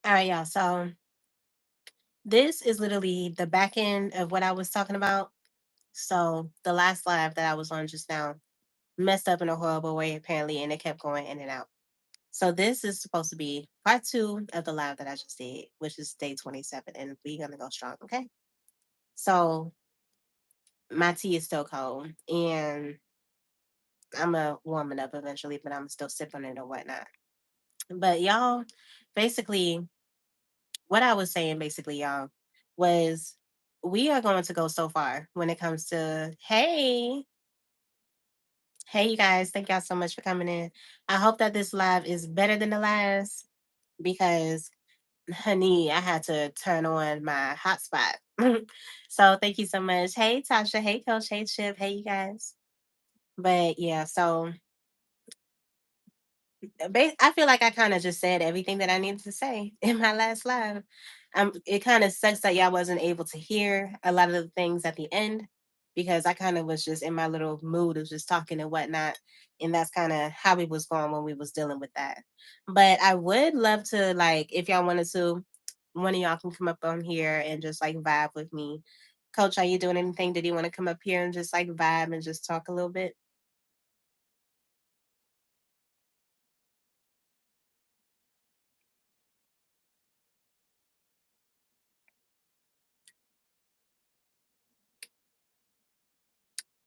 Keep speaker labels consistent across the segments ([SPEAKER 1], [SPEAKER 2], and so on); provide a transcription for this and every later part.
[SPEAKER 1] All right, y'all. So this is literally the back end of what I was talking about. So the last live that I was on just now messed up in a horrible way, apparently, and it kept going in and out. So this is supposed to be part two of the live that I just did, which is day 27, and we're gonna go strong, okay? So my tea is still cold, and I'm a warm it up eventually, but I'm still sipping it or whatnot. But y'all, basically, what I was saying, basically, y'all, was we are going to go so far when it comes to hey, you guys, thank y'all so much for coming in. I hope that this live is better than the last because, honey, I had to turn on my hotspot. So thank you so much. Hey, Tasha. Hey, Coach. Hey, Chip. Hey, you guys. But yeah, so I feel like I kind of just said everything that I needed to say in my last live. It kind of sucks that y'all wasn't able to hear a lot of the things at the end because I kind of was just in my little mood of just talking and whatnot, and that's kind of how we was going when we was dealing with that. But I would love to, like, if y'all wanted to, one of y'all can come up on here and just like vibe with me. Coach, are you doing anything? Did you want to come up here and just like vibe and just talk a little bit?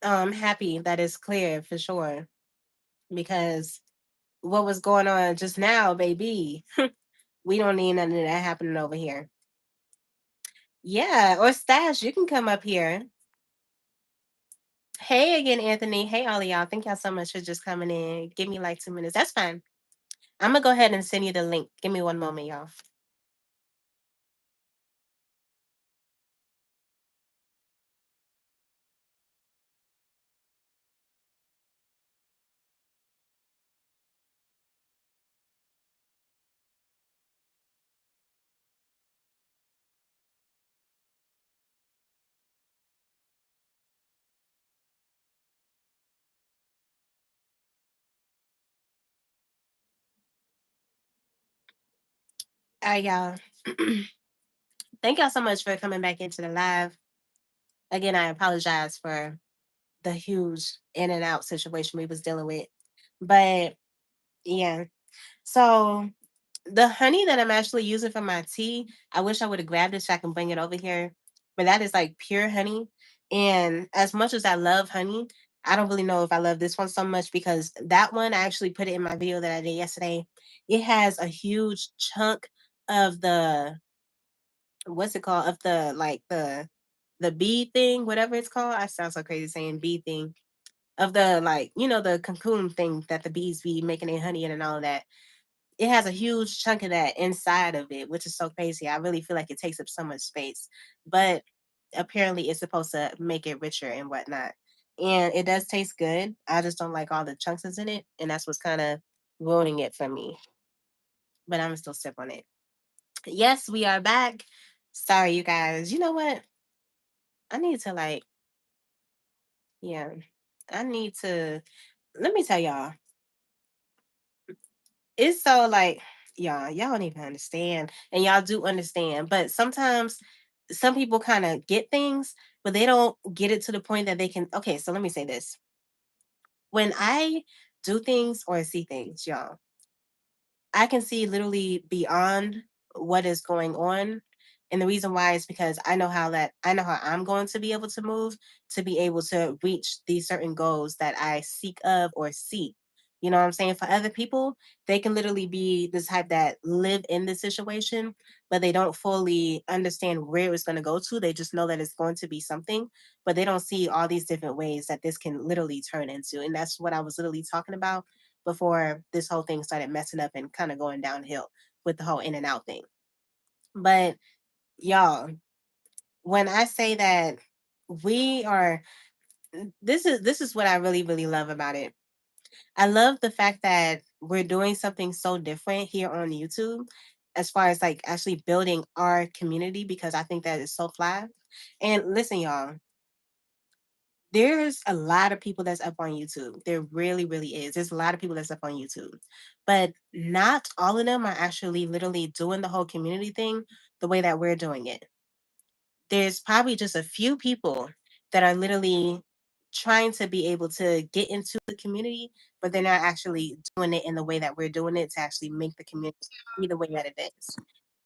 [SPEAKER 1] Happy that it's clear for sure because what was going on just now, baby, we don't need none of that happening over here. Yeah, or Stash, you can come up here. Hey again, Anthony. Hey, all of y'all. Thank y'all so much for just coming in. Give me like 2 minutes. That's fine. I'm gonna go ahead and send you the link. Give me one moment, y'all. All right, y'all. Thank y'all so much for coming back into the live. Again, I apologize for the huge in and out situation we was dealing with. But yeah. So the honey that I'm actually using for my tea, I wish I would have grabbed it so I can bring it over here. But that is like pure honey. And as much as I love honey, I don't really know if I love this one so much because that one, I actually put it in my video that I did yesterday. It has a huge chunk of the, what's it called? Of the, like the bee thing, whatever it's called. I sound so crazy saying bee thing. Of the, like, the cocoon thing that the bees be making their honey in and all of that. It has a huge chunk of that inside of it, which is so crazy. I really feel like it takes up so much space, but apparently it's supposed to make it richer and whatnot. And it does taste good. I just don't like all the chunks that's in it, and that's what's kind of ruining it for me. But I'm still sip on it. Yes, we are back. Sorry, you guys. You know what? I need to like, yeah, I need to. Let me tell y'all. It's so like, y'all don't even understand, and y'all do understand, but sometimes some people kind of get things, but they don't get it to the point that they can. Okay, so let me say this: when I do things or see things, y'all, I can see literally beyond what is going on. And the reason why is because I know how I'm going to be able to move to be able to reach these certain goals that I seek of or seek. You know what I'm saying? For other people, they can literally be the type that live in the situation, but they don't fully understand where it's going to go to. They just know that it's going to be something, but they don't see all these different ways that this can literally turn into. And that's what I was literally talking about before this whole thing started messing up and kind of going downhill with the whole in and out thing. But y'all, when I say that we are this is what I really love about it. I love the fact that we're doing something so different here on YouTube as far as like actually building our community because I think that is so fly. And listen, y'all, there's a lot of people that's up on YouTube. There really, really is. There's a lot of people that's up on YouTube. But not all of them are actually literally doing the whole community thing the way that we're doing it. There's probably just a few people that are literally trying to be able to get into the community, but they're not actually doing it in the way that we're doing it to actually make the community be the way that it is.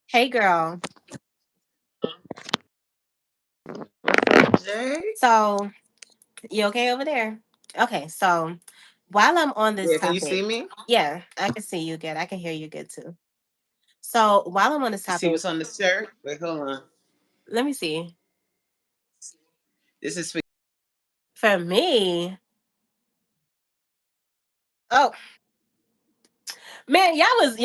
[SPEAKER 1] Hey girl.
[SPEAKER 2] What's up, Jay?
[SPEAKER 1] So you okay over there? Okay, so while I'm on this
[SPEAKER 2] Yeah, can you
[SPEAKER 1] topic,
[SPEAKER 2] see me?
[SPEAKER 1] yeah, I can see you good. I can hear you good too. So while I'm on this
[SPEAKER 2] You see
[SPEAKER 1] topic,
[SPEAKER 2] what's on the shirt? Wait, hold on.
[SPEAKER 1] let me see.
[SPEAKER 2] This is for
[SPEAKER 1] For me, oh man, y'all was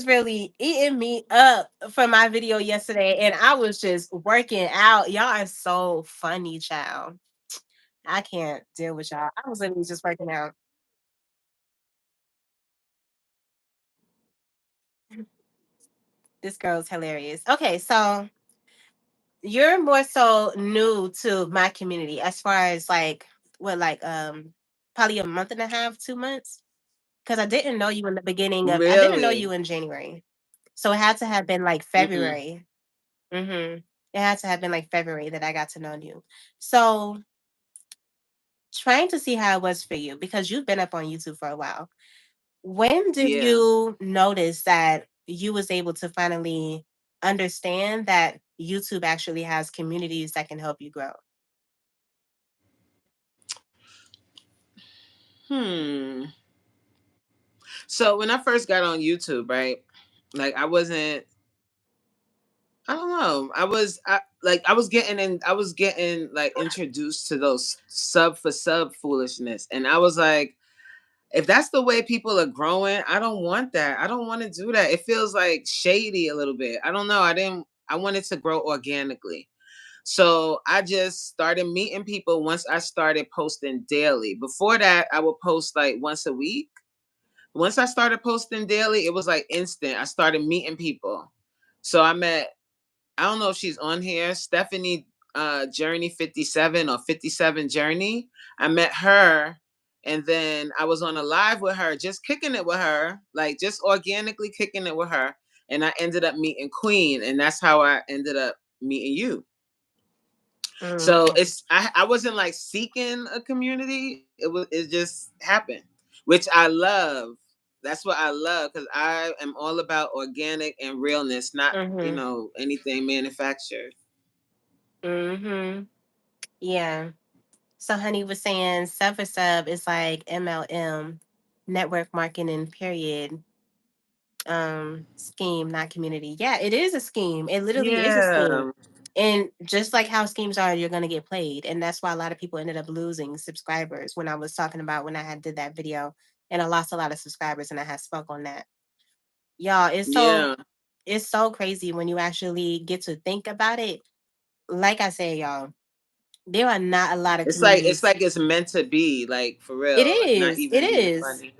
[SPEAKER 1] really eating me up for my video yesterday, and I was just working out. Y'all are so funny, child. I can't deal with y'all. I was literally just working out. This girl's hilarious. Okay, so you're more so new to my community as far as like what, like probably a month and a half, 2 months. Because I didn't know you in the beginning of I didn't know you
[SPEAKER 2] really.
[SPEAKER 1] in January. So it had to have been like
[SPEAKER 2] Mm-mm.
[SPEAKER 1] February. Mm-hmm. It had to have been like February that I got to know you. So trying to see how it was for you because you've been up on YouTube for a while. When did
[SPEAKER 2] Yeah.
[SPEAKER 1] you notice that you was able to finally understand that YouTube actually has communities that can help you grow?
[SPEAKER 2] Hmm. So when I first got on YouTube, right? Like I wasn't. I don't know. I was getting in. I was getting like introduced to those sub for sub foolishness, and I was like, if that's the way people are growing, I don't want that. I don't want to do that. It feels like shady a little bit. I don't know. I didn't. I wanted to grow organically. So I just started meeting people once I started posting daily. Before that, I would post like once a week. Once I started posting daily, it was like instant. I started meeting people. So I met, I don't know if she's on here, Stephanie Journey 57 or 57 Journey. I met her and then I was on a live with her, just kicking it with her, like just organically kicking it with her. And I ended up meeting Queen, and that's how I ended up meeting you. So
[SPEAKER 1] Mhm.
[SPEAKER 2] I wasn't like seeking a community. It just happened, which I love. That's what I love because I am all about organic and realness, not
[SPEAKER 1] Mhm.
[SPEAKER 2] anything manufactured.
[SPEAKER 1] Mhm. Yeah. So honey was saying sub for sub is like MLM, network marketing period. Scheme, not community. Yeah, it is a scheme. It literally is a scheme.
[SPEAKER 2] Yeah,
[SPEAKER 1] And just like how schemes are, you're gonna get played. And that's why a lot of people ended up losing subscribers when I was talking about when I had did that video and I lost a lot of subscribers and I had spoke on that. Y'all,
[SPEAKER 2] yeah.
[SPEAKER 1] it's so crazy when you actually get to think about it. Like I said, y'all, there are not a lot of
[SPEAKER 2] It's
[SPEAKER 1] communities.
[SPEAKER 2] like it's meant to be, like for
[SPEAKER 1] It
[SPEAKER 2] real, like not
[SPEAKER 1] is. It
[SPEAKER 2] even being
[SPEAKER 1] is.
[SPEAKER 2] funny.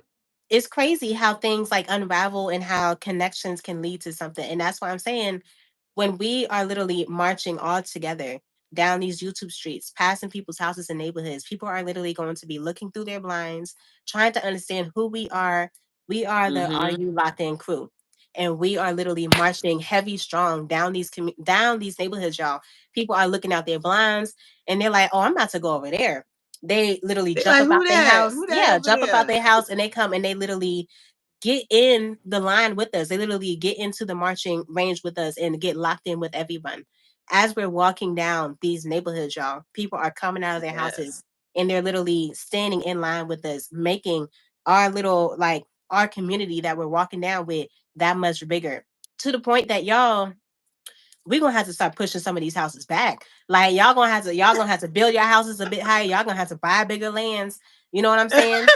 [SPEAKER 1] It's crazy how things like unravel and how connections can lead to something. And that's why I'm saying when we are literally marching all together down these YouTube streets, passing people's houses and neighborhoods, people are literally going to be looking through their blinds, trying to understand who we are. We are the Are
[SPEAKER 2] Mm-hmm.
[SPEAKER 1] You Locked In crew. And we are literally marching heavy strong down down these neighborhoods, y'all. People are looking out their blinds and they're like, oh, I'm about to go over there. They literally
[SPEAKER 2] They
[SPEAKER 1] jump
[SPEAKER 2] like,
[SPEAKER 1] about
[SPEAKER 2] who
[SPEAKER 1] their
[SPEAKER 2] that?
[SPEAKER 1] house.
[SPEAKER 2] Who that
[SPEAKER 1] Yeah,
[SPEAKER 2] over
[SPEAKER 1] jump about
[SPEAKER 2] there?
[SPEAKER 1] their house and they come and they literally get in the line with us. They literally get into the marching range with us and get locked in with everyone. As we're walking down these neighborhoods, y'all, people are coming out of their houses
[SPEAKER 2] Yes.
[SPEAKER 1] and they're literally standing in line with us, making our little like our community that we're walking down with that much bigger. To the point that y'all, we're gonna have to start pushing some of these houses back. Like y'all gonna have to build your houses a bit higher. Y'all gonna have to buy bigger lands. You know what I'm saying?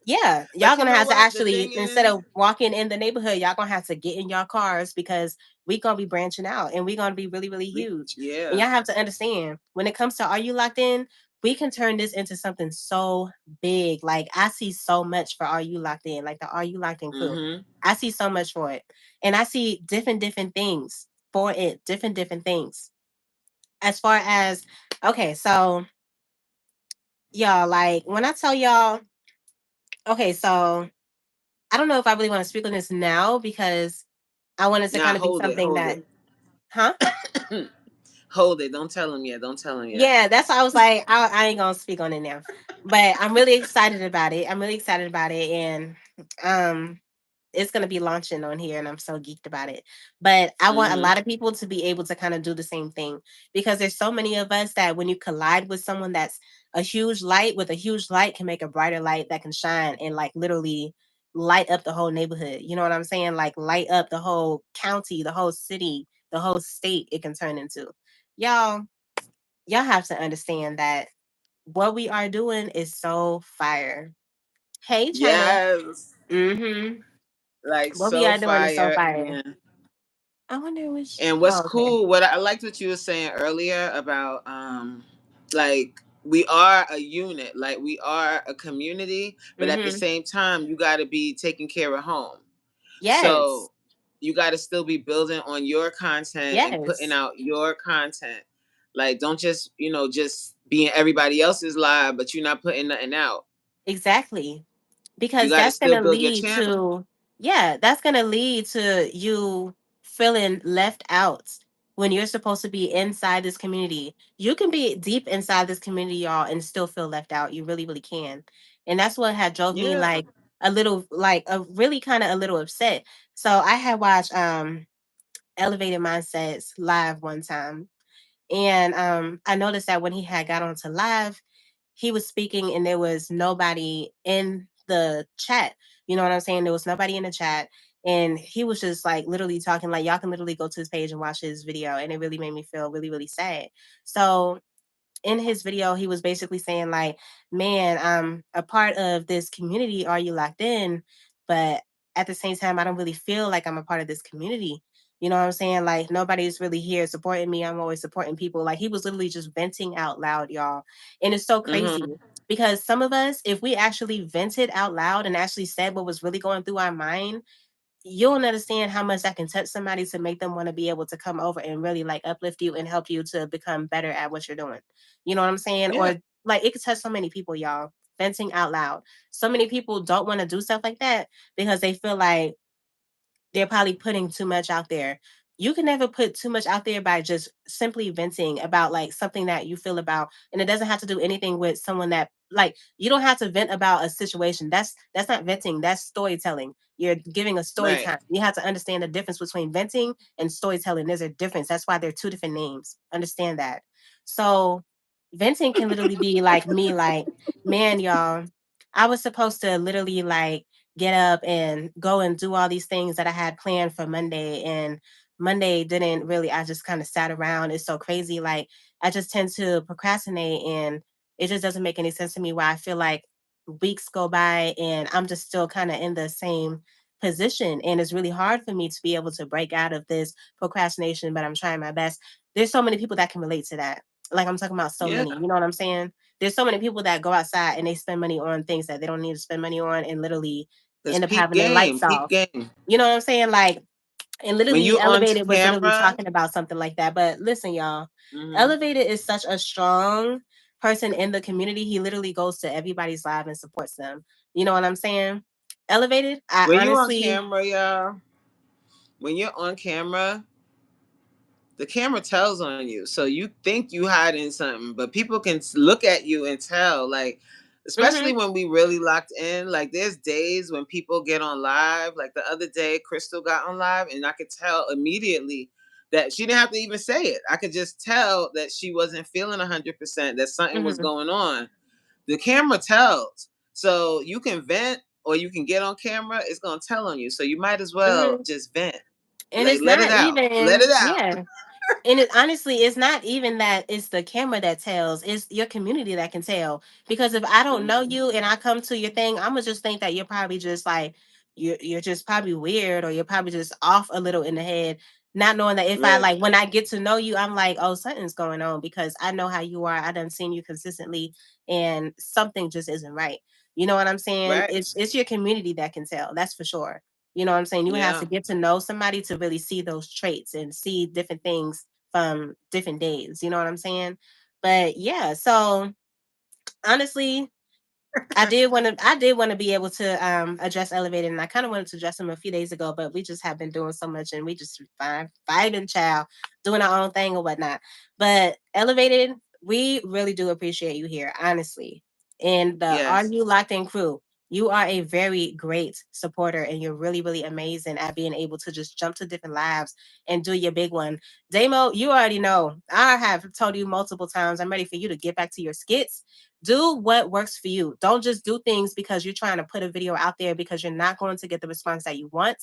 [SPEAKER 1] Yeah, y'all
[SPEAKER 2] But you
[SPEAKER 1] gonna
[SPEAKER 2] know
[SPEAKER 1] have to
[SPEAKER 2] what? The
[SPEAKER 1] actually
[SPEAKER 2] thing
[SPEAKER 1] instead
[SPEAKER 2] is,
[SPEAKER 1] of walking in the neighborhood, y'all gonna have to get in your cars because we gonna be branching out and we gonna be really, really huge. And
[SPEAKER 2] yeah.
[SPEAKER 1] y'all have to understand when it comes to Are You Locked In, we can turn this into something so big. Like I see so much for Are You Locked In, like the Are You Locked In crew.
[SPEAKER 2] Mm-hmm.
[SPEAKER 1] I see so much for it, and I see different things for it, different things. As far as Okay, so y'all, like when I tell y'all, okay, so I don't know if I really want to speak on this now because I want it to
[SPEAKER 2] Nah,
[SPEAKER 1] kind of be
[SPEAKER 2] hold it,
[SPEAKER 1] something
[SPEAKER 2] hold
[SPEAKER 1] that,
[SPEAKER 2] it.
[SPEAKER 1] huh?
[SPEAKER 2] Hold it. Don't tell him yet. Don't tell him yet.
[SPEAKER 1] Yeah, that's why I was like, I ain't gonna speak on it now. But I'm really excited about it. I'm really excited about it, and um, it's gonna be launching on here, and I'm so geeked about it. But I want a
[SPEAKER 2] Mm-hmm.
[SPEAKER 1] lot of people to be able to kind of do the same thing because there's so many of us that when you collide with someone that's a huge light with a huge light can make a brighter light that can shine and like literally light up the whole neighborhood. You know what I'm saying? Like light up the whole county, the whole city, the whole state. It can turn into y'all. Y'all have to understand that what we are doing is so fire. Hey, China.
[SPEAKER 2] Yes.
[SPEAKER 1] Mm-hmm.
[SPEAKER 2] Like
[SPEAKER 1] What we
[SPEAKER 2] so
[SPEAKER 1] are doing is so
[SPEAKER 2] fire.
[SPEAKER 1] fire. I wonder which.
[SPEAKER 2] And what's
[SPEAKER 1] Oh, okay.
[SPEAKER 2] cool, what I liked what you were saying earlier about like we are a unit, like we are a community, but at the
[SPEAKER 1] Mm-hmm.
[SPEAKER 2] same time you gotta be taking care of home.
[SPEAKER 1] Yes.
[SPEAKER 2] So you gotta still be building on your content and putting
[SPEAKER 1] Yes.
[SPEAKER 2] out your content. Like don't just, just be in everybody else's live, but you're not putting nothing out.
[SPEAKER 1] Exactly.
[SPEAKER 2] You
[SPEAKER 1] Because
[SPEAKER 2] gotta
[SPEAKER 1] that's
[SPEAKER 2] still
[SPEAKER 1] gonna
[SPEAKER 2] build your
[SPEAKER 1] lead
[SPEAKER 2] channel.
[SPEAKER 1] to, yeah, that's gonna lead to you feeling left out when you're supposed to be inside this community. You can be deep inside this community, y'all, and still feel left out. You really, really can. And that's what had drove me
[SPEAKER 2] Yeah.
[SPEAKER 1] like a little, like a really kind of a little upset. So I had watched Elevated Mindsets live one time. And I noticed that when he had got onto live, he was speaking and there was nobody in the chat. You know what I'm saying? There was nobody in the chat. And he was just like literally talking, like, y'all can literally go to his page and watch his video. And it really made me feel really, really sad. So in his video, he was basically saying like, "Man, I'm a part of this community. Are you locked in?" But at the same time, I don't really feel like I'm a part of this community. You know what I'm saying? Like nobody's really here supporting me. I'm always supporting people. Like he was literally just venting out loud, y'all. And it's so crazy
[SPEAKER 2] Mm-hmm.
[SPEAKER 1] because some of us, if we actually vented out loud and actually said what was really going through our mind, you don't understand how much that can touch somebody to make them want to be able to come over and really like uplift you and help you to become better at what you're doing. You know what I'm saying?
[SPEAKER 2] Yeah.
[SPEAKER 1] Or like it could touch so many people, y'all. Venting out loud. So many people don't want to do stuff like that because they feel like they're probably putting too much out there. You can never put too much out there by just simply venting about like something that you feel about, and it doesn't have to do anything with someone that like you don't have to vent about a situation. That's not venting. That's storytelling. You're giving a story
[SPEAKER 2] Right.
[SPEAKER 1] time. You have to understand the difference between venting and storytelling. There's a difference. That's why they're two different names. Understand that. So venting can literally be like me, like, man, y'all, I was supposed to literally like get up and go and do all these things that I had planned for Monday. And Monday didn't really, I just kind of sat around. It's so crazy. Like, I just tend to procrastinate and it just doesn't make any sense to me why I feel like weeks go by and I'm just still kind of in the same position. And it's really hard for me to be able to break out of this procrastination, but I'm trying my best. There's so many people that can relate to that. Like, I'm talking about so
[SPEAKER 2] Yeah.
[SPEAKER 1] many, you know what I'm saying? There's so many people that go outside and they spend money on things that they don't need to spend money on and literally
[SPEAKER 2] Cause
[SPEAKER 1] end up
[SPEAKER 2] peep
[SPEAKER 1] having their lights
[SPEAKER 2] game, peep
[SPEAKER 1] off.
[SPEAKER 2] game.
[SPEAKER 1] You know what I'm saying? Like, and
[SPEAKER 2] When
[SPEAKER 1] literally
[SPEAKER 2] you on
[SPEAKER 1] Elevated was literally
[SPEAKER 2] camera,
[SPEAKER 1] talking about something like that. But listen, y'all,
[SPEAKER 2] hmm
[SPEAKER 1] Elevated is such a strong person in the community. He literally goes to everybody's live and supports them. You know what I'm saying? Elevated, I
[SPEAKER 2] when you on
[SPEAKER 1] honestly,
[SPEAKER 2] camera, y'all, when you're on camera, the camera tells on you. So you think you hiding something, but people can look at you and tell. Like, especially
[SPEAKER 1] mm-hmm,
[SPEAKER 2] when we really locked in. Like, there's days when people get on live. Like the other day, Crystal got on live, and I could tell immediately that she didn't have to even say it. I could just tell that she wasn't feeling 100%. That something was
[SPEAKER 1] mm-hmm,
[SPEAKER 2] going on. The camera tells. So you can vent or you can get on camera. It's gonna tell on you. So you might as well
[SPEAKER 1] mm-hmm.
[SPEAKER 2] just vent.
[SPEAKER 1] And
[SPEAKER 2] Like
[SPEAKER 1] it's
[SPEAKER 2] let it
[SPEAKER 1] not
[SPEAKER 2] out. Let it
[SPEAKER 1] even,
[SPEAKER 2] out.
[SPEAKER 1] yeah. And it honestly, it's not even that it's the camera that tells, it's your community that can tell. Because if I don't know
[SPEAKER 2] Mhm.
[SPEAKER 1] you and I come to your thing, I'm gonna just think that you're probably just like you're just probably weird or you're probably just off a little in the head. Not knowing that if I
[SPEAKER 2] Right.
[SPEAKER 1] like when I get to know you, I'm like, oh, something's going on because I know how you are. I done seen you consistently and something just isn't right. You know what I'm saying?
[SPEAKER 2] Right.
[SPEAKER 1] It's your community that can tell, that's for sure. You know what I'm saying? You would have
[SPEAKER 2] Yeah.
[SPEAKER 1] to get to know somebody to really see those traits and see different things from different days. You know what I'm saying? But yeah, so honestly, I did want to be able to address elevated, and I kind of wanted to address him a few days ago, but we just have been doing so much and we just fighting child, doing our own thing or whatnot. But elevated, we really do appreciate you here, honestly. And the Are
[SPEAKER 2] Yes.
[SPEAKER 1] You Locked In crew, you are a very great supporter and you're really, really amazing at being able to just jump to different lives and do your big one. Damo, you already know. I have told you multiple times, I'm ready for you to get back to your skits. Do what works for you. Don't just do things because you're trying to put a video out there because you're not going to get the response that you want.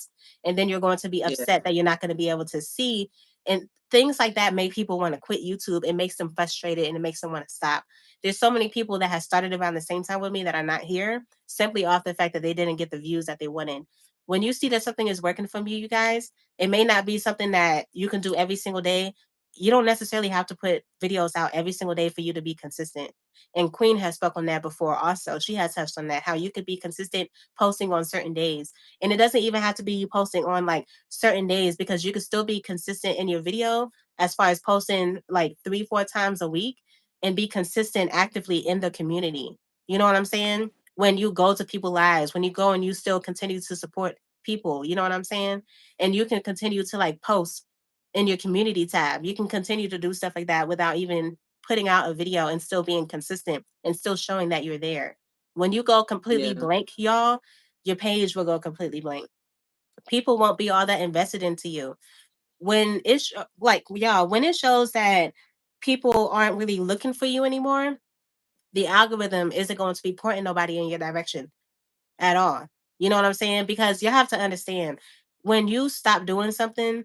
[SPEAKER 1] And then you're going to be
[SPEAKER 2] Yeah.
[SPEAKER 1] upset that you're not going to be able to see. And things like that make people want to quit YouTube. It makes them frustrated and it makes them want to stop. There's so many people that have started around the same time with me that are not here simply off the fact that they didn't get the views that they wanted. When you see that something is working for you, you guys, it may not be something that you can do every single day. You don't necessarily have to put videos out every single day for you to be consistent. And Queen has spoken on that before also. She has touched on that, how you could be consistent posting on certain days. And it doesn't even have to be you posting on like certain days because you could still be consistent in your video as far as posting like 3, 4 times a week and be consistent actively in the community. You know what I'm saying? When you go to people's lives, when you go and you still continue to support people, you know what I'm saying? And you can continue to like post in your community tab. You can continue to do stuff like that without even putting out a video and still being consistent and still showing that you're there. When you go completely
[SPEAKER 2] Yeah.
[SPEAKER 1] blank, y'all, your page will go completely blank. People won't be all that invested into you. When it's like y'all, when it shows that people aren't really looking for you anymore, the algorithm isn't going to be pointing nobody in your direction at all. You know what I'm saying? Because you have to understand when you stop doing something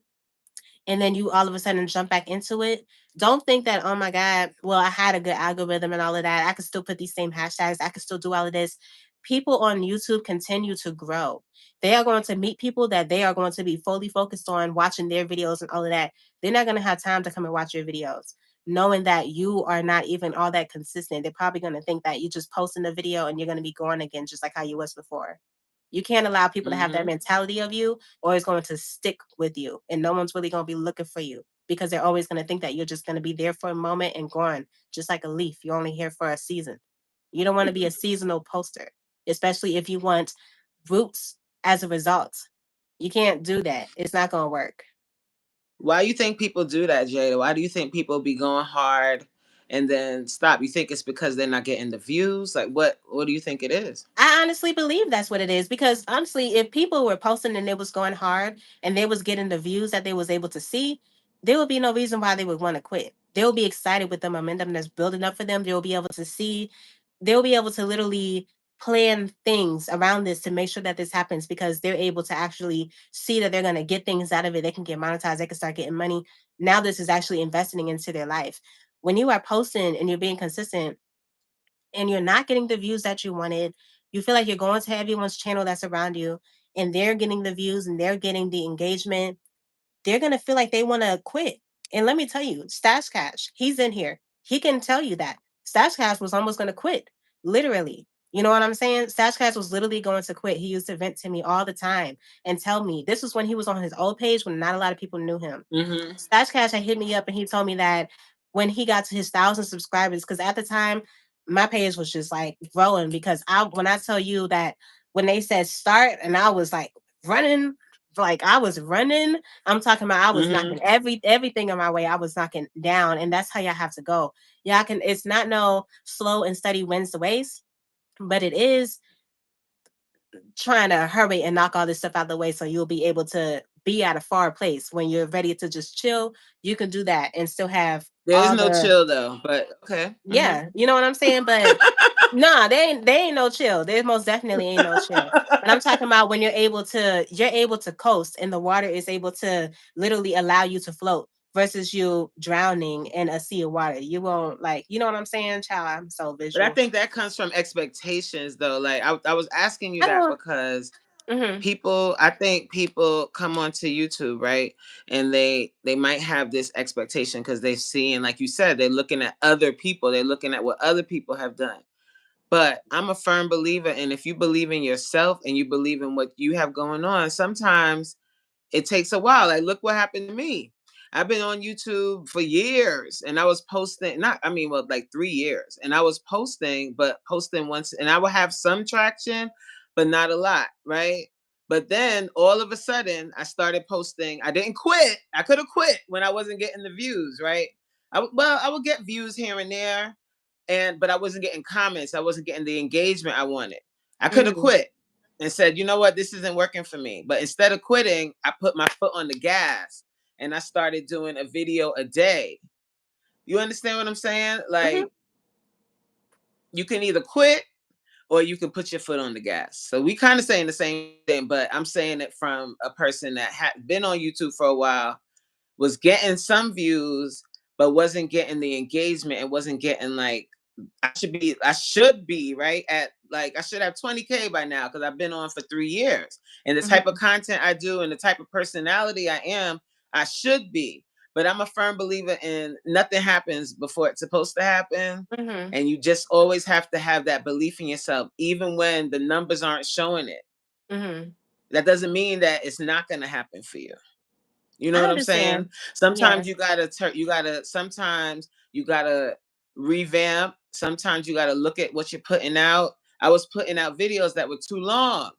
[SPEAKER 1] and then you all of a sudden jump back into it, don't think that, oh my God, well, I had a good algorithm and all of that. I could still put these same hashtags. I could still do all of this. People on YouTube continue to grow. They are going to meet people that they are going to be fully focused on watching their videos and all of that. They're not going to have time to come and watch your videos. Knowing that you are not even all that consistent, they're probably going to think that you just posting a video and you're going to be going again just like how you was before. You can't allow people to have that
[SPEAKER 2] Mm-hmm.
[SPEAKER 1] mentality of you, or it's going to stick with you. And no one's really going to be looking for you because they're always going to think that you're just going to be there for a moment and gone, just like a leaf. You're only here for a season. You don't want to be a seasonal poster, especially if you want roots as a result. You can't do that. It's not going to work.
[SPEAKER 2] Why you think people do that, Jada? Why do you think people be going hard and then stop? You think it's because they're not getting the views? Like what do you think it is?
[SPEAKER 1] I honestly believe that's what it is because honestly, if people were posting and it was going hard and they was getting the views that they was able to see, there would be no reason why they would want to quit. They'll be excited with the momentum that's building up for them. They'll be able to see, they'll be able to literally plan things around this to make sure that this happens because they're able to actually see that they're going to get things out of it. They can get monetized, they can start getting money. Now this is actually investing into their life. When you are posting and you're being consistent, and you're not getting the views that you wanted, you feel like you're going to everyone's channel that's around you and they're getting the views and they're getting the engagement, they're going to feel like they want to quit. And let me tell you, Stash Cash, he's in here. He can tell you that. Stash Cash was almost going to quit, literally. You know what I'm saying? Stash Cash was literally going to quit. He used to vent to me all the time and tell me this was when he was on his old page when not a lot of people knew him.
[SPEAKER 2] Mm-hmm.
[SPEAKER 1] Stash Cash had hit me up and he told me that when he got to his 1,000 subscribers, because at the time my page was just like growing because when I tell you that when they said start and I was like running, like I was running, I'm talking about I was
[SPEAKER 2] Mm-hmm.
[SPEAKER 1] knocking everything on my way. I was knocking down, and that's how y'all have to go. Y'all can. It's not no slow and steady wins the race, but it is trying to hurry and knock all this stuff out of the way so you'll be able to be at a far place when you're ready to just chill. You can do that and still have
[SPEAKER 2] There is
[SPEAKER 1] all
[SPEAKER 2] no
[SPEAKER 1] the
[SPEAKER 2] chill though, but okay. Mm-hmm.
[SPEAKER 1] yeah, you know what I'm saying? But nah, they ain't no chill. There most definitely ain't no chill. But I'm talking about when you're able to coast and the water is able to literally allow you to float versus you drowning in a sea of water. You won't like, you know what I'm saying? Child, I'm so
[SPEAKER 2] But I
[SPEAKER 1] visual.
[SPEAKER 2] think that comes from expectations though. Like I was asking you
[SPEAKER 1] I
[SPEAKER 2] that
[SPEAKER 1] don't
[SPEAKER 2] because
[SPEAKER 1] mm-hmm.
[SPEAKER 2] I think people come onto YouTube, right? And they might have this expectation because they've seen, like you said, they're looking at other people, they're looking at what other people have done. But I'm a firm believer, and if you believe in yourself and you believe in what you have going on, sometimes it takes a while. Like, look what happened to me. I've been on YouTube for years, and I was posting, not, I mean, well, like 3 years, and I was posting, but posting once, and I would have some traction, but not a lot, right? But then all of a sudden, I started posting. I didn't quit. I could have quit when I wasn't getting the views, right? Well, I would get views here and there, and but I wasn't getting comments. I wasn't getting the engagement I wanted. I could have
[SPEAKER 1] Mhm.
[SPEAKER 2] quit and said, you know what, this isn't working for me. But instead of quitting, I put my foot on the gas and I started doing a video a day. You understand what I'm saying?
[SPEAKER 1] Mhm.
[SPEAKER 2] Like, you can either quit or you can put your foot on the gas. So we kind of saying the same thing, but I'm saying it from a person that had been on YouTube for a while, was getting some views, but wasn't getting the engagement and wasn't getting like, I should be right at, like, I should have 20K by now because I've been on for 3 years. And the type of
[SPEAKER 1] Mhm.
[SPEAKER 2] content I do and the type of personality I am, I should be. But I'm a firm believer in nothing happens before it's supposed to happen.
[SPEAKER 1] Mhm.
[SPEAKER 2] And you just always have to have that belief in yourself, even when the numbers aren't showing it.
[SPEAKER 1] Mhm.
[SPEAKER 2] That doesn't mean that it's not going to happen for you. You know
[SPEAKER 1] I
[SPEAKER 2] what I'm saying?
[SPEAKER 1] understand.
[SPEAKER 2] Sometimes
[SPEAKER 1] Yeah.
[SPEAKER 2] you gotta revamp. Sometimes you gotta look at what you're putting out. I was putting out videos that were too long.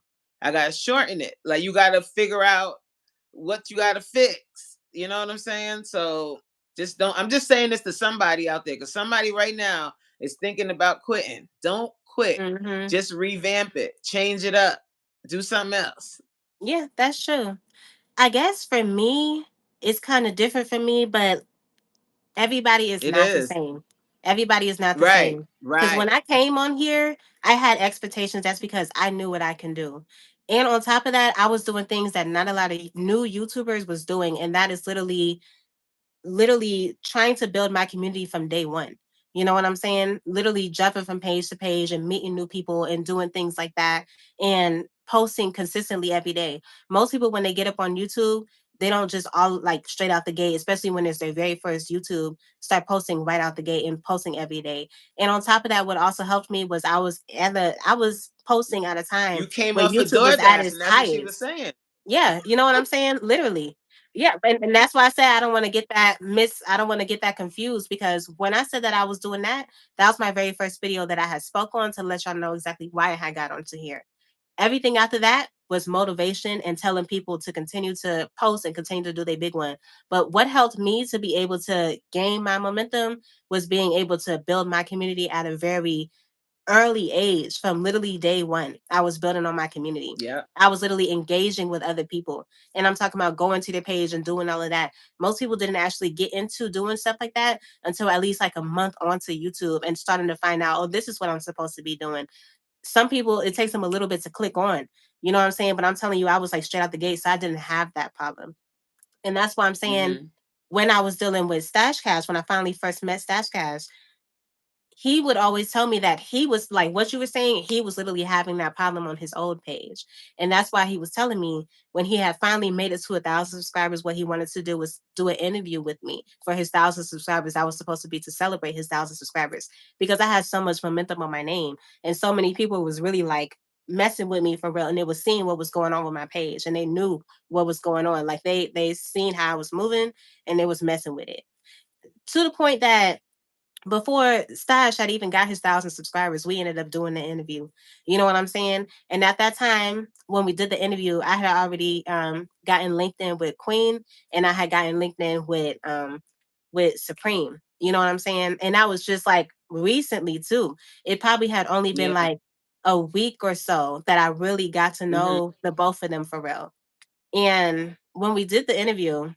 [SPEAKER 2] I gotta shorten it. Like, you gotta figure out what you gotta fix. You know what I'm saying? So just don't. I'm just saying this to somebody out there, because somebody right now is thinking about quitting. Don't quit.
[SPEAKER 1] Mhm.
[SPEAKER 2] Just revamp it. Change it up. Do something else.
[SPEAKER 1] Yeah, that's true. I guess for me, it's kind of different for me, but everybody is
[SPEAKER 2] It
[SPEAKER 1] not the
[SPEAKER 2] is.
[SPEAKER 1] same. Everybody is not the
[SPEAKER 2] Right.
[SPEAKER 1] same. Because when
[SPEAKER 2] Right.
[SPEAKER 1] I came on here, I had expectations. That's because I knew what I can do. And on top of that, I was doing things that not a lot of new YouTubers was doing. And that is literally trying to build my community from day one. You know what I'm saying? Literally jumping from page to page and meeting new people and doing things like that and posting consistently every day. Most people, when they get up on YouTube, they don't just all like straight out the gate, especially when it's their very first YouTube, start posting right out the gate and posting every day. And on top of that, what also helped me was I was posting at a time
[SPEAKER 2] You came
[SPEAKER 1] where
[SPEAKER 2] off of
[SPEAKER 1] YouTube was at
[SPEAKER 2] DoorDash,
[SPEAKER 1] its
[SPEAKER 2] and that's what she was
[SPEAKER 1] highest.
[SPEAKER 2] saying.
[SPEAKER 1] Yeah, you know what I'm saying? Literally. Yeah, and that's why I said I don't want to get that I don't want to get that confused, because when I said that I was doing that, that was my very first video that I had spoke on to let y'all know exactly why I had got onto here. Everything after that was motivation and telling people to continue to post and continue to do their big one. But what helped me to be able to gain my momentum was being able to build my community at a very early age. From literally day one, I was building on my community.
[SPEAKER 2] Yeah.
[SPEAKER 1] I was literally engaging with other people. And I'm talking about going to their page and doing all of that. Most people didn't actually get into doing stuff like that until at least like a month onto YouTube and starting to find out, oh, this is what I'm supposed to be doing. Some people, it takes them a little bit to click on. You know what I'm saying? But I'm telling you, I was like straight out the gate, so I didn't have that problem. And that's why I'm saying,
[SPEAKER 2] Hmm.
[SPEAKER 1] when I was dealing with Stash Cash, when I finally first met Stash Cash, he would always tell me that he was like what you were saying, he was literally having that problem on his old page. And that's why he was telling me, when he had finally made it to 1,000 subscribers, what he wanted to do was do an interview with me for his 1,000 subscribers. That was supposed to be to celebrate his 1,000 subscribers, because I had so much momentum on my name. And so many people was really like messing with me for real, and they was seeing what was going on with my page, and they knew what was going on. Like they seen how I was moving, and they was messing with it, to the point that before Stash had even got his 1,000 subscribers, we ended up doing the interview. You know what I'm saying? And at that time, when we did the interview, I had already gotten linked in with Queen, and I had gotten linked in with Supreme. You know what I'm saying? And that was just like recently too. It probably had only been
[SPEAKER 2] Yeah.
[SPEAKER 1] like a week or so that I really got to
[SPEAKER 2] Hmm.
[SPEAKER 1] know the both of them for real. And when we did the interview,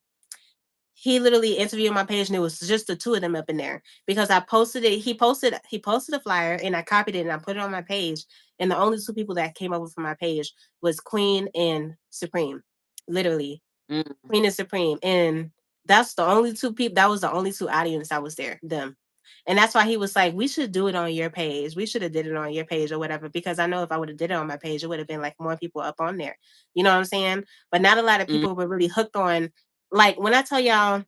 [SPEAKER 1] he literally interviewed my page, and it was just the two of them up in there, because I posted it. He posted a flyer, and I copied it and I put it on my page. And the only two people that came over from my page was Queen and Supreme. Literally,
[SPEAKER 2] Hmm.
[SPEAKER 1] Queen and Supreme. And that's the only two people, that was the only two audience that was there, them. And that's why he was like, we should do it on your page. We should have did it on your page or whatever. Because I know if I would have did it on my page, it would have been like more people up on there. You know what I'm saying? But not a lot of
[SPEAKER 2] Hmm.
[SPEAKER 1] people were really hooked on, like when I tell y'all,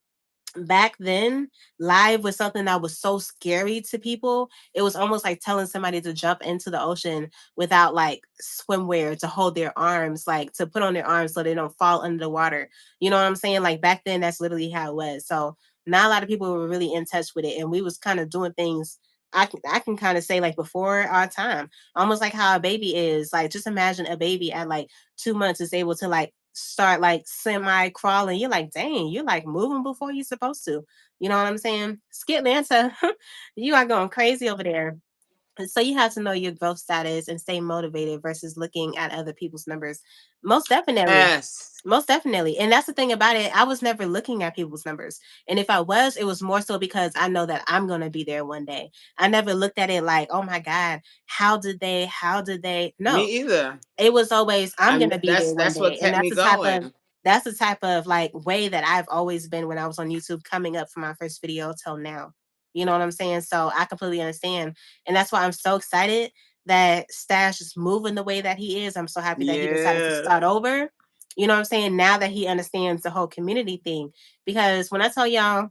[SPEAKER 1] back then, live was something that was so scary to people. It was almost like telling somebody to jump into the ocean without like swimwear to hold their arms, like to put on their arms so they don't fall under the water. You know what I'm saying? Like back then, that's literally how it was. So not a lot of people were really in touch with it, and we was kind of doing things. I can kind of say like before our time, almost like how a baby is. Like just imagine a baby at like 2 months is able to like start like semi crawling. You're like, dang, you're like moving before you're supposed to. You know what I'm saying? Skip Lanta, you are going crazy over there. So you have to know your growth status and stay motivated versus looking at other people's numbers. Most definitely.
[SPEAKER 2] Yes.
[SPEAKER 1] Most definitely. And that's the thing about it. I was never looking at people's numbers. And if I was, it was more so because I know that I'm going to be there one day. I never looked at it like, oh my God, how did they?
[SPEAKER 2] Me
[SPEAKER 1] No,
[SPEAKER 2] either.
[SPEAKER 1] it was always I'm
[SPEAKER 2] And
[SPEAKER 1] gonna be there one
[SPEAKER 2] that's what
[SPEAKER 1] day, and
[SPEAKER 2] kept me going.
[SPEAKER 1] that's the type of like way that I've always been when I was on YouTube, coming up from my first video till now. You know what I'm saying? So I completely understand, and that's why I'm so excited that Stash is moving the way that he is. I'm so happy that he decided to
[SPEAKER 2] Yeah.
[SPEAKER 1] start over. You know what I'm saying? Now that he understands the whole community thing, because when I tell y'all,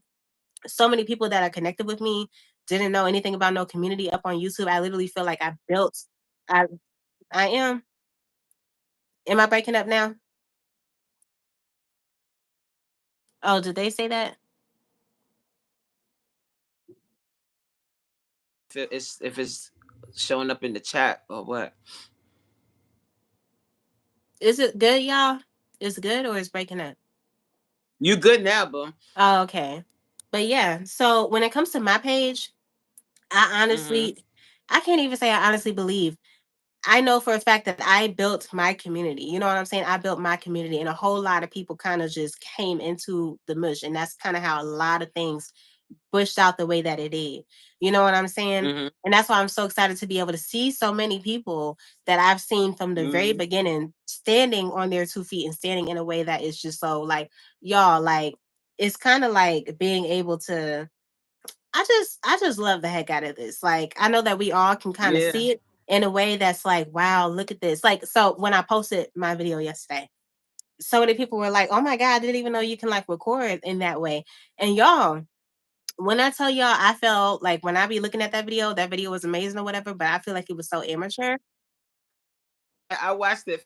[SPEAKER 1] so many people that are connected with me didn't know anything about no community up on YouTube. I literally feel like I built. I I am. Am I breaking up now? Oh, did they say that?
[SPEAKER 2] If it's showing up in the chat or what.
[SPEAKER 1] Is it good, y'all? Is good or is breaking up?
[SPEAKER 2] You good now, boo.
[SPEAKER 1] Oh, okay. But yeah, so when it comes to my page, I
[SPEAKER 2] Hmm.
[SPEAKER 1] honestly, I can't even say I honestly believe. I know for a fact that I built my community. You know what I'm saying? I built my community, and a whole lot of people kind of just came into the mush. And that's kind of how a lot of things pushed out the way that it did. You know what I'm saying?
[SPEAKER 2] Hmm.
[SPEAKER 1] And that's why I'm so excited to be able to see so many people that I've seen from the very
[SPEAKER 2] Hmm.
[SPEAKER 1] beginning standing on their 2 feet and standing in a way that is just so like, y'all, like, it's kind of like being able to I just love the heck out of this. Like I know that we all can kind of
[SPEAKER 2] Yeah.
[SPEAKER 1] see it in a way that's like, wow, look at this. Like so when I posted my video yesterday, so many people were like, "Oh my god, I didn't even know you can like record in that way." And y'all, when I tell y'all, I felt like when I be looking at that video was amazing or whatever, but I feel like it was so amateur.
[SPEAKER 2] I watched it.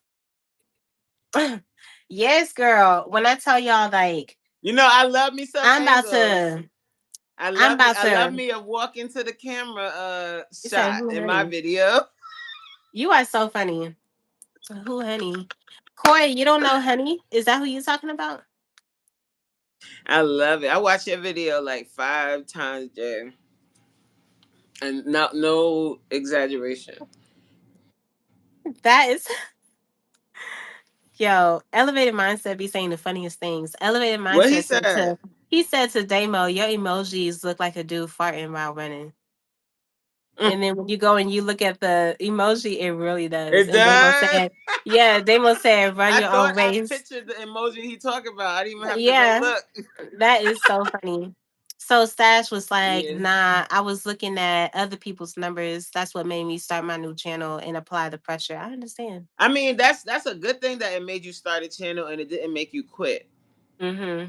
[SPEAKER 1] Yes, girl. When I tell y'all, like,
[SPEAKER 2] You know, I love me some
[SPEAKER 1] I'm about
[SPEAKER 2] angles.
[SPEAKER 1] to, I'm about
[SPEAKER 2] I love
[SPEAKER 1] to,
[SPEAKER 2] me a walk into the camera
[SPEAKER 1] you say,
[SPEAKER 2] shot
[SPEAKER 1] who,
[SPEAKER 2] in my
[SPEAKER 1] honey?
[SPEAKER 2] video.
[SPEAKER 1] You are so funny. Who, honey? Corey, you don't know honey? Is that who you talking about?
[SPEAKER 2] I love it. I watched your video like 5 times, Jay. And no exaggeration.
[SPEAKER 1] That is, yo, elevated mindset be saying the funniest things. Elevated
[SPEAKER 2] What he
[SPEAKER 1] mindset said
[SPEAKER 2] said.
[SPEAKER 1] he said to Damo, your emojis look like a dude farting while running.
[SPEAKER 2] Mm,
[SPEAKER 1] And then when you go and you look at the emoji, it really does.
[SPEAKER 2] it
[SPEAKER 1] And Damo
[SPEAKER 2] does.
[SPEAKER 1] said, yeah, Damo said, run
[SPEAKER 2] I
[SPEAKER 1] your own
[SPEAKER 2] thought I
[SPEAKER 1] race.
[SPEAKER 2] pictured the emoji he talking about. I didn't even have to go
[SPEAKER 1] Yeah,
[SPEAKER 2] look.
[SPEAKER 1] that is so funny. So Stash was like,
[SPEAKER 2] Yeah.
[SPEAKER 1] nah, I was looking at other people's numbers. That's what made me start my new channel and apply the pressure. I understand.
[SPEAKER 2] I mean, that's a good thing that it made you start a channel and it didn't make you quit.
[SPEAKER 1] Mm-hmm.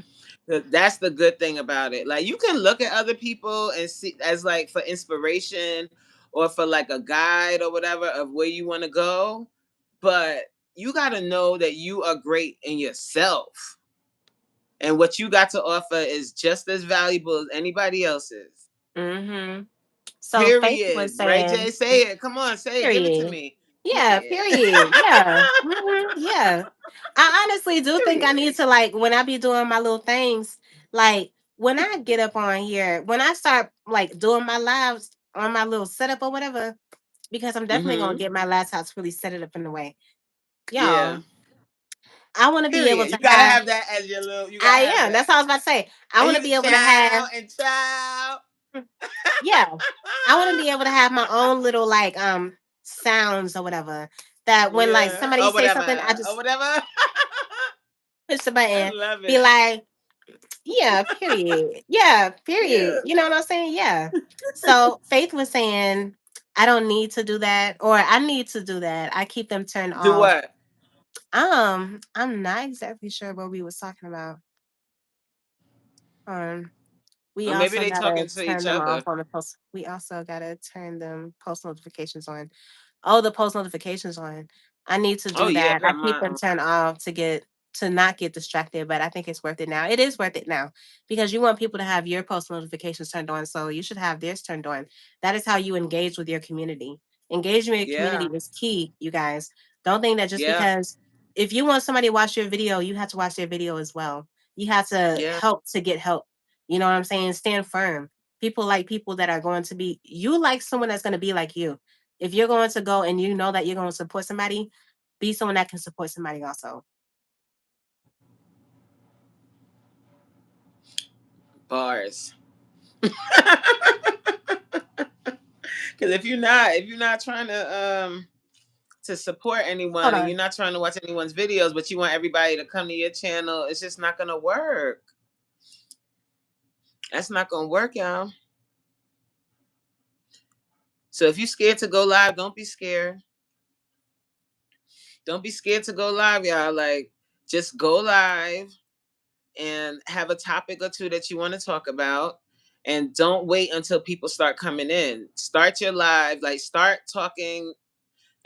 [SPEAKER 2] That's the good thing about it. Like you can look at other people and see as like for inspiration or for like a guide or whatever of where you want to go, but you got to know that you are great in yourself and what you got to offer is just as valuable as anybody else's.
[SPEAKER 1] Mm-hmm. So Faith
[SPEAKER 2] Period.
[SPEAKER 1] was
[SPEAKER 2] Right, Jay?
[SPEAKER 1] saying,
[SPEAKER 2] Say it. Come on, say it. Give it to
[SPEAKER 1] period.
[SPEAKER 2] me.
[SPEAKER 1] Yeah,
[SPEAKER 2] Period.
[SPEAKER 1] period. Yeah. Yeah. I honestly do think I need
[SPEAKER 2] Period.
[SPEAKER 1] to like when I be doing my little things, like when I get up on here, when I start like doing my lives on my little setup or whatever, because I'm definitely gonna
[SPEAKER 2] Mm-hmm.
[SPEAKER 1] get my laptop to really set it up in the way.
[SPEAKER 2] Yeah.
[SPEAKER 1] Y'all, I want to be able
[SPEAKER 2] Period.
[SPEAKER 1] to
[SPEAKER 2] You gotta
[SPEAKER 1] have
[SPEAKER 2] have that as your little. You gotta
[SPEAKER 1] I
[SPEAKER 2] have
[SPEAKER 1] am. That's
[SPEAKER 2] that.
[SPEAKER 1] all I was about to say. I
[SPEAKER 2] And
[SPEAKER 1] want
[SPEAKER 2] you
[SPEAKER 1] to
[SPEAKER 2] can
[SPEAKER 1] be able to have
[SPEAKER 2] chow and chow.
[SPEAKER 1] yeah. I want to be able to have my own little like sounds or whatever. That when like
[SPEAKER 2] Yeah.
[SPEAKER 1] somebody
[SPEAKER 2] Or
[SPEAKER 1] say
[SPEAKER 2] whatever.
[SPEAKER 1] something, I
[SPEAKER 2] Or
[SPEAKER 1] just
[SPEAKER 2] whatever.
[SPEAKER 1] push the
[SPEAKER 2] I
[SPEAKER 1] button,
[SPEAKER 2] love
[SPEAKER 1] be
[SPEAKER 2] it.
[SPEAKER 1] like, yeah, period. Yeah, period.
[SPEAKER 2] Yeah.
[SPEAKER 1] You know what I'm saying? Yeah. So Faith was saying, I don't need to do that, or I need to do that. I keep them turned
[SPEAKER 2] Do
[SPEAKER 1] off.
[SPEAKER 2] what?
[SPEAKER 1] I'm not exactly sure what we was talking about. Um, we
[SPEAKER 2] Or maybe
[SPEAKER 1] also
[SPEAKER 2] they
[SPEAKER 1] gotta
[SPEAKER 2] talking to
[SPEAKER 1] turn
[SPEAKER 2] each
[SPEAKER 1] them off
[SPEAKER 2] other.
[SPEAKER 1] on the post. We also gotta turn them post notifications on. Oh, the post notifications on. I need to
[SPEAKER 2] Oh
[SPEAKER 1] do
[SPEAKER 2] yeah,
[SPEAKER 1] that.
[SPEAKER 2] I
[SPEAKER 1] I
[SPEAKER 2] got
[SPEAKER 1] keep
[SPEAKER 2] mine
[SPEAKER 1] them
[SPEAKER 2] on.
[SPEAKER 1] turned off to not get distracted, but I think it's worth it now. It is worth it now because you want people to have your post notifications turned on, so you should have theirs turned on. That is how you engage with your community. Engaging with your community
[SPEAKER 2] Yeah,
[SPEAKER 1] is key, you guys. Don't think that just
[SPEAKER 2] yeah,
[SPEAKER 1] because if you want somebody to watch your video, you have to watch their video as well. You have to
[SPEAKER 2] yeah.
[SPEAKER 1] help to get help. You know what I'm saying? Stand firm. People like people that are going to be, you like someone that's going to be like you. If you're going to go and you know that you're going to support somebody, be someone that can support somebody also.
[SPEAKER 2] Bars. Because if you're not trying to support
[SPEAKER 1] Hold
[SPEAKER 2] anyone and you're
[SPEAKER 1] on.
[SPEAKER 2] not trying to watch anyone's videos, but you want everybody to come to your channel, it's just not gonna work. That's not gonna work, y'all. So if you're scared to go live, don't be scared. Don't be scared to go live, y'all. Like, just go live and have a topic or two that you want to talk about. And don't wait until people start coming in. Start your live, like start talking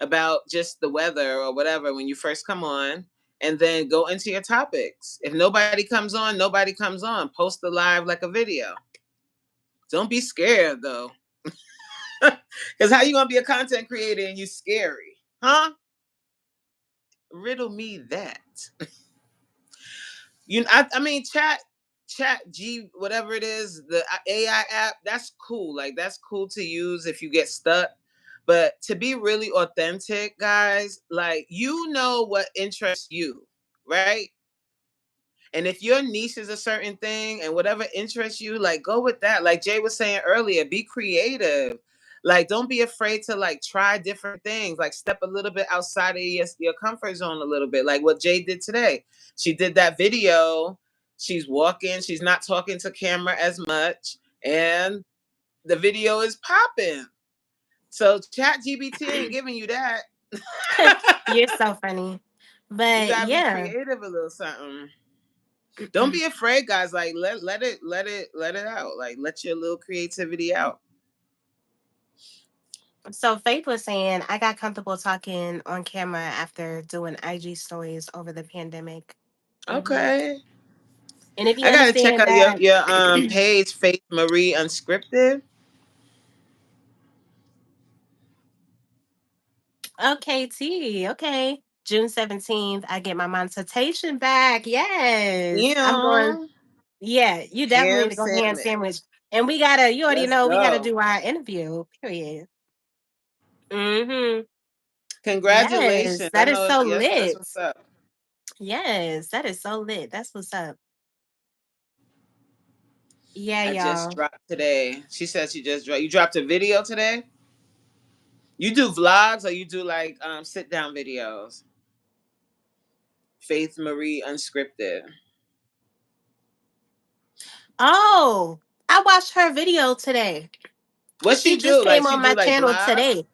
[SPEAKER 2] about just the weather or whatever when you first come on, and then go into your topics. If nobody comes on, nobody comes on. Post the live like a video. Don't be scared though. Because how you gonna be a content creator and you scary? Huh? Riddle me that. I mean, chat G, whatever it is, the AI app, that's cool. Like, that's cool to use if you get stuck. But to be really authentic, guys, like, you know what interests you, right? And if your niche is a certain thing and whatever interests you, like, go with that. Like Jay was saying earlier, be creative. Like, don't be afraid to like try different things. Like, step a little bit outside of your comfort zone a little bit. Like what Jay did today. She did that video. She's walking, she's not talking to camera as much, and the video is popping. So Chat GBT ain't giving you that.
[SPEAKER 1] You're so funny.
[SPEAKER 2] You
[SPEAKER 1] But
[SPEAKER 2] gotta be
[SPEAKER 1] yeah.
[SPEAKER 2] creative a little something. Don't be afraid, guys. Like, let it out. Like, let your little creativity out.
[SPEAKER 1] So Faith was saying I got comfortable talking on camera after doing IG stories over the pandemic. Hmm.
[SPEAKER 2] Okay.
[SPEAKER 1] And if you
[SPEAKER 2] I gotta check
[SPEAKER 1] understand
[SPEAKER 2] out
[SPEAKER 1] that,
[SPEAKER 2] your page, Faith Marie Unscripted.
[SPEAKER 1] okay, T, okay. June 17th, I get my monetization back. Yes. I'm going,
[SPEAKER 2] Yeah.
[SPEAKER 1] yeah, you definitely need
[SPEAKER 2] Ham
[SPEAKER 1] to go hand
[SPEAKER 2] sandwich.
[SPEAKER 1] sandwich. And we gotta, you already
[SPEAKER 2] Let's
[SPEAKER 1] know we gotta
[SPEAKER 2] go.
[SPEAKER 1] do our interview, period. Mm-hmm. Yes,
[SPEAKER 2] Congratulations. I
[SPEAKER 1] that is
[SPEAKER 2] know.
[SPEAKER 1] so
[SPEAKER 2] Yes, that's
[SPEAKER 1] lit.
[SPEAKER 2] what's up.
[SPEAKER 1] Yes, that is so lit. That's what's up. Yeah,
[SPEAKER 2] I just
[SPEAKER 1] y'all.
[SPEAKER 2] dropped today. She said she just dropped. You dropped a video today? You do vlogs or you do like sit down videos? Faith Marie Unscripted.
[SPEAKER 1] Oh, I watched her video today.
[SPEAKER 2] What
[SPEAKER 1] She
[SPEAKER 2] she
[SPEAKER 1] just
[SPEAKER 2] do? Like,
[SPEAKER 1] came
[SPEAKER 2] she
[SPEAKER 1] on my
[SPEAKER 2] do like
[SPEAKER 1] channel
[SPEAKER 2] vlogs?
[SPEAKER 1] today.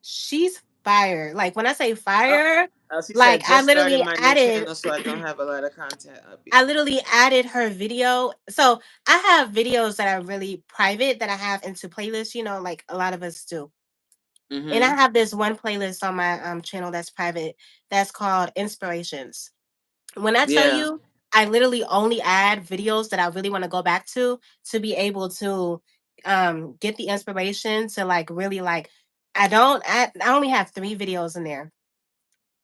[SPEAKER 1] She's fire. Like when I say
[SPEAKER 2] Oh,
[SPEAKER 1] fire,
[SPEAKER 2] she
[SPEAKER 1] like
[SPEAKER 2] said, just started my new channel, so I don't have a lot of content up
[SPEAKER 1] I
[SPEAKER 2] yet.
[SPEAKER 1] literally added her video. So I have videos that are really private that I have into playlists, like a lot of us do. And I
[SPEAKER 2] Mm-hmm.
[SPEAKER 1] have this one playlist on my channel that's private that's called Inspirations. When I tell
[SPEAKER 2] Yeah.
[SPEAKER 1] you, I literally only add videos that I really want to go back to be able to get the inspiration to like really like I only have 3 videos in there.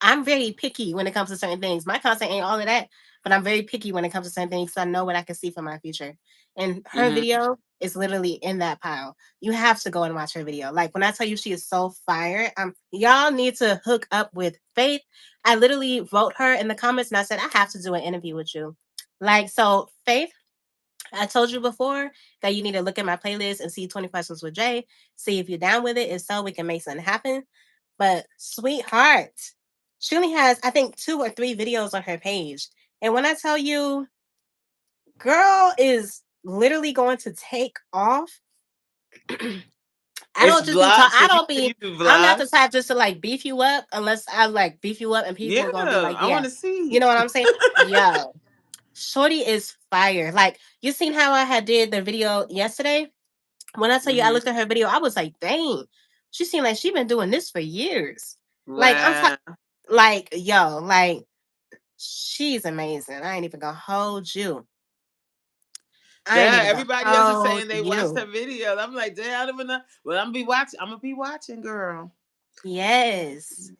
[SPEAKER 1] I'm very picky when it comes to certain things. My content ain't all of that, but I'm very picky when it comes to certain things. So I know what I can see for my future. And her
[SPEAKER 2] Mm-hmm.
[SPEAKER 1] video is literally in that pile. You have to go and watch her video. Like when I tell you she is so fire, y'all need to hook up with Faith. I literally wrote her in the comments and I said, I have to do an interview with you. Like, so Faith, I told you before that you need to look at my playlist and see 20 questions with Jay. See if you're down with it. If so, we can make something happen. But sweetheart, she only has, I think, 2 or 3 videos on her page. And when I tell you, girl is literally going to take off. I
[SPEAKER 2] It's
[SPEAKER 1] don't just be talk.
[SPEAKER 2] vlogs, because you said you do
[SPEAKER 1] I'm not the
[SPEAKER 2] vlogs.
[SPEAKER 1] type just to like beef you up unless I like beef you up and people
[SPEAKER 2] Yeah,
[SPEAKER 1] are gonna be like,
[SPEAKER 2] I
[SPEAKER 1] yeah.
[SPEAKER 2] want to
[SPEAKER 1] You
[SPEAKER 2] see.
[SPEAKER 1] know what I'm saying? Yo. Shorty is fire. Like, you seen how I had did the video yesterday? When I tell you I
[SPEAKER 2] Hmm.
[SPEAKER 1] looked at her video, I was like, dang, she seemed like she been doing this for years. Like,
[SPEAKER 2] Wow.
[SPEAKER 1] like, yo, like, she's amazing. I ain't even gonna hold you. I ain't
[SPEAKER 2] Yeah,
[SPEAKER 1] even gonna
[SPEAKER 2] everybody else is
[SPEAKER 1] hold
[SPEAKER 2] saying they watched her
[SPEAKER 1] you.
[SPEAKER 2] videos. I'm like, damn, I don't even know. Well, I'm gonna be watching. I'm gonna be watching, girl.
[SPEAKER 1] Yes.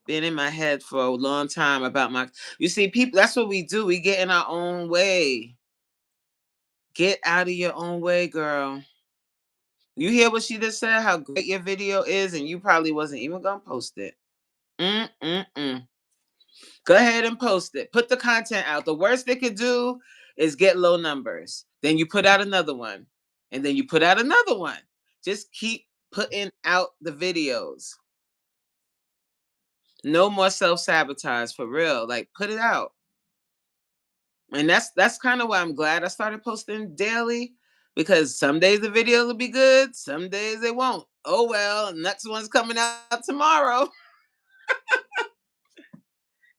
[SPEAKER 2] Been in my head for a long time about my. You see, people. That's what we do. We get in our own way. Get out of your own way, girl. You hear what she just said? How great your video is, and you probably wasn't even gonna post it. Mm. Go ahead and post it. Put the content out. The worst they could do is get low numbers. Then you put out another one. And then you put out another one. Just keep putting out the videos. No more self-sabotage for real. Like put it out. And that's kind of why I'm glad I started posting daily. Because some days the videos will be good, some days they won't. Oh well, next one's coming out tomorrow.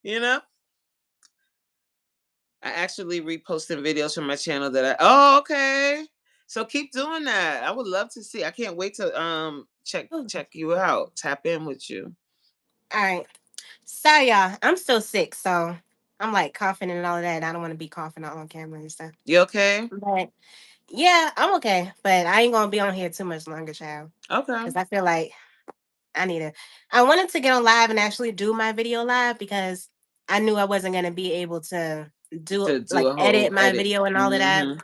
[SPEAKER 2] You know? I actually reposting videos from my channel that oh, okay. So keep doing that. I would love to see. I can't wait to
[SPEAKER 1] All
[SPEAKER 2] check you out. Tap in with you.
[SPEAKER 1] right. Sorry, y'all. I'm still sick, so I'm like coughing and all of that. And I don't want to be coughing out on camera and stuff.
[SPEAKER 2] You okay?
[SPEAKER 1] But yeah, I'm okay. But I ain't gonna be on here too much longer, child.
[SPEAKER 2] Okay.
[SPEAKER 1] Because I feel like I need to. I wanted to get on live and actually do my video live because I knew I wasn't gonna be able to do
[SPEAKER 2] To do
[SPEAKER 1] like
[SPEAKER 2] a
[SPEAKER 1] edit
[SPEAKER 2] whole
[SPEAKER 1] my
[SPEAKER 2] edit.
[SPEAKER 1] video and all of that
[SPEAKER 2] Mm-hmm.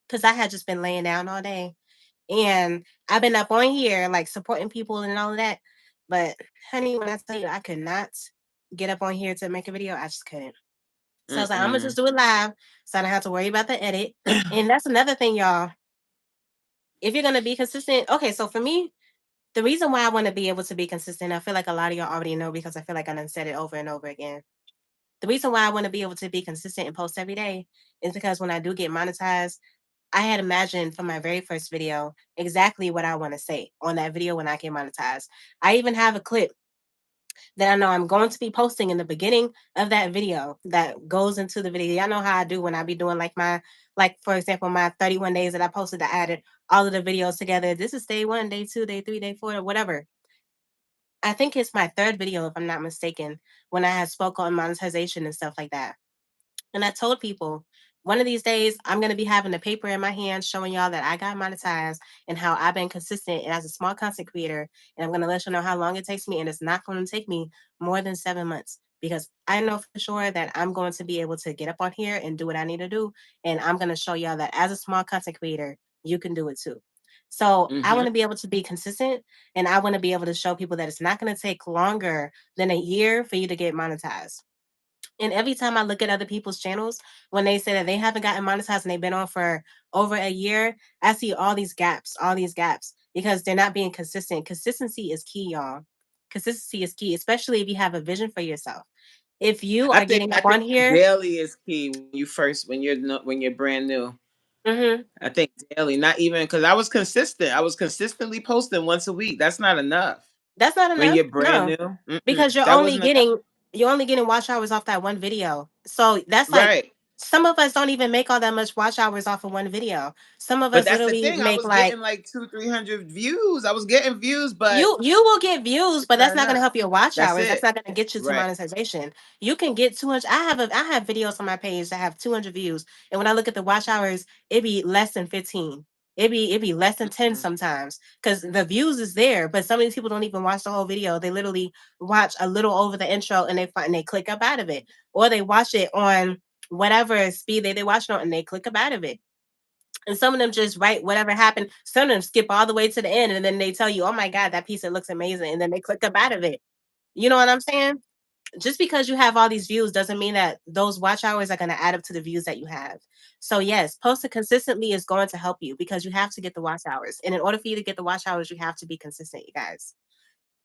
[SPEAKER 1] because I had just been laying down all day and I've been up on here like supporting people and all of that. But honey, when I tell you I could not get up on here to make a video, I just couldn't. So I was like, I'm gonna just
[SPEAKER 2] Mm-mm.
[SPEAKER 1] do it live, so I don't have to worry about the edit. And that's another thing, y'all. If you're gonna be consistent, okay. So for me, the reason why I want to be able to be consistent, I feel like a lot of y'all already know because I feel like I done said it over and over again. The reason why I want to be able to be consistent and post every day is because when I do get monetized, I had imagined from my very first video exactly what I want to say on that video when I get monetized. I even have a clip that I know I'm going to be posting in the beginning of that video that goes into the video. Y'all know how I do when I be doing like my, like for example, my 31 days that I posted, I added all of the videos together. This is day one, day two, day three, day four, or whatever. I think it's my third video, if I'm not mistaken, when I had spoke on monetization and stuff like that. And I told people one of these days I'm gonna be having a paper in my hand showing y'all that I got monetized and how I've been consistent as a small content creator. And I'm gonna let you know how long it takes me, and it's not going to take me more than 7 months because I know for sure that I'm going to be able to get up on here and do what I need to do. And I'm gonna show y'all that as a small content creator, you can do it too. So I
[SPEAKER 2] Mm-hmm.
[SPEAKER 1] want to be able to be consistent and I want to be able to show people that it's not going to take longer than a year for you to get monetized. And every time I look at other people's channels, when they say that they haven't gotten monetized and they've been on for over a year, I see all these gaps because they're not being consistent. Consistency is key, y'all. Consistency is key, especially if you have a vision for yourself. If you
[SPEAKER 2] I
[SPEAKER 1] are
[SPEAKER 2] think
[SPEAKER 1] getting
[SPEAKER 2] I
[SPEAKER 1] up on
[SPEAKER 2] think
[SPEAKER 1] here,
[SPEAKER 2] daily is key when you first when you're brand new.
[SPEAKER 1] mhm,
[SPEAKER 2] I think daily, not even because I was consistent. I was consistently posting once a week. That's not enough
[SPEAKER 1] that's not
[SPEAKER 2] when
[SPEAKER 1] enough.
[SPEAKER 2] you're brand
[SPEAKER 1] No,
[SPEAKER 2] new.
[SPEAKER 1] because
[SPEAKER 2] That wasn't enough.
[SPEAKER 1] you're only getting watch hours off that one video. So that's like
[SPEAKER 2] Right.
[SPEAKER 1] some of us don't even make all that much watch hours off of one video. Some of
[SPEAKER 2] But
[SPEAKER 1] us
[SPEAKER 2] that's the
[SPEAKER 1] literally
[SPEAKER 2] thing. I
[SPEAKER 1] make
[SPEAKER 2] was
[SPEAKER 1] like
[SPEAKER 2] getting like 200-300 views. I was getting views, but
[SPEAKER 1] you will get views,
[SPEAKER 2] it's
[SPEAKER 1] but
[SPEAKER 2] not
[SPEAKER 1] that's not going to
[SPEAKER 2] enough.
[SPEAKER 1] help your watch
[SPEAKER 2] That's
[SPEAKER 1] hours. That's
[SPEAKER 2] it.
[SPEAKER 1] not going to get you to
[SPEAKER 2] Right.
[SPEAKER 1] monetization. You can get 200. I have videos on my page that have 200 views, and when I look at the watch hours, it be less than 15. It be less than 10
[SPEAKER 2] Mhm.
[SPEAKER 1] sometimes because the views is there, but some of these people don't even watch the whole video. They literally watch a little over the intro and they click up out of it, or they watch it on whatever speed they watch it on and they click up out of it. And some of them just write whatever happened. Some of them skip all the way to the end and then they tell you, oh my God, that piece, it looks amazing. And then they click up out of it. You know what I'm saying? Just because you have all these views doesn't mean that those watch hours are going to add up to the views that you have. So yes, posting consistently is going to help you because you have to get the watch hours. And in order for you to get the watch hours, you have to be consistent, you guys.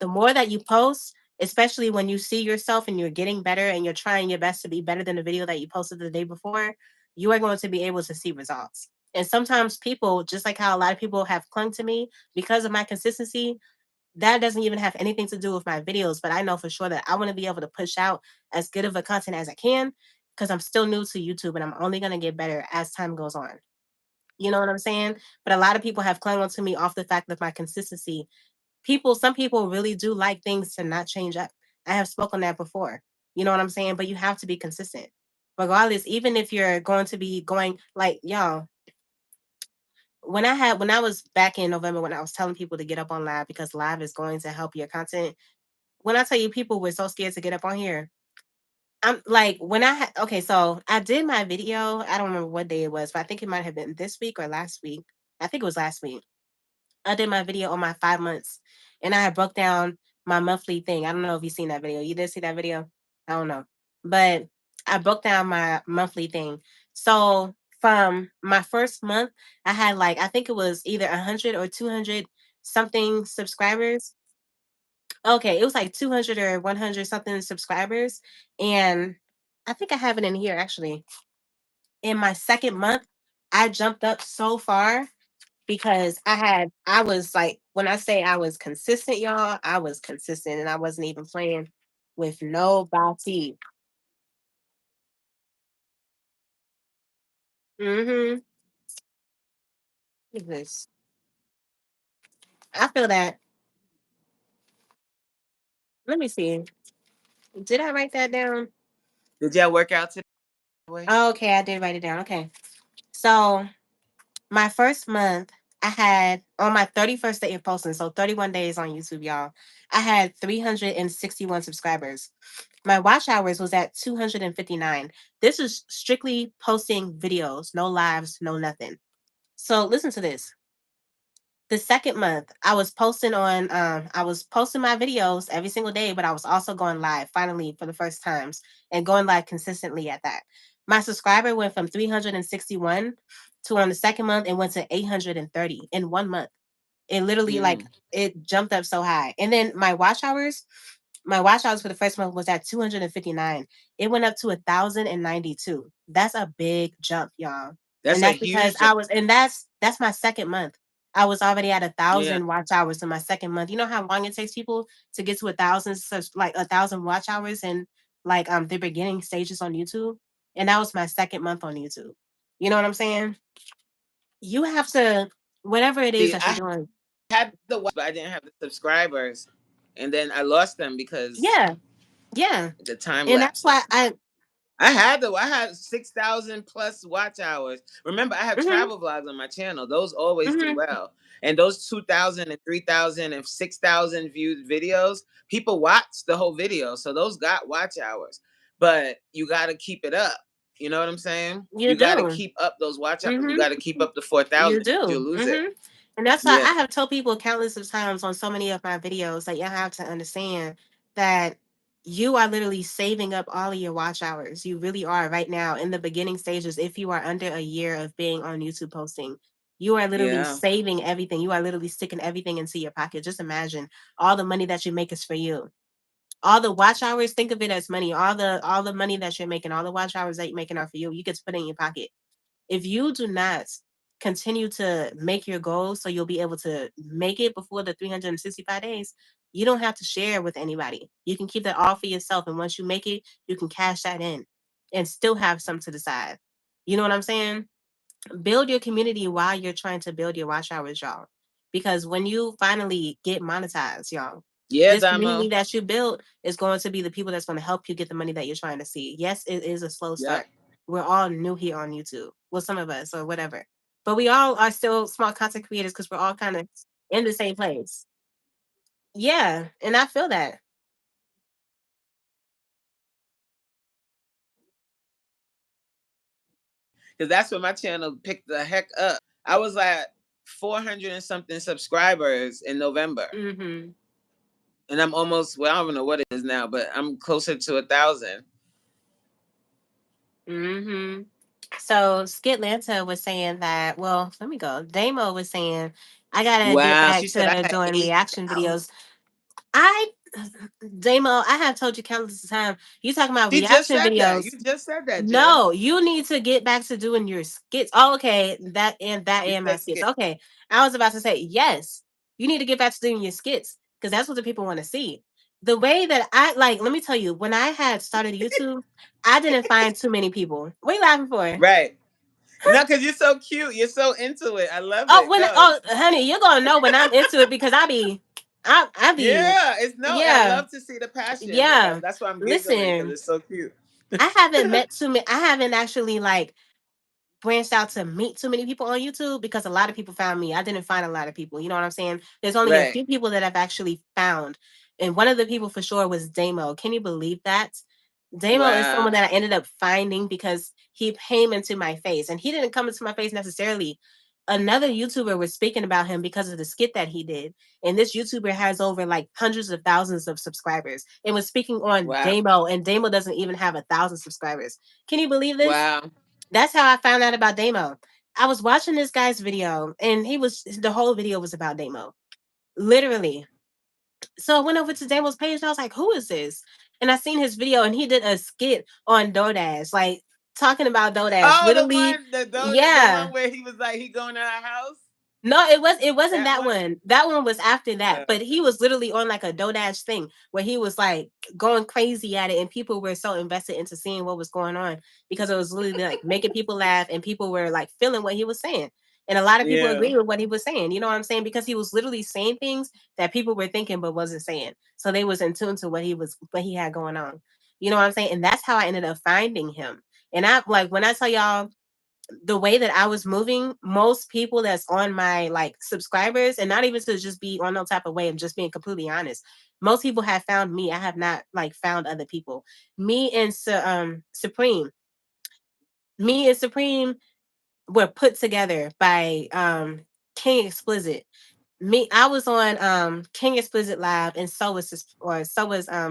[SPEAKER 1] The more that you post, especially when you see yourself and you're getting better and you're trying your best to be better than the video that you posted the day before, you are going to be able to see results. And sometimes people, just like how a lot of people have clung to me because of my consistency, That doesn't even have anything to do with my videos, but I know for sure that I want to be able to push out as good of a content as I can because I'm still new to YouTube and I'm only going to get better as time goes on. You know what I'm saying? But a lot of people have clung on to me off the fact of my consistency. Some people really do like things to not change up. I have spoken that before. You know what I'm saying? But you have to be consistent. Regardless, even if you're going to be going like y'all, when I was back in November when I was telling people to get up on live because live is going to help your content. When I tell you people were so scared to get up on here, I'm like when okay, so I did my video. I don't remember what day it was, but I think it might have been this week or last week. I think it was last week. I did my video on my 5 months and I had broke down my monthly thing. I don't know if you've seen that video. You did see that video? I don't know. But I broke down my monthly thing. So from my first month, I had like, I think it was either 100 or 200 something subscribers. Okay, it was like 200 or 100 something subscribers. And I think I have it in here actually. In my second month, I jumped up so far because I was like, when I say I was consistent, y'all, I was consistent and I wasn't even playing with nobody. Mm-hmm. Look at this. I feel that. Let me see. Did I write that down?
[SPEAKER 2] Did y'all work out today?
[SPEAKER 1] Oh, okay, I did write it down. Okay. So my first month, I had on my 31st day of posting, so 31 days on YouTube, y'all. I had 361 subscribers. My watch hours was at 259. This is strictly posting videos, no lives, no nothing. So listen to this. The second month, I was posting my videos every single day, but I was also going live finally for the first times and going live consistently at that. My subscriber went from 361 to on the second month it went to 830 in 1 month. It literally like
[SPEAKER 2] Mm,
[SPEAKER 1] it jumped up so high. And then my watch hours for the first month was at 259. It went up to 1,092. That's a big jump, y'all. And
[SPEAKER 2] that's a
[SPEAKER 1] that's because
[SPEAKER 2] huge jump.
[SPEAKER 1] that's my second month. I was already at a
[SPEAKER 2] Yeah,
[SPEAKER 1] thousand watch hours in my second month. You know how long it takes people to get to 1,000, such like 1,000 watch hours in like the beginning stages on YouTube, and that was my second month on YouTube. You know what I'm saying? You have to whatever it is
[SPEAKER 2] see,
[SPEAKER 1] that you're
[SPEAKER 2] I
[SPEAKER 1] doing.
[SPEAKER 2] had the watch, but I didn't have the subscribers, and then I lost them because
[SPEAKER 1] Yeah, yeah,
[SPEAKER 2] the time
[SPEAKER 1] and that's
[SPEAKER 2] lapse.
[SPEAKER 1] why I.
[SPEAKER 2] I had 6,000 plus watch hours. Remember, I have
[SPEAKER 1] Hmm.
[SPEAKER 2] travel vlogs on my channel. Those always do
[SPEAKER 1] Hmm.
[SPEAKER 2] well. And those 2,000 and 3,000 and 6,000 viewed videos, people watch the whole video. So those got watch hours. But you got to keep it up. You know what I'm saying?
[SPEAKER 1] You
[SPEAKER 2] You got to
[SPEAKER 1] do.
[SPEAKER 2] keep up those watch hours. You
[SPEAKER 1] Mhm.
[SPEAKER 2] got to keep up the
[SPEAKER 1] You
[SPEAKER 2] 4,000. You'll
[SPEAKER 1] do.
[SPEAKER 2] lose it.
[SPEAKER 1] Mhm. And that's why
[SPEAKER 2] Yeah.
[SPEAKER 1] I have told people countless of times on so many of my videos that you have to understand that you are literally saving up all of your watch hours. You really are right now in the beginning stages. If you are under a year of being on YouTube posting, you are literally
[SPEAKER 2] Yeah.
[SPEAKER 1] saving everything. You are literally sticking everything into your pocket. Just imagine all the money that you make is for you. All the watch hours, think of it as money. All the money that you're making, all the watch hours that you're making are for you. You get to put it in your pocket. If you do not continue to make your goals so you'll be able to make it before the 365 days, you don't have to share with anybody. You can keep that all for yourself. And once you make it, you can cash that in and still have some to the side. You know what I'm saying? Build your community while you're trying to build your watch hours, y'all. Because when you finally get monetized, y'all,
[SPEAKER 2] Yeah,
[SPEAKER 1] this community
[SPEAKER 2] Damo.
[SPEAKER 1] that you build is going to be the people that's going to help you get the money that you're trying to see. Yes, it is a slow
[SPEAKER 2] Yep.
[SPEAKER 1] start. We're all new here on YouTube. Well, some of us or whatever. But we all are still small content creators because we're all kind of in the same place. Yeah. And I feel that.
[SPEAKER 2] Because that's when my channel picked the heck up. I was at 400 and something subscribers in November.
[SPEAKER 1] Mm-hmm.
[SPEAKER 2] And I'm almost, well, I don't know what it is now, but I'm closer to 1,000.
[SPEAKER 1] Mm-hmm. So Skitlanta was saying that, well, let me go. Damo was saying, I gotta get
[SPEAKER 2] Wow,
[SPEAKER 1] back
[SPEAKER 2] she said I
[SPEAKER 1] to
[SPEAKER 2] had
[SPEAKER 1] doing reaction
[SPEAKER 2] 8,000.
[SPEAKER 1] videos. I Damo, I have told you countless of times, you talking about
[SPEAKER 2] She just
[SPEAKER 1] reaction
[SPEAKER 2] said that. You
[SPEAKER 1] videos.
[SPEAKER 2] just said that, Jay.
[SPEAKER 1] No, you need to get back to doing your skits. Oh, okay. That
[SPEAKER 2] You
[SPEAKER 1] and my
[SPEAKER 2] said
[SPEAKER 1] skits.
[SPEAKER 2] skit.
[SPEAKER 1] Okay. I was about to say, yes, you need to get back to doing your skits. because that's what the people want to see. The way that I like, let me tell you, when I had started YouTube, I didn't find too many people. What are you laughing for?
[SPEAKER 2] Right. No, because you're so cute. You're so into it. I love
[SPEAKER 1] Oh,
[SPEAKER 2] it.
[SPEAKER 1] when
[SPEAKER 2] Go.
[SPEAKER 1] oh honey, you're gonna know when I'm into it because I be
[SPEAKER 2] Yeah, it's no. I
[SPEAKER 1] yeah,
[SPEAKER 2] love to see the passion. Like
[SPEAKER 1] yeah.
[SPEAKER 2] that's why I'm giggling because
[SPEAKER 1] Listen,
[SPEAKER 2] it's so cute.
[SPEAKER 1] I haven't met too many. I haven't actually like branched out to meet too many people on YouTube because a lot of people found me. I didn't find a lot of people. You know what I'm saying? There's only a
[SPEAKER 2] Right.
[SPEAKER 1] few people that I've actually found. And one of the people for sure was Damo. Can you believe that? Damo is
[SPEAKER 2] Wow.
[SPEAKER 1] someone that I ended up finding because he came into my face. And he didn't come into my face necessarily. Another YouTuber was speaking about him because of the skit that he did. And this YouTuber has over like hundreds of thousands of subscribers and was speaking on
[SPEAKER 2] Wow.
[SPEAKER 1] Damo. And Damo doesn't even have 1,000 subscribers. Can you believe this?
[SPEAKER 2] Wow.
[SPEAKER 1] That's how I found out about Damo. I was watching this guy's video, and the whole video was about Damo, literally. So I went over to Damo's page, and I was like, "Who is this?" And I seen his video, and he did a skit on DoorDash, like talking about DoorDash,
[SPEAKER 2] Oh, the
[SPEAKER 1] literally.
[SPEAKER 2] one, the
[SPEAKER 1] Yeah,
[SPEAKER 2] one where he was like, he going to our house.
[SPEAKER 1] no, it wasn't
[SPEAKER 2] That
[SPEAKER 1] that
[SPEAKER 2] one.
[SPEAKER 1] one. That one was after that.
[SPEAKER 2] Uh,
[SPEAKER 1] But he was literally on like a DoorDash thing where he was like going crazy at it, and people were so invested into seeing what was going on because it was literally like making people laugh, and people were like feeling what he was saying. And a lot of people
[SPEAKER 2] yeah.
[SPEAKER 1] agree with what he was saying. You know what I'm saying? Because he was literally saying things that people were thinking but wasn't saying. So they was in tune to what he had going on. You know what I'm saying? And that's how I ended up finding him. And I like when I tell y'all the way that I was moving, most people that's on my like subscribers, and not even to just be on no type of way, I'm just being completely honest. Most people have found me. I have not like found other people. Me and Supreme, me and Supreme were put together by King Explicit. I was on King Explicit Live, and so was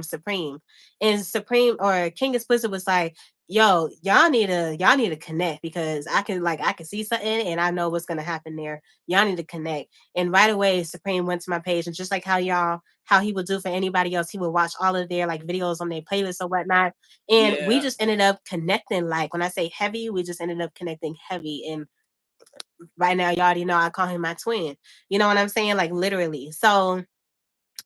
[SPEAKER 1] Supreme. And Supreme or King Explicit was like, yo, y'all need to connect because I can see something and I know what's gonna happen there. Y'all need to connect. And right away Supreme went to my page, and just like how he would do for anybody else, he would watch all of their like videos on their playlists or whatnot. And we
[SPEAKER 2] Yeah.
[SPEAKER 1] just ended up connecting. Like when I say heavy, we just ended up connecting heavy. And right now, you already know I call him my twin. You know what I'm saying? Like literally. So,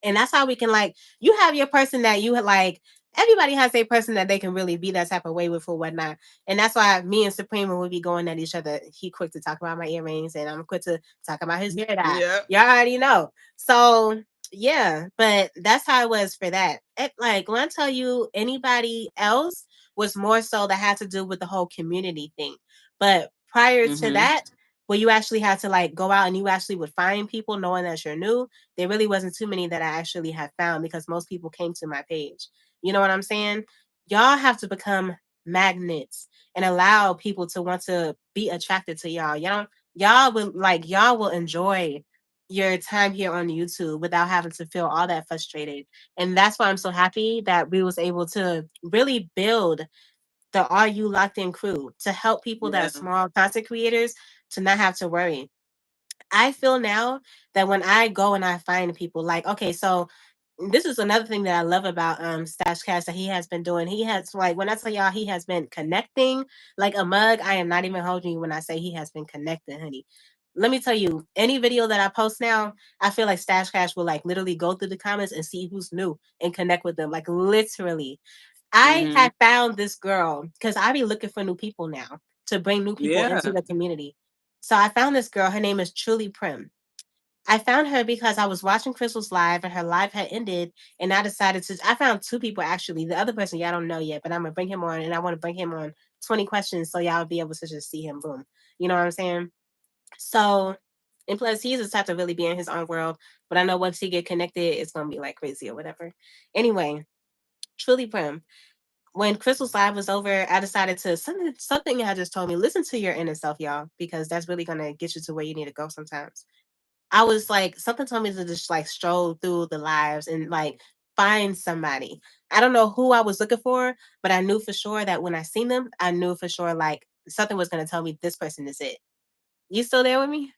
[SPEAKER 1] and that's how we can like you have your person that you like. Everybody has a person that they can really be that type of way with or whatnot. And that's why me and Supreme, when we be going at each other, he quick to talk about my earrings and I'm quick to talk about his hair dye.
[SPEAKER 2] Yeah.
[SPEAKER 1] Y'all already know. So yeah, but that's how it was for that. Like when I tell you anybody else was more so that had to do with the whole community thing. But prior to
[SPEAKER 2] Mm-hmm.
[SPEAKER 1] that, where you actually had to like go out and you actually would find people knowing that you're new, there really wasn't too many that I actually have found because most people came to my page. You know what I'm saying? Y'all have to become magnets and allow people to want to be attracted to y'all. Y'all will enjoy your time here on YouTube without having to feel all that frustrated. And that's why I'm so happy that we was able to really build the Are You Locked In crew to help people that
[SPEAKER 2] Yeah.
[SPEAKER 1] are small content creators to not have to worry. I feel now that when I go and I find people like, okay, so this is another thing that I love about Stashcast that he has been doing. He has like when I tell y'all he has been connecting like a mug, I am not even holding you when I say he has been connecting, honey. Let me tell you, any video that I post now, I feel like Stashcast will like literally go through the comments and see who's new and connect with them. Like literally. I
[SPEAKER 2] Mm-hmm.
[SPEAKER 1] had found this girl because I be looking for new people now to bring new people into
[SPEAKER 2] Yeah.
[SPEAKER 1] the community. So I found this girl. Her name is Truly Prim. I found her because I was watching Crystal's live and her live had ended, and I decided to. I found two people actually. The other person y'all don't know yet, but I'm gonna bring him on, and I want to bring him on 20 questions so y'all be able to just see him. Boom. You know what I'm saying? So, and plus he's the type to really be in his own world. But I know once he get connected, it's gonna be like crazy or whatever. Anyway, Truly Prim, when Crystal's live was over, I decided to something I just told me, listen to your inner self, y'all, because that's really gonna get you to where you need to go sometimes. I was like, something told me to just like stroll through the lives and like find somebody. I don't know who I was looking for, but I knew for sure that when I seen them, I knew for sure like something was gonna tell me this person is it. You still there with me?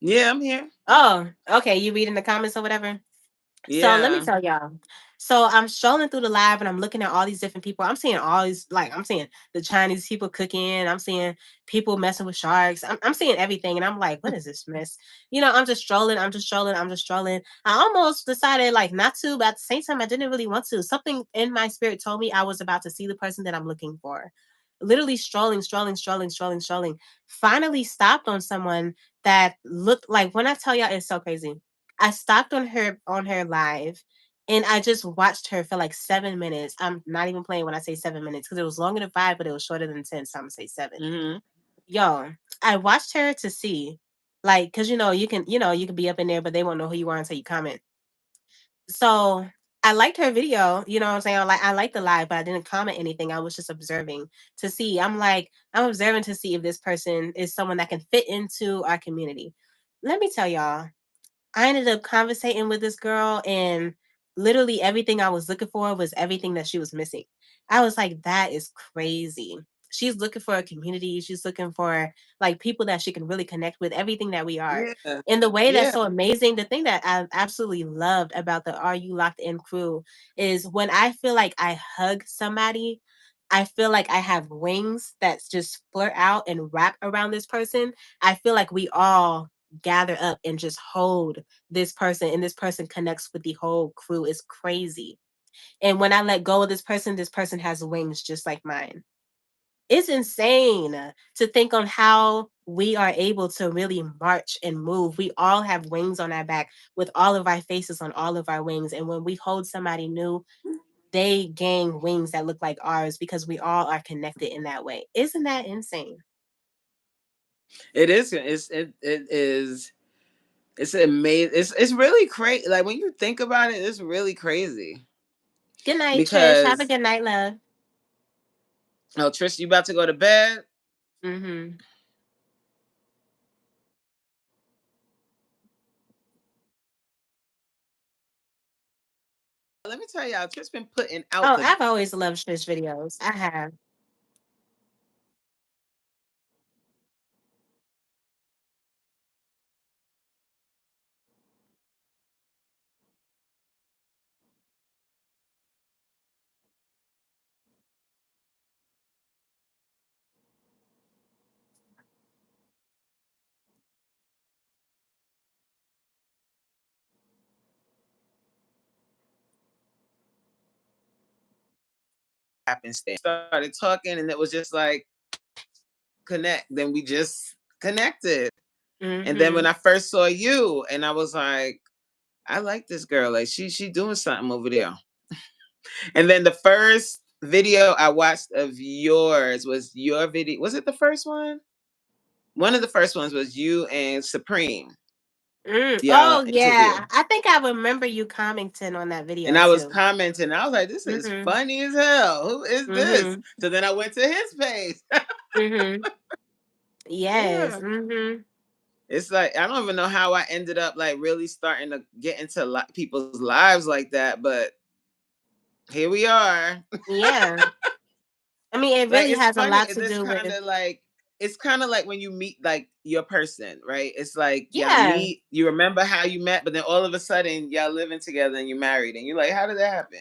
[SPEAKER 2] Yeah, I'm here.
[SPEAKER 1] Oh, okay. You reading the comments or whatever? So let me
[SPEAKER 2] Yeah.
[SPEAKER 1] tell y'all. So I'm strolling through the live and I'm looking at all these different people. I'm seeing all these, like, I'm seeing the Chinese people cooking. I'm seeing people messing with sharks. I'm seeing everything. And I'm like, what is this mess? I'm just strolling. I'm just strolling. I'm just strolling. I almost decided like not to, but at the same time, I didn't really want to. Something in my spirit told me I was about to see the person that I'm looking for. Literally strolling, strolling, strolling, strolling, strolling. Finally stopped on someone that looked like, when I tell y'all, it's so crazy. I stopped on her live and I just watched her for like 7 minutes. I'm not even playing when I say 7 minutes because it was longer than 5, but it was shorter than 10. So I'm gonna say 7.
[SPEAKER 2] Hmm.
[SPEAKER 1] Yo, I watched her to see, like, because you can be up in there, but they won't know who you are until you comment. So I liked her video, you know what I'm saying? I liked the live, but I didn't comment anything. I was just observing to see. I'm observing to see if this person is someone that can fit into our community. Let me tell y'all, I ended up conversating with this girl, and literally everything I was looking for was everything that she was missing. I was like, that is crazy. She's looking for a community. She's looking for like people that she can really connect with, everything that we are.
[SPEAKER 2] Yeah.
[SPEAKER 1] In the way that's
[SPEAKER 2] Yeah.
[SPEAKER 1] so amazing, the thing that I absolutely loved about the Are You Locked In crew is when I feel like I hug somebody, I feel like I have wings that just flare out and wrap around this person. I feel like we all gather up and just hold this person, and this person connects with the whole crew. Is crazy. And when I let go of this person has wings just like mine. It's insane to think on how we are able to really march and move. We all have wings on our back with all of our faces on all of our wings. And when we hold somebody new, they gain wings that look like ours because we all are connected in that way. Isn't that insane?
[SPEAKER 2] It is. It is. It's amazing. It's really crazy. Like when you think about it, it's really crazy
[SPEAKER 1] Good night, Trish. Have a
[SPEAKER 2] because
[SPEAKER 1] good night, love.
[SPEAKER 2] oh, Trish, you about to go to bed?
[SPEAKER 1] Hmm.
[SPEAKER 2] Let me tell y'all, Trish been putting out
[SPEAKER 1] Oh,
[SPEAKER 2] the
[SPEAKER 1] I've always loved Trish videos. I have.
[SPEAKER 2] happenstance. Started talking, and it was just like connect. Then we just connected. And then when
[SPEAKER 1] Hmm.
[SPEAKER 2] I first saw you, and I was like, I like this girl. Like she doing something over there. And then the first video I watched of yours was your video. Was it the first one? One of the first ones was you and Supreme. Y'all
[SPEAKER 1] Oh
[SPEAKER 2] interview.
[SPEAKER 1] yeah, I think I remember you commenting on that
[SPEAKER 2] And
[SPEAKER 1] video
[SPEAKER 2] I was
[SPEAKER 1] too.
[SPEAKER 2] commenting. I was like, this is
[SPEAKER 1] Mhm.
[SPEAKER 2] funny as hell. Who is this?
[SPEAKER 1] Mhm.
[SPEAKER 2] So then I went to his page.
[SPEAKER 1] Mhm. Yes.
[SPEAKER 2] Yeah.
[SPEAKER 1] Mhm.
[SPEAKER 2] It's like I don't even know how I ended up like really starting to get into people's lives like that, but here we are.
[SPEAKER 1] Yeah. I mean, it
[SPEAKER 2] Like
[SPEAKER 1] really
[SPEAKER 2] it's
[SPEAKER 1] has a
[SPEAKER 2] funny.
[SPEAKER 1] lot to
[SPEAKER 2] This
[SPEAKER 1] do
[SPEAKER 2] kind
[SPEAKER 1] with.
[SPEAKER 2] of like it's kind of like when you meet like your person, right? It's like y'all
[SPEAKER 1] Yeah.
[SPEAKER 2] meet, you remember how you met, but then all of a sudden y'all living together and you're married, and you're like, how did that happen?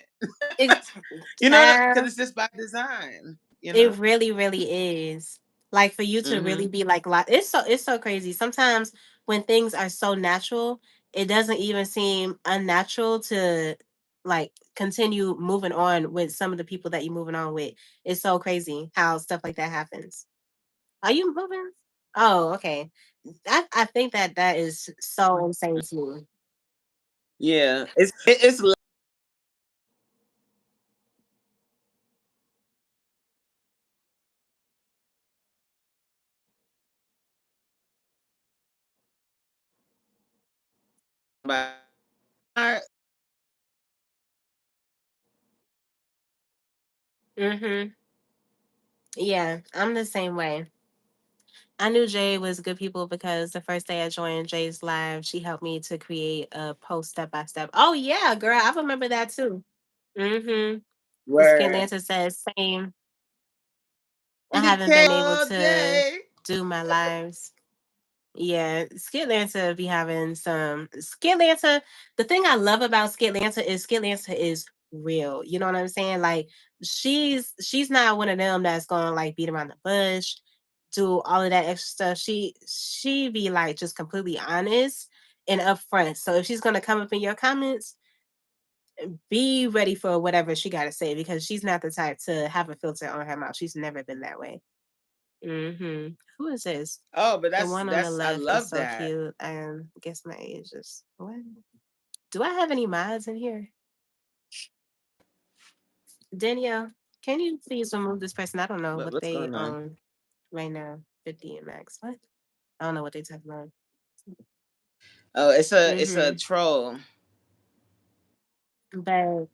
[SPEAKER 1] It's
[SPEAKER 2] You know, because
[SPEAKER 1] child.
[SPEAKER 2] it's just by design. You
[SPEAKER 1] It
[SPEAKER 2] know.
[SPEAKER 1] really, really is. Like for you to really
[SPEAKER 2] Mm-hmm.
[SPEAKER 1] be like, it's so crazy. Sometimes when things are so natural, it doesn't even seem unnatural to like continue moving on with some of the people that you're moving on with. It's so crazy how stuff like that happens. Are you moving? Oh, okay. I think that is so insane to me.
[SPEAKER 2] Yeah, it's like
[SPEAKER 1] Hmm. Yeah, I'm the same way. I knew Jay was good people because the first day I joined Jay's live, she helped me to create a post step by step. Oh yeah, girl, I remember that too. Mm-hmm. Skit
[SPEAKER 2] where
[SPEAKER 1] Lanta says same. I haven't
[SPEAKER 2] BK
[SPEAKER 1] been able
[SPEAKER 2] all
[SPEAKER 1] to
[SPEAKER 2] day.
[SPEAKER 1] do my lives. Yeah, Skit Lanta be having some Skit Lanta. The thing I love about Skit Lanta is real. You know what I'm saying? Like she's not one of them that's gonna like beat around the bush, do all of that extra stuff. She be like just completely honest and upfront. So if she's gonna come up in your comments, be ready for whatever she gotta say because she's not the type to have a filter on her mouth. She's never been that way. Who is this?
[SPEAKER 2] Oh, but
[SPEAKER 1] The one on the
[SPEAKER 2] that's I
[SPEAKER 1] left is
[SPEAKER 2] love
[SPEAKER 1] so
[SPEAKER 2] that.
[SPEAKER 1] cute. Guess my age is what? Do I have any mods in here? Danielle, can you please remove this person? I don't know what
[SPEAKER 2] What's
[SPEAKER 1] they
[SPEAKER 2] going on?
[SPEAKER 1] own right now. 50 and max. What? I don't know what they talking about.
[SPEAKER 2] Oh, it's a
[SPEAKER 1] Mm-hmm.
[SPEAKER 2] troll.
[SPEAKER 1] But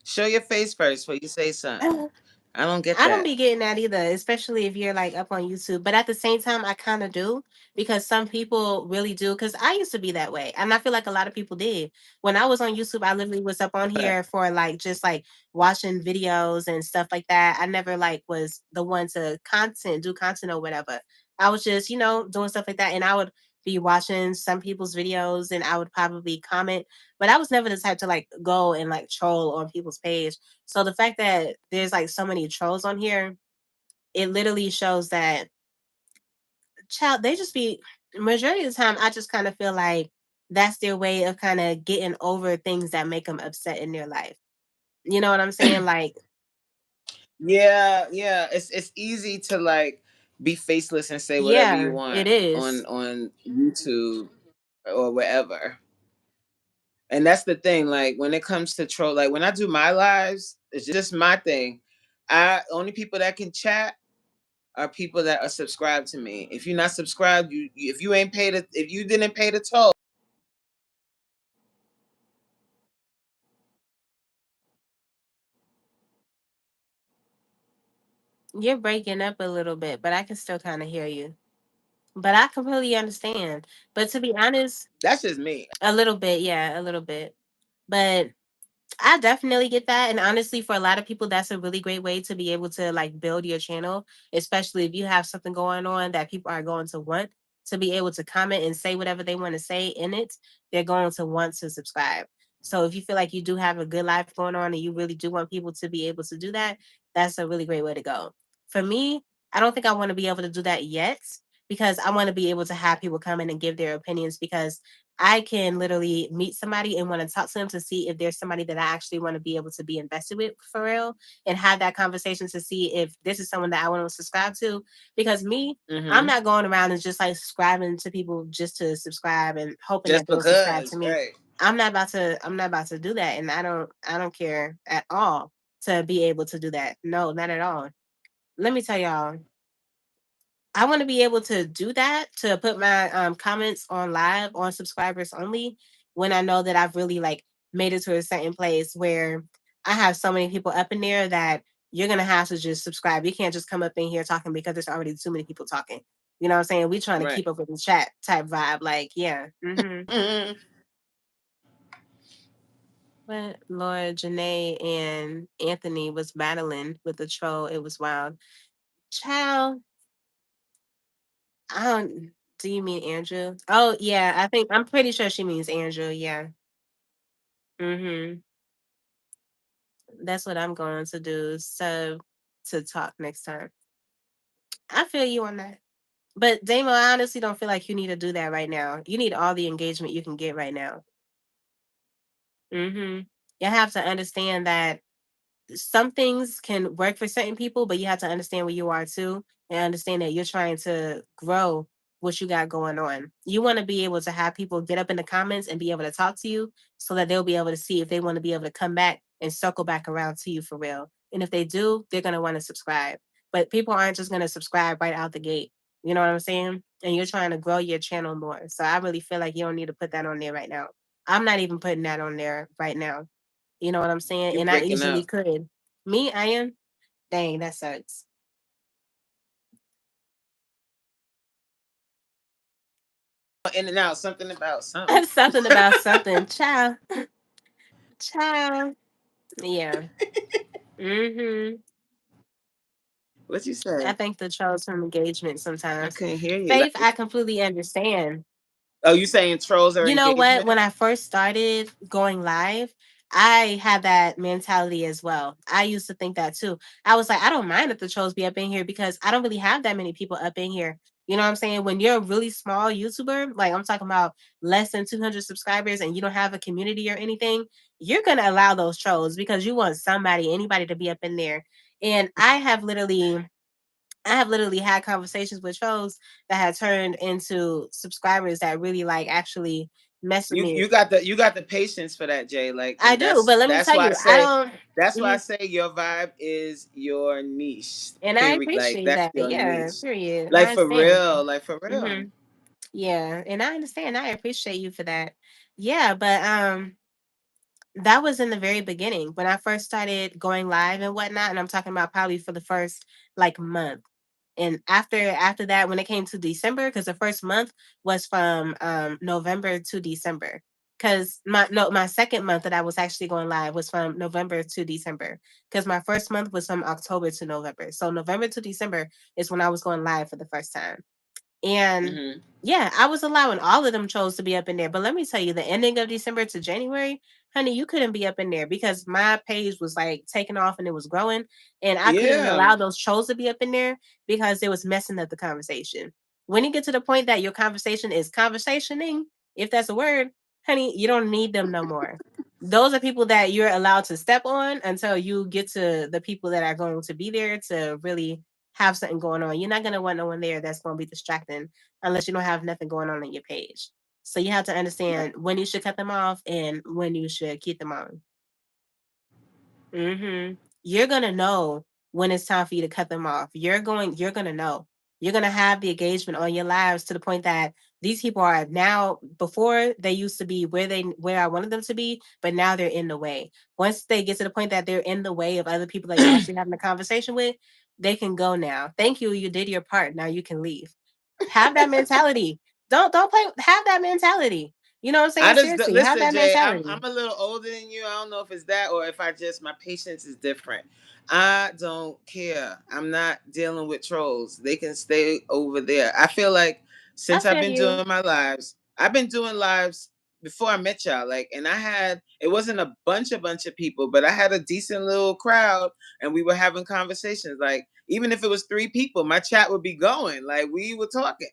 [SPEAKER 2] Show your face first before you say something. I don't get
[SPEAKER 1] I don't
[SPEAKER 2] that.
[SPEAKER 1] be getting that either, especially if you're like up on YouTube. But at the same time, I kind of do because some people really do. Because I used to be that way, and I feel like a lot of people did. When I was on YouTube, I literally was up on
[SPEAKER 2] Right.
[SPEAKER 1] here for like just like watching videos and stuff like that. I never like was the one to do content or whatever. I was just doing stuff like that, and I would be watching some people's videos, and I would probably comment. But I was never the type to like go and like troll on people's page. So the fact that there's like so many trolls on here, it literally shows that child they just be majority of the time I just kind of feel like that's their way of kind of getting over things that make them upset in their life. You know what I'm saying? Like,
[SPEAKER 2] Yeah, yeah. It's easy to like be faceless and say whatever you
[SPEAKER 1] yeah, it
[SPEAKER 2] want
[SPEAKER 1] is.
[SPEAKER 2] on YouTube or wherever. And that's the thing. Like when it comes to troll, like when I do my lives, it's just my thing. I only people that can chat are people that are subscribed to me. If you're not subscribed, if you ain't paid it, if you didn't pay the toll.
[SPEAKER 1] You're breaking up a little bit, but I can still kind of hear you. But I completely understand. But to be honest,
[SPEAKER 2] That's just me.
[SPEAKER 1] a little bit, yeah, a little bit. But I definitely get that. And honestly, for a lot of people, that's a really great way to be able to like build your channel, especially if you have something going on that people are going to want to be able to comment and say whatever they want to say in it. They're going to want to subscribe. So if you feel like you do have a good life going on and you really do want people to be able to do that, that's a really great way to go. For me, I don't think I want to be able to do that yet because I want to be able to have people come in and give their opinions because I can literally meet somebody and want to talk to them to see if there's somebody that I actually want to be able to be invested with for real and have that conversation to see if this is someone that I want to subscribe to. Because me, I'm
[SPEAKER 2] Hmm.
[SPEAKER 1] not going around and just like subscribing to people just to subscribe and hoping
[SPEAKER 2] Just
[SPEAKER 1] that they'll subscribe to
[SPEAKER 2] because,
[SPEAKER 1] me.
[SPEAKER 2] right?
[SPEAKER 1] I'm not about to do that. And I don't care at all to be able to do that. No, not at all. Let me tell y'all, I want to be able to do that to put my comments on live on subscribers only when I know that I've really like made it to a certain place where I have so many people up in there that you're gonna have to just subscribe. You can't just come up in here talking because there's already too many people talking. You know what I'm saying? We trying to
[SPEAKER 2] Right.
[SPEAKER 1] keep up with the chat type vibe. Like, yeah.
[SPEAKER 2] Hmm.
[SPEAKER 1] But Lord, Janae and Anthony was battling with the troll. It was wild. Child, I don't. Do you mean Andrew? Oh yeah, I'm pretty sure she means Andrew. Yeah. Mm-hmm. That's what I'm going to do. So to talk next time. I feel you on that. But Damo, I honestly don't feel like you need to do that right now. You need all the engagement you can get right now. Mm-hmm. You have to understand that some things can work for certain people, but you have to understand where you are too and understand that you're trying to grow what you got going on. You want to be able to have people get up in the comments and be able to talk to you so that they'll be able to see if they want to be able to come back and circle back around to you for real. And if they do, they're going to want to subscribe. But people aren't just going to subscribe right out the gate. You know what I'm saying? And you're trying to grow your channel more. So I really feel like you don't need to put that on there right now. I'm not even putting that on there right now. You know what I'm saying?
[SPEAKER 2] You
[SPEAKER 1] And I
[SPEAKER 2] breaking
[SPEAKER 1] easily
[SPEAKER 2] up.
[SPEAKER 1] could. Me, I am. Dang, that sucks.
[SPEAKER 2] In and out. Something about something.
[SPEAKER 1] Something about something. Child. Child. Yeah. Mm-hmm.
[SPEAKER 2] What you
[SPEAKER 1] I
[SPEAKER 2] say?
[SPEAKER 1] think the trolls from engagement
[SPEAKER 2] I
[SPEAKER 1] sometimes.
[SPEAKER 2] couldn't hear you.
[SPEAKER 1] Faith,
[SPEAKER 2] Like,
[SPEAKER 1] I completely understand.
[SPEAKER 2] oh, you saying trolls are
[SPEAKER 1] You know what?
[SPEAKER 2] engagement?
[SPEAKER 1] When I first started going live, I had that mentality as well. I used to think that too. I was like, I don't mind if the trolls be up in here because I don't really have that many people up in here. You know what I'm saying? When you're a really small YouTuber, like I'm talking about less than 200 subscribers and you don't have a community or anything, you're going to allow those trolls because you want somebody, anybody to be up in there. And I have literally had conversations with trolls that had turned into subscribers that really like actually mess with
[SPEAKER 2] You
[SPEAKER 1] me.
[SPEAKER 2] you got the patience for that, Jay. Like,
[SPEAKER 1] I
[SPEAKER 2] and
[SPEAKER 1] do,
[SPEAKER 2] that's
[SPEAKER 1] but let me
[SPEAKER 2] that's
[SPEAKER 1] tell
[SPEAKER 2] why I
[SPEAKER 1] you, I
[SPEAKER 2] say
[SPEAKER 1] don't.
[SPEAKER 2] that's why I
[SPEAKER 1] Mhm.
[SPEAKER 2] say your vibe is your niche.
[SPEAKER 1] And I
[SPEAKER 2] Period. Like,
[SPEAKER 1] appreciate
[SPEAKER 2] that's
[SPEAKER 1] that.
[SPEAKER 2] your
[SPEAKER 1] Yeah,
[SPEAKER 2] niche.
[SPEAKER 1] period. I
[SPEAKER 2] Like, for
[SPEAKER 1] understand.
[SPEAKER 2] real. Like, for real.
[SPEAKER 1] Hmm. Yeah, and I understand. I appreciate you for that. Yeah, but that was in the very beginning when I first started going live and whatnot, and I'm talking about probably for the first like month. And after that, when it came to December, because the first month was from November to December. Because my second month that I was actually going live was from November to December. Because my first month was from October to November. So November to December is when I was going live for the first time. And
[SPEAKER 2] Hmm.
[SPEAKER 1] yeah, I was allowing all of them trolls to be up in there. But let me tell you, the ending of December to January, honey, you couldn't be up in there because my page was like taking off and it was growing. And I couldn't
[SPEAKER 2] Yeah.
[SPEAKER 1] allow those trolls to be up in there because it was messing up the conversation. When you get to the point that your conversation is conversationing, if that's a word, honey, you don't need them no more. Those are people that you're allowed to step on until you get to the people that are going to be there to really have something going on. You're not going to want no one there that's going to be distracting unless you don't have nothing going on your page. So you have to understand when you should cut them off and when you should keep them on. You're gonna know when it's time for you to cut them off. You're gonna know. You're gonna have the engagement on your lives to the point that these people are now before they used to be where I wanted them to be, but now they're in the way. Once they get to the point that they're in the way of other people that you're actually having a conversation with, they can go now. Thank you, you did your part. Now you can leave. Have that mentality. Don't play. Have that mentality. You know what I'm
[SPEAKER 2] I
[SPEAKER 1] saying?
[SPEAKER 2] just
[SPEAKER 1] Seriously, have
[SPEAKER 2] listen,
[SPEAKER 1] that
[SPEAKER 2] Jay. I'm
[SPEAKER 1] mentality.
[SPEAKER 2] a little older than you. I don't know if it's that or if I just my patience is different. I don't care. I'm not dealing with trolls. They can stay over there. I feel like
[SPEAKER 1] I
[SPEAKER 2] since I've
[SPEAKER 1] feel
[SPEAKER 2] been
[SPEAKER 1] you.
[SPEAKER 2] doing my lives, I've been doing lives before I met y'all. Like, and I had it wasn't a bunch of people, but I had a decent little crowd, and we were having conversations. Like, even if it was 3 people, my chat would be going. Like, we were talking,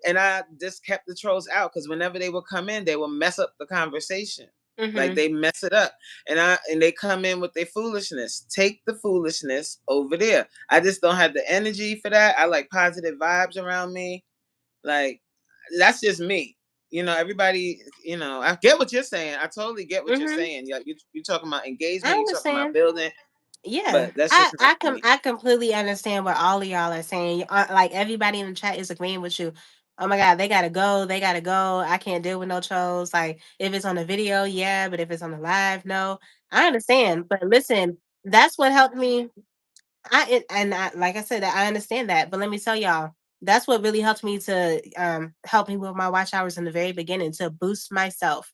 [SPEAKER 2] and I just kept the trolls out because whenever they would come in, they would mess up the conversation. Like,
[SPEAKER 1] Hmm.
[SPEAKER 2] they mess it up, and they come in with their foolishness. Take the foolishness over there. I just don't have the energy for that. I like positive vibes around me. Like, that's just me. Everybody. I get what you're saying. I totally get what you're
[SPEAKER 1] Hmm.
[SPEAKER 2] saying. Yeah, you talking about
[SPEAKER 1] I
[SPEAKER 2] engagement. You talking about
[SPEAKER 1] understand.
[SPEAKER 2] building,
[SPEAKER 1] Yeah,
[SPEAKER 2] but that's just not me.
[SPEAKER 1] I completely understand what all of y'all are saying. Like everybody in the chat is agreeing with you. Oh my God, they gotta go. They gotta go. I can't deal with no trolls. Like if it's on the video, yeah, but if it's on the live, no. I understand, but listen, that's what helped me. Like I said, I understand that. But let me tell y'all, that's what really helped me to help me with my watch hours in the very beginning to boost myself.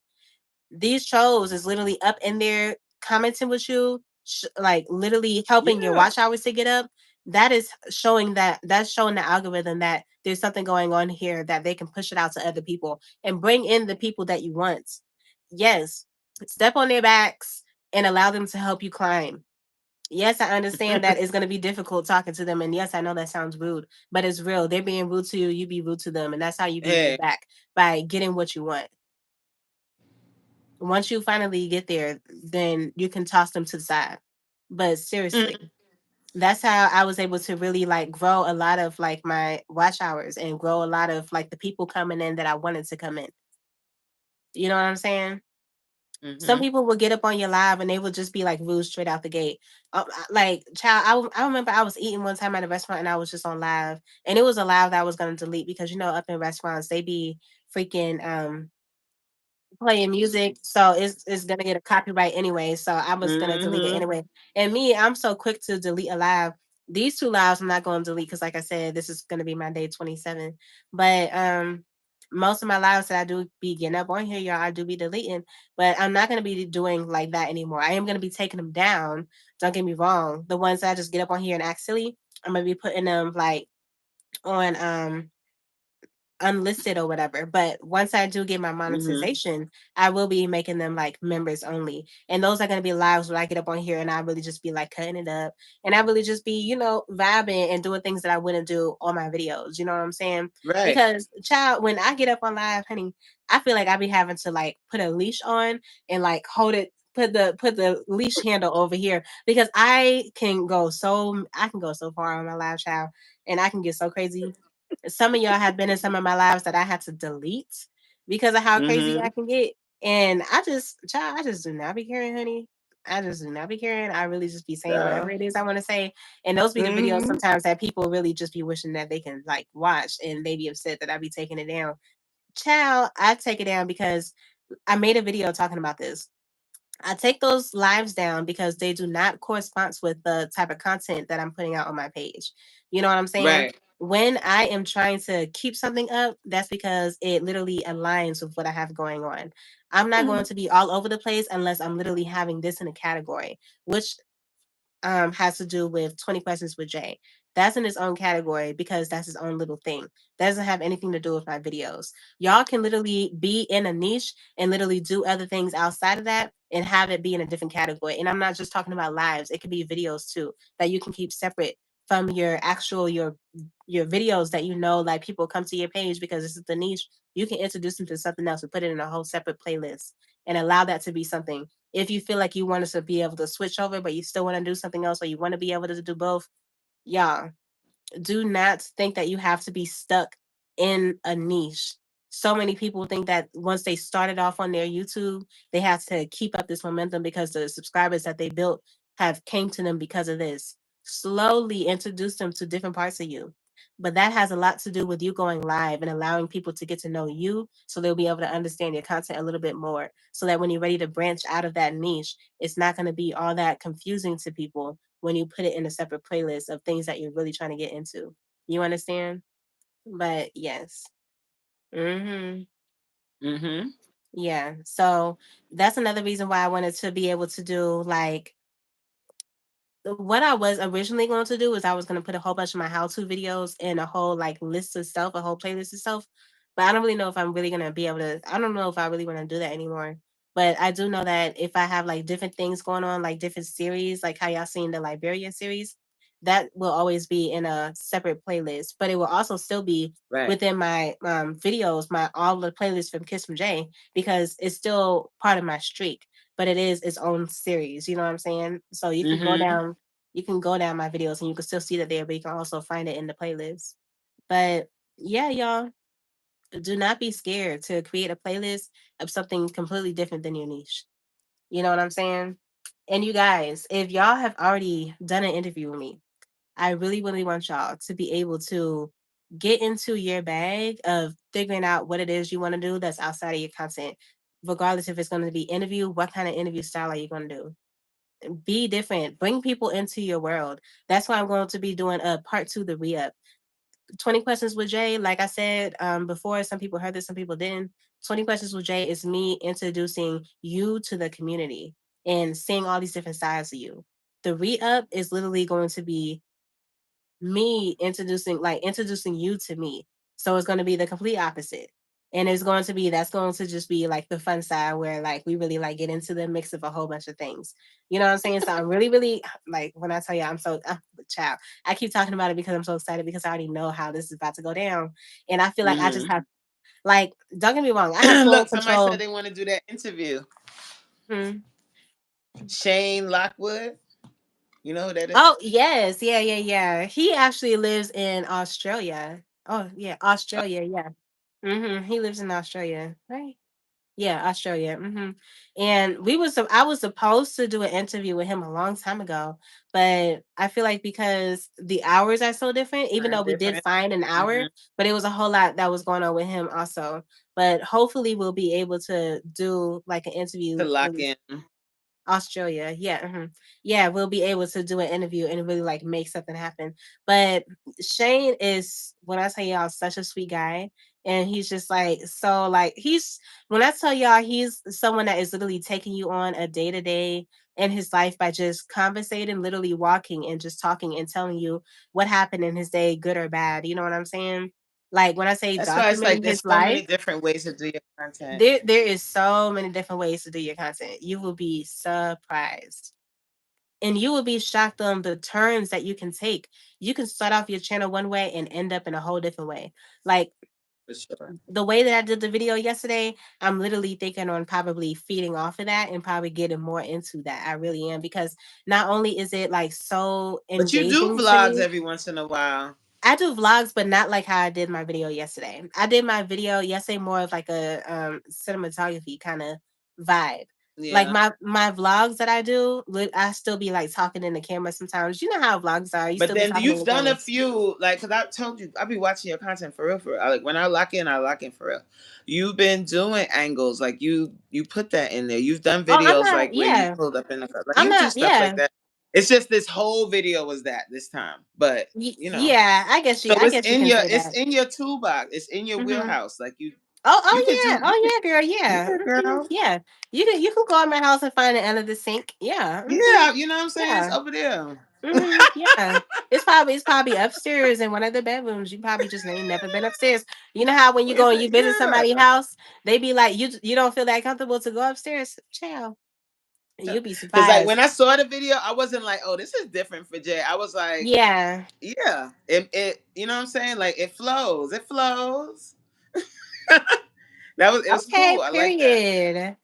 [SPEAKER 1] These trolls is literally up in there commenting with you, like literally helping your
[SPEAKER 2] Yeah.
[SPEAKER 1] watch hours to get up. That's showing the algorithm that there's something going on here that they can push it out to other people and bring in the people that you want. Yes, step on their backs and allow them to help you climb. Yes, I understand that it's going to be difficult talking to them. And yes, I know that sounds rude, but it's real. They're being rude to you, you be rude to them. And that's how you be rude
[SPEAKER 2] Hey.
[SPEAKER 1] back by getting what you want. Once you finally get there, then you can toss them to the side. But seriously,
[SPEAKER 2] Mm.
[SPEAKER 1] that's how I was able to really like grow a lot of like my watch hours and grow a lot of like the people coming in that I wanted to come in. You know what I'm saying? Some
[SPEAKER 2] Mm-hmm.
[SPEAKER 1] people will get up on your live and they will just be like rude straight out the gate. Like, child, I remember I was eating one time at a restaurant and I was just on live, and it was a live that I was going to delete because up in restaurants they be freaking playing music, so it's gonna get a copyright anyway. So I was gonna delete it
[SPEAKER 2] Mm-hmm.
[SPEAKER 1] anyway. And me, I'm so quick to delete a live. These two lives I'm not gonna delete because, like I said, this is gonna be my day 27. But most of my lives that I do be getting up on here, y'all, I do be deleting. But I'm not gonna be doing like that anymore. I am gonna be taking them down. Don't get me wrong. The ones that I just get up on here and act silly, I'm gonna be putting them like on unlisted or whatever. But once I do get my
[SPEAKER 2] Mhm.
[SPEAKER 1] monetization, I will be making them like members only. And those are gonna be lives where I get up on here and I really just be like cutting it up. And I really just be, vibing and doing things that I wouldn't do on my videos. You know what I'm saying?
[SPEAKER 2] Right.
[SPEAKER 1] Because child, when I get up on live, honey, I feel like I be having to like put a leash on and like hold it, put the leash handle over here because I can go so far on my live, child, and I can get so crazy. Some of y'all have been in some of my lives that I had to delete because of how crazy I
[SPEAKER 2] Mhm.
[SPEAKER 1] can get. And I just, child, I just do not be caring, honey. I just do not be caring. I really just be saying whatever
[SPEAKER 2] Yeah.
[SPEAKER 1] it is I want to say. And those be the videos
[SPEAKER 2] Mhm.
[SPEAKER 1] sometimes that people really just be wishing that they can like watch and they be upset that I be taking it down. Child, I take it down because I made a video talking about this. I take those lives down because they do not correspond with the type of content that I'm putting out on my page. You know what I'm saying?
[SPEAKER 2] Right.
[SPEAKER 1] When I am trying to keep something up, that's because it literally aligns with what I have going on. I'm not going
[SPEAKER 2] Mhm.
[SPEAKER 1] to be all over the place unless I'm literally having this in a category, which has to do with 20 Questions with Jay. That's in its own category because that's his own little thing. That doesn't have anything to do with my videos. Y'all can literally be in a niche and literally do other things outside of that and have it be in a different category. And I'm not just talking about lives, it could be videos too that you can keep separate from your actual your videos that like people come to your page because this is the niche. You can introduce them to something else and put it in a whole separate playlist and allow that to be something. If you feel like you want us to be able to switch over, but you still want to do something else, or you want to be able to do both, yeah, do not think that you have to be stuck in a niche. So many people think that once they started off on their YouTube, they have to keep up this momentum because the subscribers that they built have came to them because of this. Slowly introduce them to different parts of you. But that has a lot to do with you going live and allowing people to get to know you so they'll be able to understand your content a little bit more. So that when you're ready to branch out of that niche, it's not going to be all that confusing to people when you put it in a separate playlist of things that you're really trying to get into. You understand? But yes. Mhm.
[SPEAKER 2] Mhm.
[SPEAKER 1] Yeah. So that's another reason why I wanted to be able to do like what I was originally going to do is I was going to put a whole bunch of my how-to videos in a whole like list of stuff, a whole playlist of stuff. But I don't really know if I'm really going to be able to. I don't know if I really want to do that anymore. But I do know that if I have like different things going on, like different series, like how y'all seen the Liberian series, that will always be in a separate playlist. But it will also still be
[SPEAKER 2] Right.
[SPEAKER 1] within my videos, my all the playlists from Kiss from Jay, because it's still part of my streak. But it is its own series. You know what I'm saying? So
[SPEAKER 2] Mhm.
[SPEAKER 1] you can go down my videos and you can still see that there, but you can also find it in the playlist. But yeah, y'all, do not be scared to create a playlist of something completely different than your niche. You know what I'm saying? And you guys, if y'all have already done an interview with me, I really, really want y'all to be able to get into your bag of figuring out what it is you want to do that's outside of your content, regardless if it's going to be interview, what kind of interview style are you going to do? Be different. Bring people into your world. That's why I'm going to be doing a part two, the re up. 20 Questions with Jay. Like I said before, some people heard this, some people didn't. 20 Questions with Jay is me introducing you to the community and seeing all these different sides of you. The re up is literally going to be me introducing you to me. So it's going to be the complete opposite. And it's going to be that's going to just be like the fun side where like we really like get into the mix of a whole bunch of things. You know what I'm saying? So I'm really, really like when I tell you I'm so child. I keep talking about it because I'm so excited because I already know how this is about to go down. And I feel like I just
[SPEAKER 2] Mhm.
[SPEAKER 1] have like don't get me wrong, I have full
[SPEAKER 2] Look, somebody said
[SPEAKER 1] control.
[SPEAKER 2] they want to do that interview.
[SPEAKER 1] Hmm.
[SPEAKER 2] Shane Lockwood. You know who that is?
[SPEAKER 1] Oh yes, yeah, yeah, yeah. He actually lives in Australia. Oh yeah, Australia, yeah. He lives in Australia, right? Yeah, Australia. And I was supposed to do an interview with him a long time ago, but I feel like because the hours are so different, even
[SPEAKER 2] Time
[SPEAKER 1] though we did
[SPEAKER 2] different.
[SPEAKER 1] find an hour,
[SPEAKER 2] Mhm.
[SPEAKER 1] but it was a whole lot that was going on with him also. But hopefully we'll be able to do like an
[SPEAKER 2] To
[SPEAKER 1] interview
[SPEAKER 2] lock
[SPEAKER 1] in
[SPEAKER 2] in.
[SPEAKER 1] Australia. Yeah. Yeah, we'll be able to do an interview and really like make something happen. But Shane is when I tell y'all such a sweet guy. And he's just like so like he's when I tell y'all he's someone that is literally taking you on a day to day in his life by just conversating, literally walking and just talking and telling you what happened in his day, good or bad. You know what I'm saying? Like when I say
[SPEAKER 2] That's why it's like
[SPEAKER 1] documenting
[SPEAKER 2] there's
[SPEAKER 1] his
[SPEAKER 2] so many
[SPEAKER 1] life,
[SPEAKER 2] different ways to do your content.
[SPEAKER 1] there is so many different ways to do your content. You will be surprised. And you will be shocked on the turns that you can take. You can start off your channel one way and end up in a whole different way. Like
[SPEAKER 2] For sure.
[SPEAKER 1] the way that I did the video yesterday, I'm literally thinking on probably feeding off of that and probably getting more into that. I really am, because not only is it like so
[SPEAKER 2] But you do
[SPEAKER 1] engaging to
[SPEAKER 2] vlogs
[SPEAKER 1] me.
[SPEAKER 2] every once in a while.
[SPEAKER 1] I do vlogs, but not like how I did my video yesterday. I did my video yesterday more of like a cinematography kind of vibe. Like
[SPEAKER 2] Yeah.
[SPEAKER 1] my vlogs that I do, I still be like talking in the camera sometimes. You know how vlogs are. You
[SPEAKER 2] But
[SPEAKER 1] still be
[SPEAKER 2] then
[SPEAKER 1] talking in
[SPEAKER 2] you've
[SPEAKER 1] the
[SPEAKER 2] done a
[SPEAKER 1] cameras.
[SPEAKER 2] few, like, cause I told you I be watching your content for real, for real. Like when I lock in for real. You've been doing angles, like you put that in there. You've done
[SPEAKER 1] Oh, I'm
[SPEAKER 2] videos
[SPEAKER 1] not.
[SPEAKER 2] like where you
[SPEAKER 1] Yeah,
[SPEAKER 2] pulled up in the car. Like
[SPEAKER 1] I'm
[SPEAKER 2] you do
[SPEAKER 1] not.
[SPEAKER 2] stuff like
[SPEAKER 1] Yeah,
[SPEAKER 2] that. It's just this whole video was that this time, but you know.
[SPEAKER 1] yeah. I guess you.
[SPEAKER 2] So
[SPEAKER 1] I guess you can say
[SPEAKER 2] it's
[SPEAKER 1] that.
[SPEAKER 2] in your toolbox. It's in your
[SPEAKER 1] Hmm.
[SPEAKER 2] wheelhouse. Like
[SPEAKER 1] Oh,
[SPEAKER 2] you could
[SPEAKER 1] oh
[SPEAKER 2] do
[SPEAKER 1] yeah, oh yeah, girl, yeah,
[SPEAKER 2] yeah, girl.
[SPEAKER 1] yeah. You can go in my house and find the end of the sink. Yeah,
[SPEAKER 2] Yeah, you know what I'm saying? It's
[SPEAKER 1] yeah.
[SPEAKER 2] over there.
[SPEAKER 1] Yeah. It's probably upstairs in one of the bedrooms. You probably just ain't never been upstairs. You know how when you go and you visit somebody's
[SPEAKER 2] Yeah.
[SPEAKER 1] house, they be like, you don't feel that comfortable to go upstairs? Child. You'll be
[SPEAKER 2] Cause like
[SPEAKER 1] surprised.
[SPEAKER 2] when I saw the video, I wasn't like, oh, this is different for Jay. I was like,
[SPEAKER 1] Yeah.
[SPEAKER 2] yeah, it you know what I'm saying? Like it flows. It flows. It was
[SPEAKER 1] Okay,
[SPEAKER 2] cool. I like that.
[SPEAKER 1] period.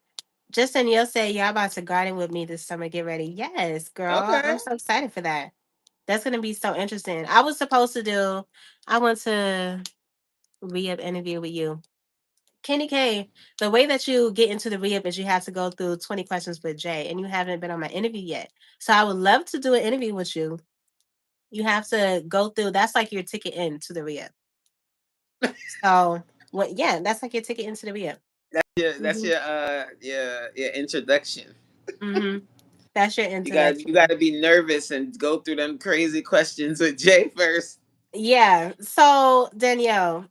[SPEAKER 1] Justin, you'll say y'all about to garden with me this summer. Get ready. Yes, girl.
[SPEAKER 2] Okay.
[SPEAKER 1] I'm so excited for that. That's gonna be so interesting. I was supposed to do I want to re-up interview with you. Kenny K, the way that you get into the re-up is you have to go through 20 questions with Jay, and you haven't been on my interview yet. So I would love to do an interview with you. You have to go through, that's like your ticket into the re-up. So what yeah, that's like your ticket into the re-up.
[SPEAKER 2] Yeah, that's
[SPEAKER 1] Hmm.
[SPEAKER 2] your introduction.
[SPEAKER 1] Hmm. That's your
[SPEAKER 2] You
[SPEAKER 1] introduction.
[SPEAKER 2] gotta be nervous and go through them crazy questions with Jay first.
[SPEAKER 1] Yeah. So Danielle,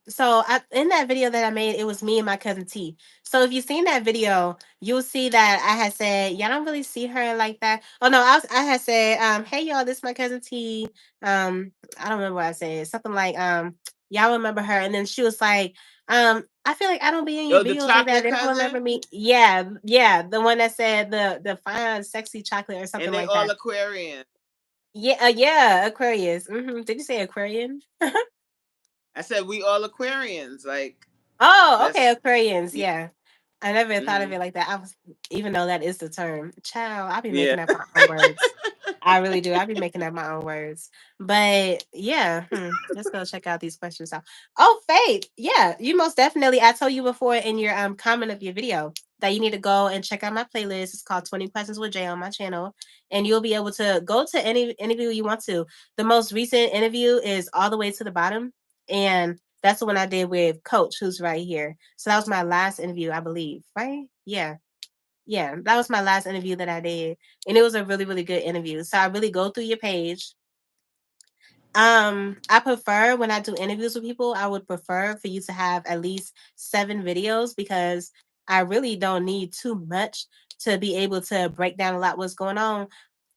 [SPEAKER 1] in that video that I made, it was me and my cousin T. So if you've seen that video, you'll see that I had said, y'all don't really see her like that. Oh no, I had said, hey y'all, this is my cousin T. I don't remember what I said. Something like, y'all remember her. And then she was like, I feel like I don't be in your
[SPEAKER 2] Oh, the
[SPEAKER 1] videos like that.
[SPEAKER 2] chocolate
[SPEAKER 1] They don't remember
[SPEAKER 2] cousin?
[SPEAKER 1] me. Yeah, yeah. The one that said the fine, sexy chocolate or
[SPEAKER 2] And
[SPEAKER 1] something
[SPEAKER 2] they
[SPEAKER 1] like
[SPEAKER 2] all
[SPEAKER 1] that.
[SPEAKER 2] Aquarian.
[SPEAKER 1] Yeah, yeah, Aquarius. Did you say Aquarian?
[SPEAKER 2] I said we all Aquarians. Like
[SPEAKER 1] Oh, okay,
[SPEAKER 2] that's
[SPEAKER 1] Aquarians.
[SPEAKER 2] yeah.
[SPEAKER 1] Yeah. I never thought of
[SPEAKER 2] Hmm.
[SPEAKER 1] it like that. I was, even though that is the term. Child, I be
[SPEAKER 2] Yeah.
[SPEAKER 1] making up my own words. I really do. I be making up my own words. But yeah, let's go check out these questions out. Oh, Faith. Yeah, you most definitely. I told you before in your comment of your video that you need to go and check out my playlist. It's called 20 Questions with Jay on my channel. And you'll be able to go to any interview you want to. The most recent interview is all the way to the bottom. And that's the one I did with Coach, who's right here. So that was my last interview, I believe. Right? Yeah. Yeah. That was my last interview that I did. And it was a really, really good interview. So I really go through your page. I prefer when I do interviews with people, I would prefer for you to have at least 7 videos, because I really don't need too much to be able to break down a lot what's going on,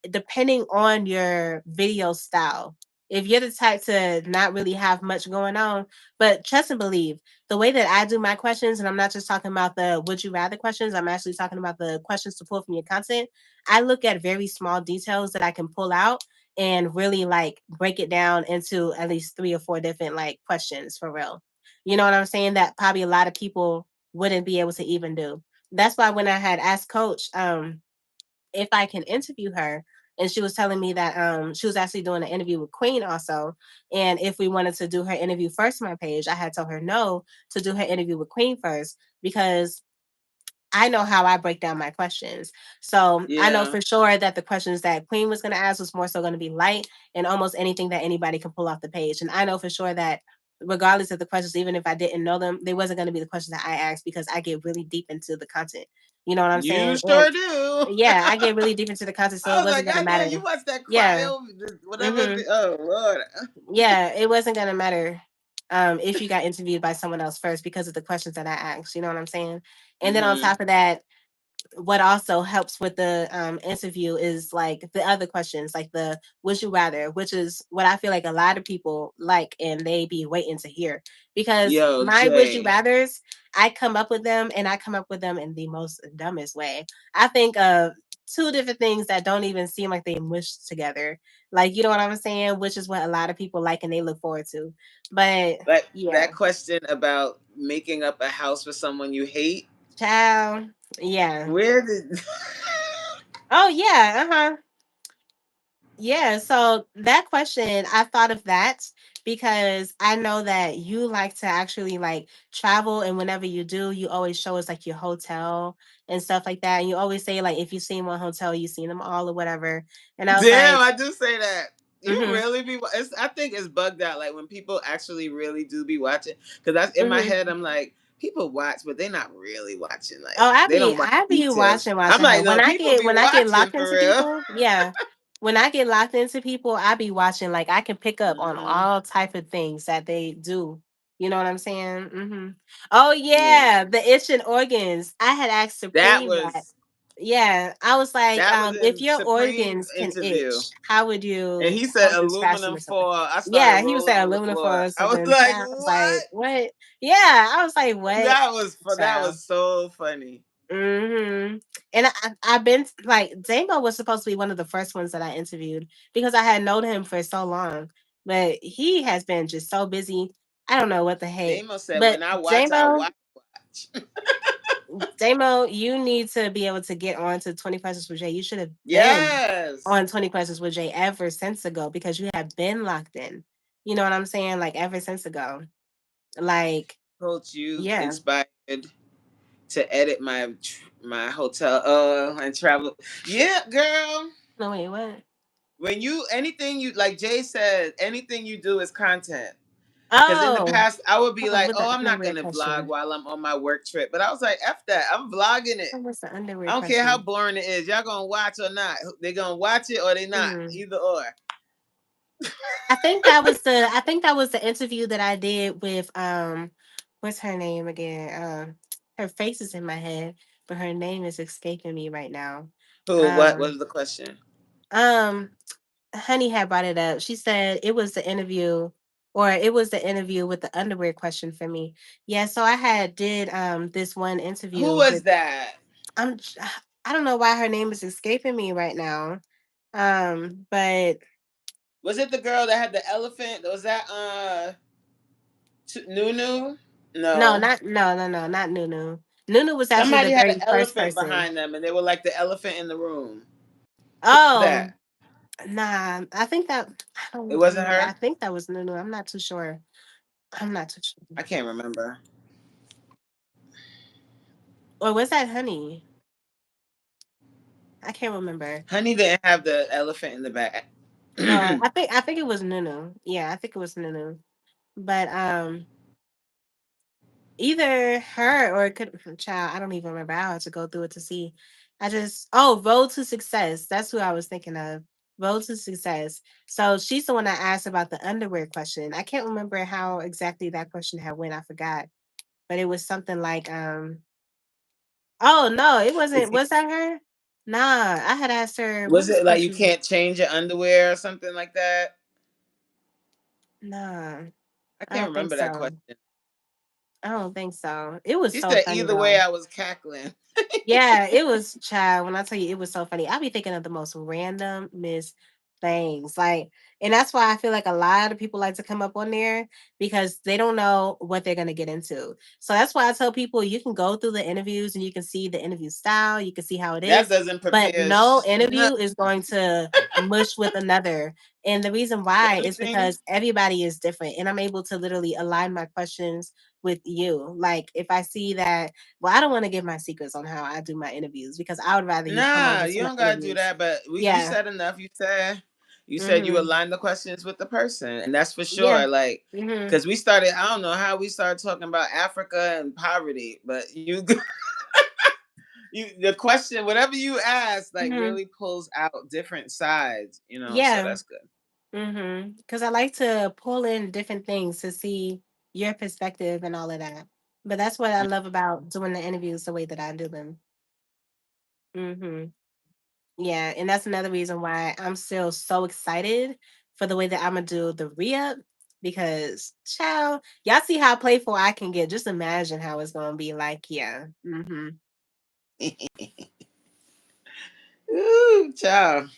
[SPEAKER 1] depending on your video style. If you're the type to not really have much going on, but trust and believe, the way that I do my questions, and I'm not just talking about the would you rather questions, I'm actually talking about the questions to pull from your content. I look at very small details that I can pull out and really like break it down into at least 3 or 4 different like questions for real. You know what I'm saying? That probably a lot of people wouldn't be able to even do. That's why when I had asked Coach, if I can interview her. And she was telling me that she was actually doing an interview with Queen also. And if we wanted to do her interview first on my page, I had told her no, to do her interview with Queen first, because I know how I break down my questions. So I know
[SPEAKER 2] Yeah.
[SPEAKER 1] for sure that the questions that Queen was going to ask was more so going to be light and almost anything that anybody can pull off the page. And I know for sure that regardless of the questions, even if I didn't know them, they wasn't going to be the questions that I asked, because I get really deep into the content. You know what I'm
[SPEAKER 2] You
[SPEAKER 1] saying? And
[SPEAKER 2] sure do.
[SPEAKER 1] yeah, I get really deep into the content, so
[SPEAKER 2] I
[SPEAKER 1] it
[SPEAKER 2] was like,
[SPEAKER 1] wasn't gonna
[SPEAKER 2] God damn,
[SPEAKER 1] matter.
[SPEAKER 2] you watched that
[SPEAKER 1] Yeah.
[SPEAKER 2] cryo, whatever.
[SPEAKER 1] Hmm.
[SPEAKER 2] Oh Lord.
[SPEAKER 1] Yeah, it wasn't gonna matter if you got interviewed by someone else first, because of the questions that I asked. You know what I'm saying? And then on
[SPEAKER 2] Hmm.
[SPEAKER 1] top of that, what also helps with the interview is like the other questions, like the would you rather, which is what I feel like a lot of people like and they be waiting to hear. Because
[SPEAKER 2] Yo,
[SPEAKER 1] my would you
[SPEAKER 2] Jay.
[SPEAKER 1] rathers, I come up with them and I come up with them in the most dumbest way. I think of two different things that don't even seem like they mushed together. Like, you know what I'm saying? Which is what a lot of people like and they look forward to. But
[SPEAKER 2] Like
[SPEAKER 1] yeah,
[SPEAKER 2] that question about making up a house for someone you hate.
[SPEAKER 1] child. Yeah.
[SPEAKER 2] Where did
[SPEAKER 1] Oh yeah. Uh-huh. Yeah, so that question, I thought of that because I know that you like to actually like travel, and whenever you do, you always show us like your hotel and stuff like that. And you always say like if you've seen one hotel, you've seen them all or whatever. And I was
[SPEAKER 2] damn,
[SPEAKER 1] like,
[SPEAKER 2] I do say that. You
[SPEAKER 1] mm-hmm,
[SPEAKER 2] really be? I think it's bugged out. Like when people actually really do be watching, because that's in my
[SPEAKER 1] mm-hmm.
[SPEAKER 2] head. I'm like, people watch, but they're not really watching.
[SPEAKER 1] Oh,
[SPEAKER 2] Like they don't watch
[SPEAKER 1] I be
[SPEAKER 2] details. I'm
[SPEAKER 1] watching her.
[SPEAKER 2] like, no, people be
[SPEAKER 1] When I get
[SPEAKER 2] watching
[SPEAKER 1] locked
[SPEAKER 2] for
[SPEAKER 1] into
[SPEAKER 2] real.
[SPEAKER 1] people, yeah. When I get locked into people, I be watching, like I can pick up on
[SPEAKER 2] Hmm.
[SPEAKER 1] all type of things that they do. You know what I'm saying? Oh
[SPEAKER 2] Yeah,
[SPEAKER 1] yeah, the itching organs. I had asked
[SPEAKER 2] that
[SPEAKER 1] Supreme that.
[SPEAKER 2] was
[SPEAKER 1] Yeah, I was like,
[SPEAKER 2] that was
[SPEAKER 1] if
[SPEAKER 2] in
[SPEAKER 1] your
[SPEAKER 2] Supreme's
[SPEAKER 1] organs can
[SPEAKER 2] interview,
[SPEAKER 1] itch, how would
[SPEAKER 2] and
[SPEAKER 1] you
[SPEAKER 2] he
[SPEAKER 1] how
[SPEAKER 2] said
[SPEAKER 1] would you scratch them
[SPEAKER 2] aluminum
[SPEAKER 1] or something?
[SPEAKER 2] foil. I started
[SPEAKER 1] Yeah, he was
[SPEAKER 2] rolling
[SPEAKER 1] saying
[SPEAKER 2] on the
[SPEAKER 1] aluminum foil
[SPEAKER 2] floor.
[SPEAKER 1] or
[SPEAKER 2] I was
[SPEAKER 1] something.
[SPEAKER 2] like,
[SPEAKER 1] I was like,
[SPEAKER 2] what?
[SPEAKER 1] what? Yeah, I was like, what?
[SPEAKER 2] That
[SPEAKER 1] Child.
[SPEAKER 2] was so funny.
[SPEAKER 1] And I've been like Damo was supposed to be one of the first ones that I interviewed because I had known him for so long, but he has been just so busy. I don't know what the heck.
[SPEAKER 2] Damo said,
[SPEAKER 1] But
[SPEAKER 2] when I watch, I watch.
[SPEAKER 1] Damo, you need to be able to get on to 20 Questions with Jay. You should have been
[SPEAKER 2] Yes.
[SPEAKER 1] on 20 Questions with Jay ever since ago because you have been locked in. You know what I'm saying? Like ever since ago. Like,
[SPEAKER 2] Coach, you
[SPEAKER 1] yeah.
[SPEAKER 2] inspired to edit my hotel and travel. Yeah, girl.
[SPEAKER 1] No, wait, what?
[SPEAKER 2] When you anything you like Jay said, anything you do is content. Because in the
[SPEAKER 1] Oh,
[SPEAKER 2] past, I would be
[SPEAKER 1] oh,
[SPEAKER 2] like,
[SPEAKER 1] with
[SPEAKER 2] "Oh,
[SPEAKER 1] the
[SPEAKER 2] I'm not
[SPEAKER 1] underwear
[SPEAKER 2] gonna vlog
[SPEAKER 1] question.
[SPEAKER 2] while I'm on my work trip," but I was like, "F that! I'm vlogging it.
[SPEAKER 1] What was the underwear
[SPEAKER 2] I don't care how
[SPEAKER 1] question?
[SPEAKER 2] boring it is. Y'all gonna watch or not? They gonna watch it or they not?
[SPEAKER 1] Mm.
[SPEAKER 2] Either or."
[SPEAKER 1] I think that was the interview that I did with what's her name again? Her face is in my head, but her name is escaping me right now.
[SPEAKER 2] Who? What
[SPEAKER 1] Um
[SPEAKER 2] was the question?
[SPEAKER 1] um Honey had brought it up. She said it was the interview or it was the interview with the underwear question for me. Yeah, so I had did this one
[SPEAKER 2] Who
[SPEAKER 1] interview
[SPEAKER 2] was
[SPEAKER 1] with
[SPEAKER 2] that?
[SPEAKER 1] I'm I don't know why her name is escaping me right now. But
[SPEAKER 2] Was it the girl that had the elephant? Was that Nunu?
[SPEAKER 1] no,
[SPEAKER 2] No.
[SPEAKER 1] not Nunu. Nunu was actually the
[SPEAKER 2] Somebody had an
[SPEAKER 1] very first
[SPEAKER 2] elephant
[SPEAKER 1] person.
[SPEAKER 2] behind them, and they were like the elephant in the room. Who was
[SPEAKER 1] Oh,
[SPEAKER 2] that?
[SPEAKER 1] nah, I think that I
[SPEAKER 2] It
[SPEAKER 1] don't
[SPEAKER 2] wasn't
[SPEAKER 1] remember. I
[SPEAKER 2] her.
[SPEAKER 1] think that was Nunu. I'm not too sure. I'm not too sure.
[SPEAKER 2] I can't remember.
[SPEAKER 1] Or was that Honey? I can't remember.
[SPEAKER 2] Honey didn't have the elephant in the back.
[SPEAKER 1] No, I think it was Nunu. Yeah, I think it was Nunu. But either her or it could child, I don't even remember. I had to go through it to see. I just Road to Success. That's who I was thinking of. Road to Success. So she's the one that asked about the underwear question. I can't remember how exactly that question had went. I forgot. But it was something like oh no, it wasn't was that her? Nah, I had asked her what
[SPEAKER 2] Was
[SPEAKER 1] was the
[SPEAKER 2] it like you
[SPEAKER 1] question?
[SPEAKER 2] can't change your underwear or something like that?
[SPEAKER 1] Nah,
[SPEAKER 2] I
[SPEAKER 1] I
[SPEAKER 2] can't
[SPEAKER 1] don't think
[SPEAKER 2] remember that
[SPEAKER 1] so.
[SPEAKER 2] question.
[SPEAKER 1] I don't think so. It was
[SPEAKER 2] She
[SPEAKER 1] so
[SPEAKER 2] said
[SPEAKER 1] funny
[SPEAKER 2] either way
[SPEAKER 1] though.
[SPEAKER 2] I was cackling.
[SPEAKER 1] Yeah, it was child. When I tell you it was so funny, I be thinking of the most random miss things. Like, and that's why I feel like a lot of people like to come up on there because they don't know what they're gonna get into. So that's why I tell people you can go through the interviews and you can see the interview style, you can see how it
[SPEAKER 2] That
[SPEAKER 1] is,
[SPEAKER 2] doesn't
[SPEAKER 1] but
[SPEAKER 2] prepare
[SPEAKER 1] no
[SPEAKER 2] nothing.
[SPEAKER 1] interview is going to mush with another. And the reason
[SPEAKER 2] The
[SPEAKER 1] why
[SPEAKER 2] only
[SPEAKER 1] is
[SPEAKER 2] thing,
[SPEAKER 1] because everybody is different and I'm able to literally align my questions with you. Like if I see that well, I don't want to give my secrets on how I do my interviews because I would rather you come
[SPEAKER 2] nah,
[SPEAKER 1] over to
[SPEAKER 2] you
[SPEAKER 1] my
[SPEAKER 2] don't gotta do
[SPEAKER 1] interviews.
[SPEAKER 2] that. But you
[SPEAKER 1] Yeah.
[SPEAKER 2] said enough. You said you
[SPEAKER 1] Mhm.
[SPEAKER 2] aligned the questions with the person, and that's for
[SPEAKER 1] Yeah.
[SPEAKER 2] sure. Like,
[SPEAKER 1] Mhm.
[SPEAKER 2] because we started, I don't know how we started talking about Africa and poverty, but you, you, the question, whatever you ask, like
[SPEAKER 1] Mhm.
[SPEAKER 2] really pulls out different sides. So
[SPEAKER 1] Yeah.
[SPEAKER 2] that's good.
[SPEAKER 1] Mhm. Cuz I like to pull in different things to see your perspective and all of that. But that's what I love about doing the interviews the way that I do them. Mm-hmm. Yeah, and that's another reason why I'm still so excited for the way that I'm gonna do the re-up because child, y'all see how playful I can get. Just imagine how it's gonna be like, yeah. Mm-hmm.
[SPEAKER 2] Ooh, child.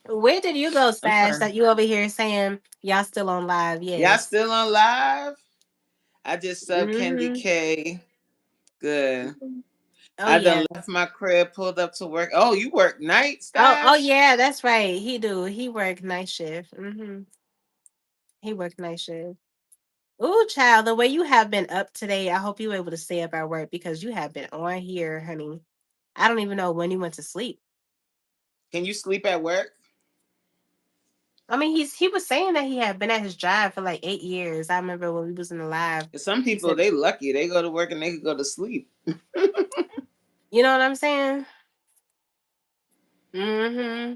[SPEAKER 1] Where did you go,
[SPEAKER 2] I'm
[SPEAKER 1] Stash?
[SPEAKER 2] trying.
[SPEAKER 1] That you over here saying y'all still on live?
[SPEAKER 2] Y'all
[SPEAKER 1] Yes.
[SPEAKER 2] still on live? I just sub Candy
[SPEAKER 1] Mm-hmm.
[SPEAKER 2] K. Good.
[SPEAKER 1] Oh
[SPEAKER 2] I
[SPEAKER 1] yeah.
[SPEAKER 2] done left my crib, pulled up to work. Oh, you work night,
[SPEAKER 1] Oh
[SPEAKER 2] Stash?
[SPEAKER 1] yeah, that's right. He do. He work night shift. Mm-hmm. He work night shift. Ooh, child, the way you have been up today, I hope you were able to stay up at work because you have been on here, honey. I don't even know when you went to sleep.
[SPEAKER 2] Can you sleep at work?
[SPEAKER 1] I mean, he was saying that he had been at his job for like 8 years. I remember when we was in the live.
[SPEAKER 2] 'Cause some
[SPEAKER 1] He
[SPEAKER 2] people
[SPEAKER 1] said,
[SPEAKER 2] they lucky. They go to work and they could go to sleep.
[SPEAKER 1] you know what I'm saying? Mm-hmm.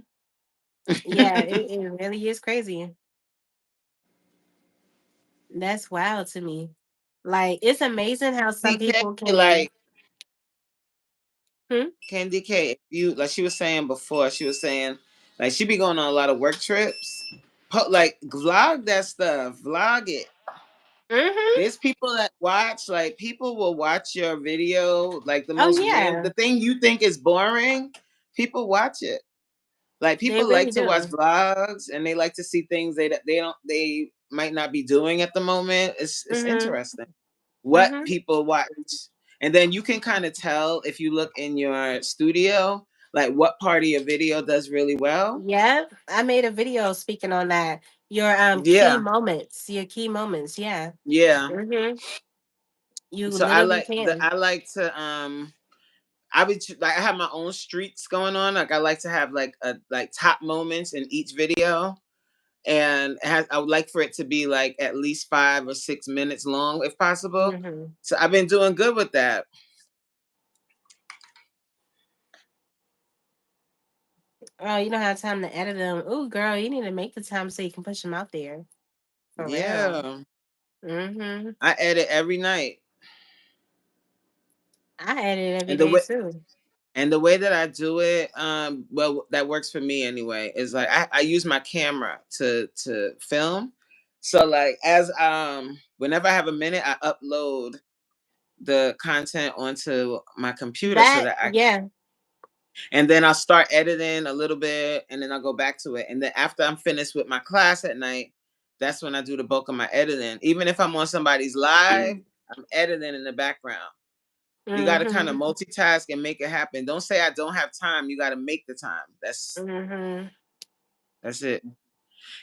[SPEAKER 1] Yeah, it really is crazy. That's wild to me. Like, it's amazing how some
[SPEAKER 2] DK,
[SPEAKER 1] people can.
[SPEAKER 2] like
[SPEAKER 1] Hmm?
[SPEAKER 2] Candy K, if you like she was saying before, she was saying like she be going on a lot of work trips. Like vlog that stuff, vlog it.
[SPEAKER 1] Mm-hmm.
[SPEAKER 2] There's people that watch, like people will watch your video, like the
[SPEAKER 1] Oh
[SPEAKER 2] most
[SPEAKER 1] yeah,
[SPEAKER 2] the thing you think is boring, people watch it. Like
[SPEAKER 1] they
[SPEAKER 2] people like
[SPEAKER 1] really
[SPEAKER 2] to watch
[SPEAKER 1] do.
[SPEAKER 2] vlogs and they like to see things they might not be doing at the moment. It's
[SPEAKER 1] Mm-hmm.
[SPEAKER 2] interesting what
[SPEAKER 1] Mm-hmm.
[SPEAKER 2] people watch. And then you can kind of tell if you look in your studio, like what part of your video does really well.
[SPEAKER 1] Yeah, I made a video speaking on that. Your key
[SPEAKER 2] Yeah.
[SPEAKER 1] moments, your key moments. Yeah.
[SPEAKER 2] Yeah.
[SPEAKER 1] Mm-hmm. You
[SPEAKER 2] So I
[SPEAKER 1] literally
[SPEAKER 2] like
[SPEAKER 1] can.
[SPEAKER 2] I like to I would like I have my own streaks going on. Like I like to have like a like top moments in each video, and I would like for it to be like at least 5 or 6 minutes long if possible.
[SPEAKER 1] Mm-hmm.
[SPEAKER 2] So I've been doing good with that.
[SPEAKER 1] Oh, you don't have time to edit them. Ooh, girl, you need to make the time so you can push them out there. For real.
[SPEAKER 2] Yeah,
[SPEAKER 1] Mm-hmm.
[SPEAKER 2] I edit every night,
[SPEAKER 1] I edit every
[SPEAKER 2] and the
[SPEAKER 1] day
[SPEAKER 2] way
[SPEAKER 1] too.
[SPEAKER 2] that I do it, well, that works for me anyway. Is like I use my camera to film. So like as whenever I have a minute, I upload the content onto my computer so
[SPEAKER 1] That,
[SPEAKER 2] that I
[SPEAKER 1] yeah.
[SPEAKER 2] and then I'll start editing a little bit and then I'll go back to it. And then after I'm finished with my class at night, that's when I do the bulk of my editing. Even if I'm on somebody's live, I'm editing in the background. You got to kind of
[SPEAKER 1] Mm-hmm.
[SPEAKER 2] multitask and make it happen. Don't say I don't have time. You got to make the time.
[SPEAKER 1] Mm-hmm.
[SPEAKER 2] That's it.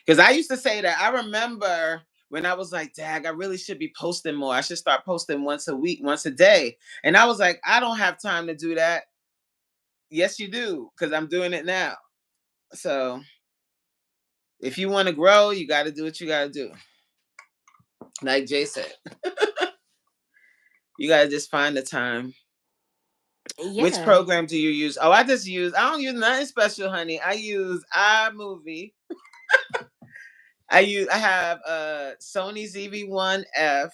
[SPEAKER 2] Because I used to say that. I remember when I was like, "Dag, I really should be posting more. I should start posting once a week, once a day." And I was like, "I don't have time to do that." Yes, you do, because I'm doing it now. So if you want to grow, you got to do what you got to do. Like Jay said, you got to just find the time. Which
[SPEAKER 1] Yeah.
[SPEAKER 2] program do you use? Oh, I don't use nothing special, honey. I use iMovie. I have a Sony ZV-1F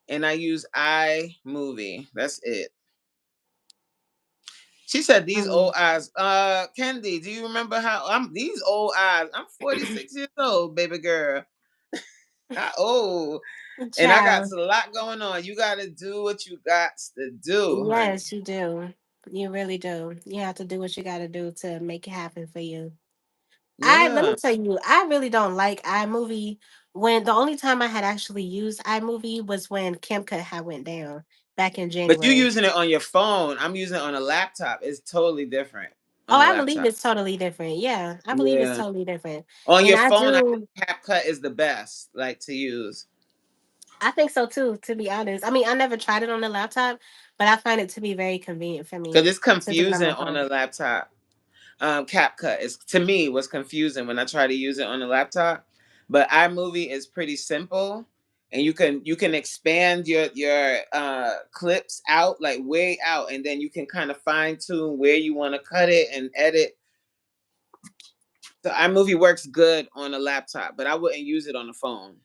[SPEAKER 2] and I use iMovie. That's it. She said these old
[SPEAKER 1] Um,
[SPEAKER 2] eyes. Kendi, do you remember how I'm these old eyes? I'm 46 years old, baby girl. How old? And I got
[SPEAKER 1] child.
[SPEAKER 2] a lot going on. You got to do what you got to do, honey.
[SPEAKER 1] Yes, you do. You really do. You have to do what you got to do to make it happen for you. I let me
[SPEAKER 2] Yeah.
[SPEAKER 1] tell you, I really don't like iMovie. When the only time I had actually used iMovie was when CamCut had went down back in
[SPEAKER 2] But you
[SPEAKER 1] January.
[SPEAKER 2] using it on your phone. I'm using it on a laptop. It's totally different
[SPEAKER 1] Oh,
[SPEAKER 2] on a
[SPEAKER 1] I believe
[SPEAKER 2] laptop.
[SPEAKER 1] it's totally different. Yeah, I believe it's
[SPEAKER 2] Yeah.
[SPEAKER 1] totally different.
[SPEAKER 2] On
[SPEAKER 1] And
[SPEAKER 2] your
[SPEAKER 1] I
[SPEAKER 2] phone, I think
[SPEAKER 1] do,
[SPEAKER 2] CapCut is the best, like to use.
[SPEAKER 1] I think so too, to be honest. I mean, I never tried it on the laptop, but I find it to be very convenient for me
[SPEAKER 2] Because it's
[SPEAKER 1] to do it on
[SPEAKER 2] confusing
[SPEAKER 1] my
[SPEAKER 2] on
[SPEAKER 1] phone.
[SPEAKER 2] a laptop. CapCut is to me was confusing when I try to use it on a laptop. But iMovie is pretty simple. And you can expand your clips out like way out, and then you can kind of fine tune where you want to cut it and edit. So iMovie works good on a laptop, but I wouldn't use it on the phone.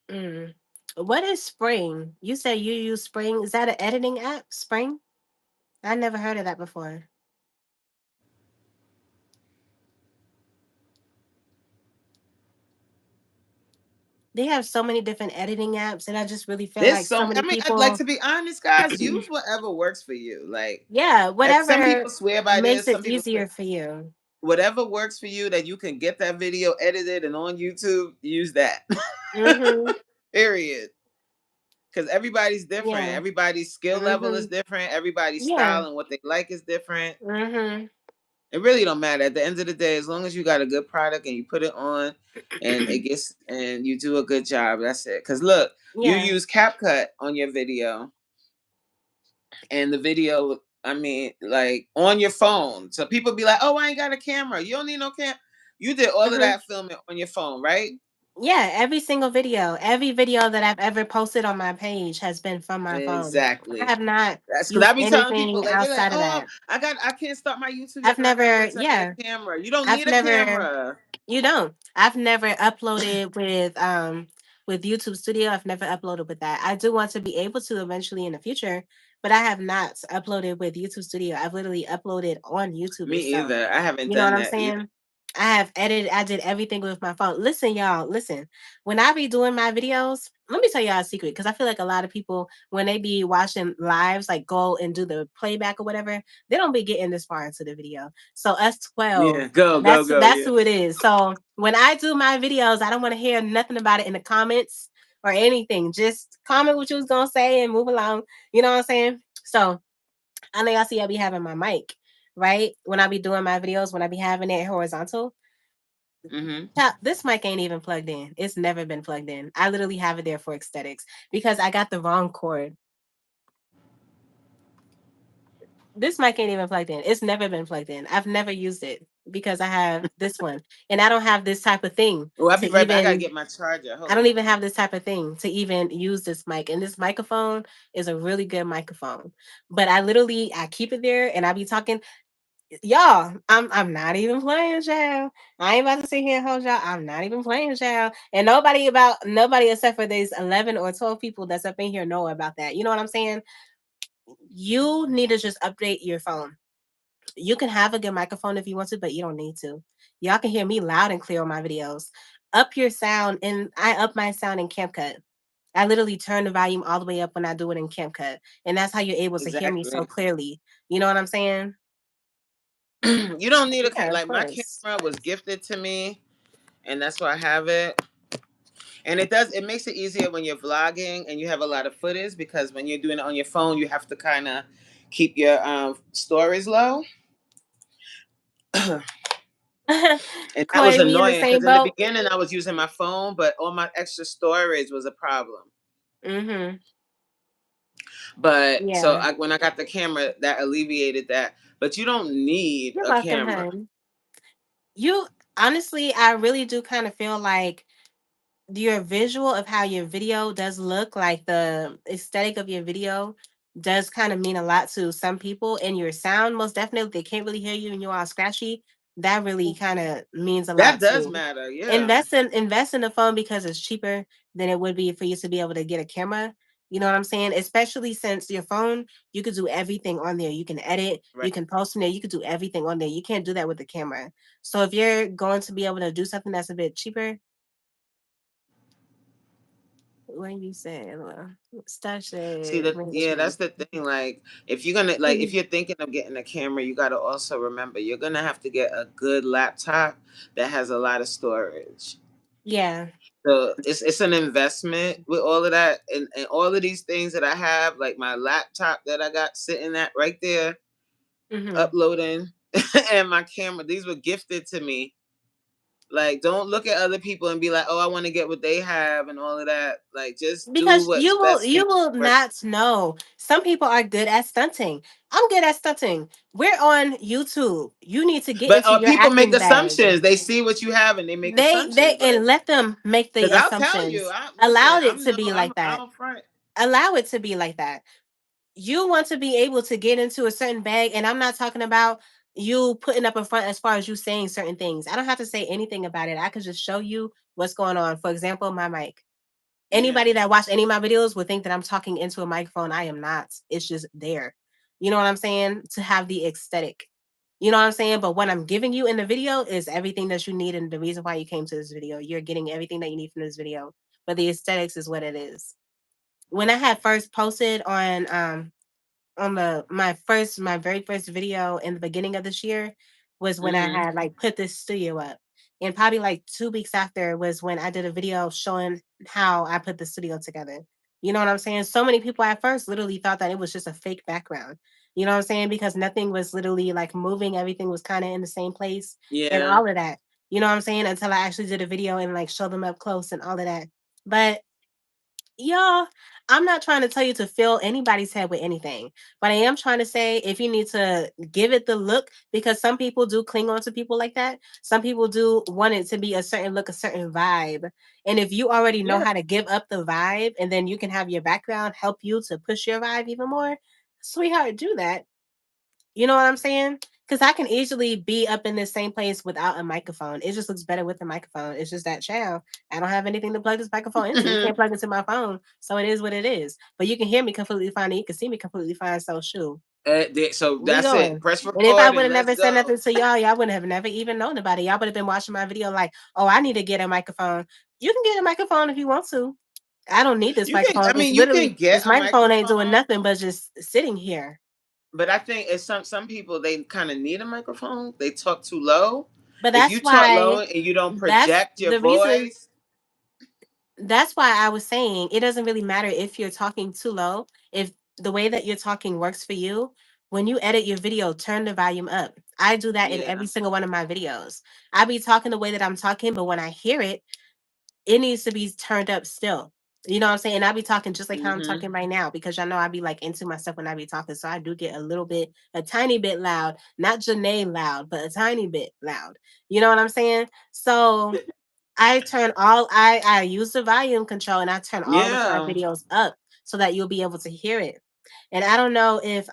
[SPEAKER 1] Mm. What is Spring? You said you use Spring. Is that an editing app, Spring? I never heard of that before. They have so many different editing apps, and I just really feel
[SPEAKER 2] There's
[SPEAKER 1] like so
[SPEAKER 2] some.
[SPEAKER 1] many
[SPEAKER 2] I mean, I'd like
[SPEAKER 1] people,
[SPEAKER 2] to be honest, guys. Use whatever works for you. Like,
[SPEAKER 1] yeah,
[SPEAKER 2] some
[SPEAKER 1] whatever
[SPEAKER 2] people swear by
[SPEAKER 1] makes
[SPEAKER 2] this.
[SPEAKER 1] it
[SPEAKER 2] Some people
[SPEAKER 1] easier for you.
[SPEAKER 2] whatever works for you that you can get that video edited and on YouTube. Use that.
[SPEAKER 1] Mhm.
[SPEAKER 2] Period. Because everybody's different.
[SPEAKER 1] Yeah.
[SPEAKER 2] Everybody's skill level is
[SPEAKER 1] Mhm.
[SPEAKER 2] different. Everybody's
[SPEAKER 1] Yeah.
[SPEAKER 2] style and what they like is different.
[SPEAKER 1] Mhm.
[SPEAKER 2] It really don't matter. At the end of the day, as long as you got a good product and you put it on and it gets and you do a good job, that's it. Cause look, you
[SPEAKER 1] Yeah.
[SPEAKER 2] use CapCut on your video and the video, I mean, like on your phone. So people be like, oh, I ain't got a camera. You don't need no cam. You did all of
[SPEAKER 1] Mhm.
[SPEAKER 2] that filming on your phone, right?
[SPEAKER 1] Yeah, every single video, every video that I've ever posted on my page has been from my phone. I
[SPEAKER 2] Exactly.
[SPEAKER 1] have not
[SPEAKER 2] That's because I
[SPEAKER 1] used
[SPEAKER 2] be telling people
[SPEAKER 1] anything
[SPEAKER 2] like they're like,
[SPEAKER 1] outside of
[SPEAKER 2] oh,
[SPEAKER 1] that.
[SPEAKER 2] I can't start my YouTube yet
[SPEAKER 1] I've
[SPEAKER 2] because I gotta
[SPEAKER 1] never,
[SPEAKER 2] wait till I get
[SPEAKER 1] yeah,
[SPEAKER 2] a camera. You don't
[SPEAKER 1] I've
[SPEAKER 2] need a
[SPEAKER 1] never,
[SPEAKER 2] camera.
[SPEAKER 1] you don't. I've never uploaded with YouTube Studio. I've never uploaded with that. I do want to be able to eventually in the future, but I have not uploaded with YouTube Studio. I've literally uploaded on YouTube
[SPEAKER 2] Me
[SPEAKER 1] itself.
[SPEAKER 2] either. I haven't
[SPEAKER 1] You know what
[SPEAKER 2] done
[SPEAKER 1] I'm
[SPEAKER 2] that either.
[SPEAKER 1] saying? I did everything with my phone. Listen, y'all, listen. When I be doing my videos, let me tell y'all a secret because I feel like a lot of people, when they be watching lives, like go and do the playback or whatever, they don't be getting this far into the video. So us 12,
[SPEAKER 2] Yeah, go.
[SPEAKER 1] that's
[SPEAKER 2] Yeah.
[SPEAKER 1] who it is. So when I do my videos, I don't want to hear nothing about it in the comments or anything. Just comment what you was gonna say and move along. You know what I'm saying? So I know y'all see I be having my mic, right? When I be doing my videos, when I be having it horizontal.
[SPEAKER 2] Mm-hmm.
[SPEAKER 1] This mic ain't even plugged in. It's never been plugged in. I literally have it there for aesthetics because I got the wrong cord. This mic ain't even plugged in. It's never been plugged in. I've never used it because I have this one. And I don't have this type of thing
[SPEAKER 2] Oh, I'll
[SPEAKER 1] to
[SPEAKER 2] be right back. I gotta
[SPEAKER 1] even
[SPEAKER 2] get my charger.
[SPEAKER 1] I
[SPEAKER 2] Hold
[SPEAKER 1] don't
[SPEAKER 2] on.
[SPEAKER 1] even have this type of thing to even use this mic. And this microphone is a really good microphone. But I keep it there and I be talking. Y'all, I'm not even playing, child. I ain't about to sit here and hold y'all. I'm not even playing, child. And nobody except for these 11 or 12 people that's up in here know about that. You know what I'm saying? You need to just update your phone. You can have a good microphone if you want to, but you don't need to. Y'all can hear me loud and clear on my videos. Up your sound, and I up my sound in CapCut. I literally turn the volume all the way up when I do it in CapCut, and that's how you're able to hear me so
[SPEAKER 2] Exactly.
[SPEAKER 1] clearly. You know what I'm saying?
[SPEAKER 2] You don't need a
[SPEAKER 1] Yeah, of
[SPEAKER 2] like my
[SPEAKER 1] course.
[SPEAKER 2] camera was gifted to me, and that's why I have it. And it makes it easier when you're vlogging and you have a lot of footage because when you're doing it on your phone, you have to kind of keep your stories low. And that was
[SPEAKER 1] Corey, we in the
[SPEAKER 2] annoying
[SPEAKER 1] same
[SPEAKER 2] because in the
[SPEAKER 1] boat?
[SPEAKER 2] beginning I was using my phone, but all my extra storage was a problem.
[SPEAKER 1] Mhm.
[SPEAKER 2] But so
[SPEAKER 1] Yeah.
[SPEAKER 2] when I got the camera, that alleviated that. But you don't need
[SPEAKER 1] You're
[SPEAKER 2] a
[SPEAKER 1] welcome,
[SPEAKER 2] camera.
[SPEAKER 1] hun. You honestly, I really do kind of feel like your visual of how your video does look, like the aesthetic of your video does kind of mean a lot to some people, and your sound most definitely, they can't really hear you and you're all scratchy. That really kind of means a
[SPEAKER 2] That
[SPEAKER 1] lot
[SPEAKER 2] does
[SPEAKER 1] too.
[SPEAKER 2] matter. Yeah.
[SPEAKER 1] Invest in the phone because it's cheaper than it would be for you to be able to get a camera. You know what I'm saying? Especially since your phone, you could do everything on there. You can edit,
[SPEAKER 2] Right.
[SPEAKER 1] you can post from there, you could do everything on there. You can't do that with the camera. So if you're going to be able to do something that's a bit cheaper, when you say stash
[SPEAKER 2] See
[SPEAKER 1] it,
[SPEAKER 2] that?
[SPEAKER 1] ring
[SPEAKER 2] Yeah, that's the thing. Like, if you're gonna like, if
[SPEAKER 1] Mhm.
[SPEAKER 2] you're thinking of getting a camera, you got to also remember you're gonna have to get a good laptop that has a lot of storage.
[SPEAKER 1] Yeah.
[SPEAKER 2] So it's an investment with all of that and all of these things that I have, like my laptop that I got sitting at right there,
[SPEAKER 1] Hmm.
[SPEAKER 2] uploading, and my camera. These were gifted to me. Like, don't look at other people and be like, "Oh, I want to get what they have" and all of that. Like, just do
[SPEAKER 1] Because
[SPEAKER 2] what's best for you.
[SPEAKER 1] you will not know. Some people are good at stunting. I'm good at stunting. We're on YouTube. You need to get
[SPEAKER 2] But
[SPEAKER 1] into your
[SPEAKER 2] people make
[SPEAKER 1] acting bag.
[SPEAKER 2] assumptions. They see what you have and they make
[SPEAKER 1] They
[SPEAKER 2] assumptions.
[SPEAKER 1] and
[SPEAKER 2] Like,
[SPEAKER 1] let them make the
[SPEAKER 2] because I'll tell you,
[SPEAKER 1] assumptions.
[SPEAKER 2] I listen.
[SPEAKER 1] Allow it
[SPEAKER 2] I'm
[SPEAKER 1] to
[SPEAKER 2] no,
[SPEAKER 1] be like
[SPEAKER 2] I
[SPEAKER 1] that.
[SPEAKER 2] don't front.
[SPEAKER 1] Allow it to be like that. You want to be able to get into a certain bag, and I'm not talking about you putting up in front as far as you saying certain things. I don't have to say anything about it. I could just show you what's going on. For example, my mic.
[SPEAKER 2] Yeah,
[SPEAKER 1] Anybody that watched any of my videos would think that I'm talking into a microphone. I am not. It's just there. You know what I'm saying? To have the aesthetic. You know what I'm saying? But what I'm giving you in the video is everything that you need and the reason why you came to this video. You're getting everything that you need from this video. but the aesthetics is what it is. When I had first posted on the my very first video in the beginning of this year was when I
[SPEAKER 2] Hmm.
[SPEAKER 1] had like put this studio up. And probably like 2 weeks after was when I did a video showing how I put the studio together. You know what I'm saying? So many people at first literally thought that it was just a fake background. You know what I'm saying? Because nothing was literally like moving, everything was kind of in the same place and
[SPEAKER 2] Yeah.
[SPEAKER 1] all of that. You know what I'm saying? Until I actually did a video and like show them up close and all of that. But y'all, I'm not trying to tell you to fill anybody's head with anything, but I am trying to say if you need to give it the look, because some people do cling on to people like that. Some people do want it to be a certain look, a certain vibe. And if you already know
[SPEAKER 2] Yeah.
[SPEAKER 1] how to give up the vibe and then you can have your background help you to push your vibe even more, sweetheart, do that. You know what I'm saying? Because I can easily be up in the same place without a microphone. It just looks better with a microphone. It's just that child. I don't have anything to plug this microphone into. You can't plug it into my phone. So it is what it is. But you can hear me completely fine and you can see me completely fine. So shoot.
[SPEAKER 2] So
[SPEAKER 1] We
[SPEAKER 2] that's it.
[SPEAKER 1] going.
[SPEAKER 2] Press
[SPEAKER 1] And if I
[SPEAKER 2] record
[SPEAKER 1] would
[SPEAKER 2] and
[SPEAKER 1] have
[SPEAKER 2] let's
[SPEAKER 1] never said
[SPEAKER 2] go.
[SPEAKER 1] nothing to y'all, y'all wouldn't have never even known about it. Y'all would have been watching my video like, oh, I need to get a microphone. You can get a microphone if you want to. I don't need this
[SPEAKER 2] You can.
[SPEAKER 1] microphone.
[SPEAKER 2] I
[SPEAKER 1] It's
[SPEAKER 2] mean, you can
[SPEAKER 1] literally
[SPEAKER 2] get
[SPEAKER 1] this
[SPEAKER 2] a
[SPEAKER 1] microphone ain't doing
[SPEAKER 2] microphone,
[SPEAKER 1] nothing but just sitting here.
[SPEAKER 2] but I think it's some people they kind of need a microphone. They talk too low.
[SPEAKER 1] But
[SPEAKER 2] If you
[SPEAKER 1] that's
[SPEAKER 2] talk
[SPEAKER 1] why
[SPEAKER 2] low and you don't
[SPEAKER 1] that's
[SPEAKER 2] project your
[SPEAKER 1] the reason.
[SPEAKER 2] voice,
[SPEAKER 1] That's why I was saying it doesn't really matter if you're talking too low. If the way that you're talking works for you, when you edit your video, turn the volume up. I do that in
[SPEAKER 2] yeah.
[SPEAKER 1] every single one of my videos. I be talking the way that I'm talking, but when I hear it, it needs to be turned up still. You know what I'm saying? I be talking just like how I'm
[SPEAKER 2] Hmm.
[SPEAKER 1] talking right now because y'all know I be like into myself when I be talking. So I do get a little bit, a tiny bit loud, not Janae loud, but a tiny bit loud. You know what I'm saying? So I use the volume control and I turn all of my
[SPEAKER 2] Yeah.
[SPEAKER 1] videos up so that you'll be able to hear it. And I don't know if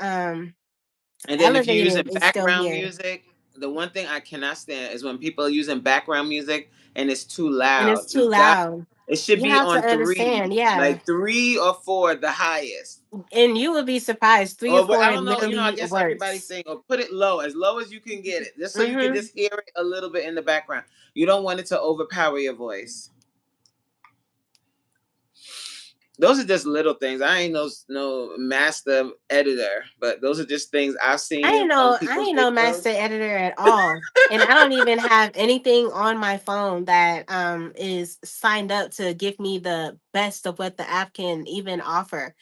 [SPEAKER 2] And then if you're using
[SPEAKER 1] Elevated is still
[SPEAKER 2] background
[SPEAKER 1] here.
[SPEAKER 2] music, the one thing I cannot stand is when people are using background music and it's too
[SPEAKER 1] And
[SPEAKER 2] loud.
[SPEAKER 1] it's too
[SPEAKER 2] You got
[SPEAKER 1] loud.
[SPEAKER 2] it should
[SPEAKER 1] You
[SPEAKER 2] be
[SPEAKER 1] have to
[SPEAKER 2] on
[SPEAKER 1] understand,
[SPEAKER 2] three,
[SPEAKER 1] yeah.
[SPEAKER 2] like 3 or 4, the highest.
[SPEAKER 1] And you would be surprised. Three or
[SPEAKER 2] Or
[SPEAKER 1] four
[SPEAKER 2] I don't know, I
[SPEAKER 1] literally
[SPEAKER 2] guess everybody's
[SPEAKER 1] works.
[SPEAKER 2] saying, or put it low as you can get it, just so you can
[SPEAKER 1] Mm-hmm.
[SPEAKER 2] just hear it a little bit in the background. You don't want it to overpower your voice. Those are just little things. I ain't no master editor, but those are just things I've seen other
[SPEAKER 1] I
[SPEAKER 2] people's
[SPEAKER 1] ain't no master
[SPEAKER 2] videos.
[SPEAKER 1] editor at all. And I don't even have anything on my phone that is signed up to give me the best of what the app can even offer.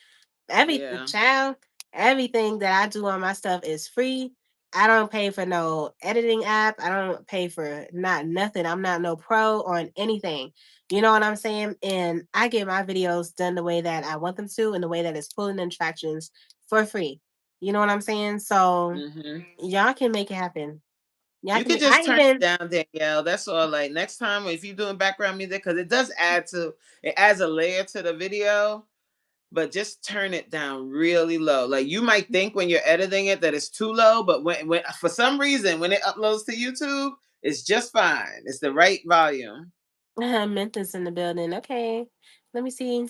[SPEAKER 1] Every
[SPEAKER 2] Yeah.
[SPEAKER 1] child, everything that I do on my stuff is free. I don't pay for no editing app. I don't pay for not nothing. I'm not no pro on anything. You know what I'm saying? And I get my videos done the way that I want them to and the way that it's pulling in attractions for free. You know what I'm saying? So
[SPEAKER 2] Hmm.
[SPEAKER 1] y'all can make it happen. Y'all
[SPEAKER 2] You
[SPEAKER 1] can
[SPEAKER 2] could
[SPEAKER 1] make I
[SPEAKER 2] just turn it
[SPEAKER 1] even
[SPEAKER 2] down, Danielle. That's all. Like next time, if you're doing background music, because it adds a layer to the video. But just turn it down really low. Like you might think when you're editing it that it's too low, but when for some reason when it uploads to YouTube, it's just fine. It's the right volume.
[SPEAKER 1] Memphis in the building. Okay. Let me see.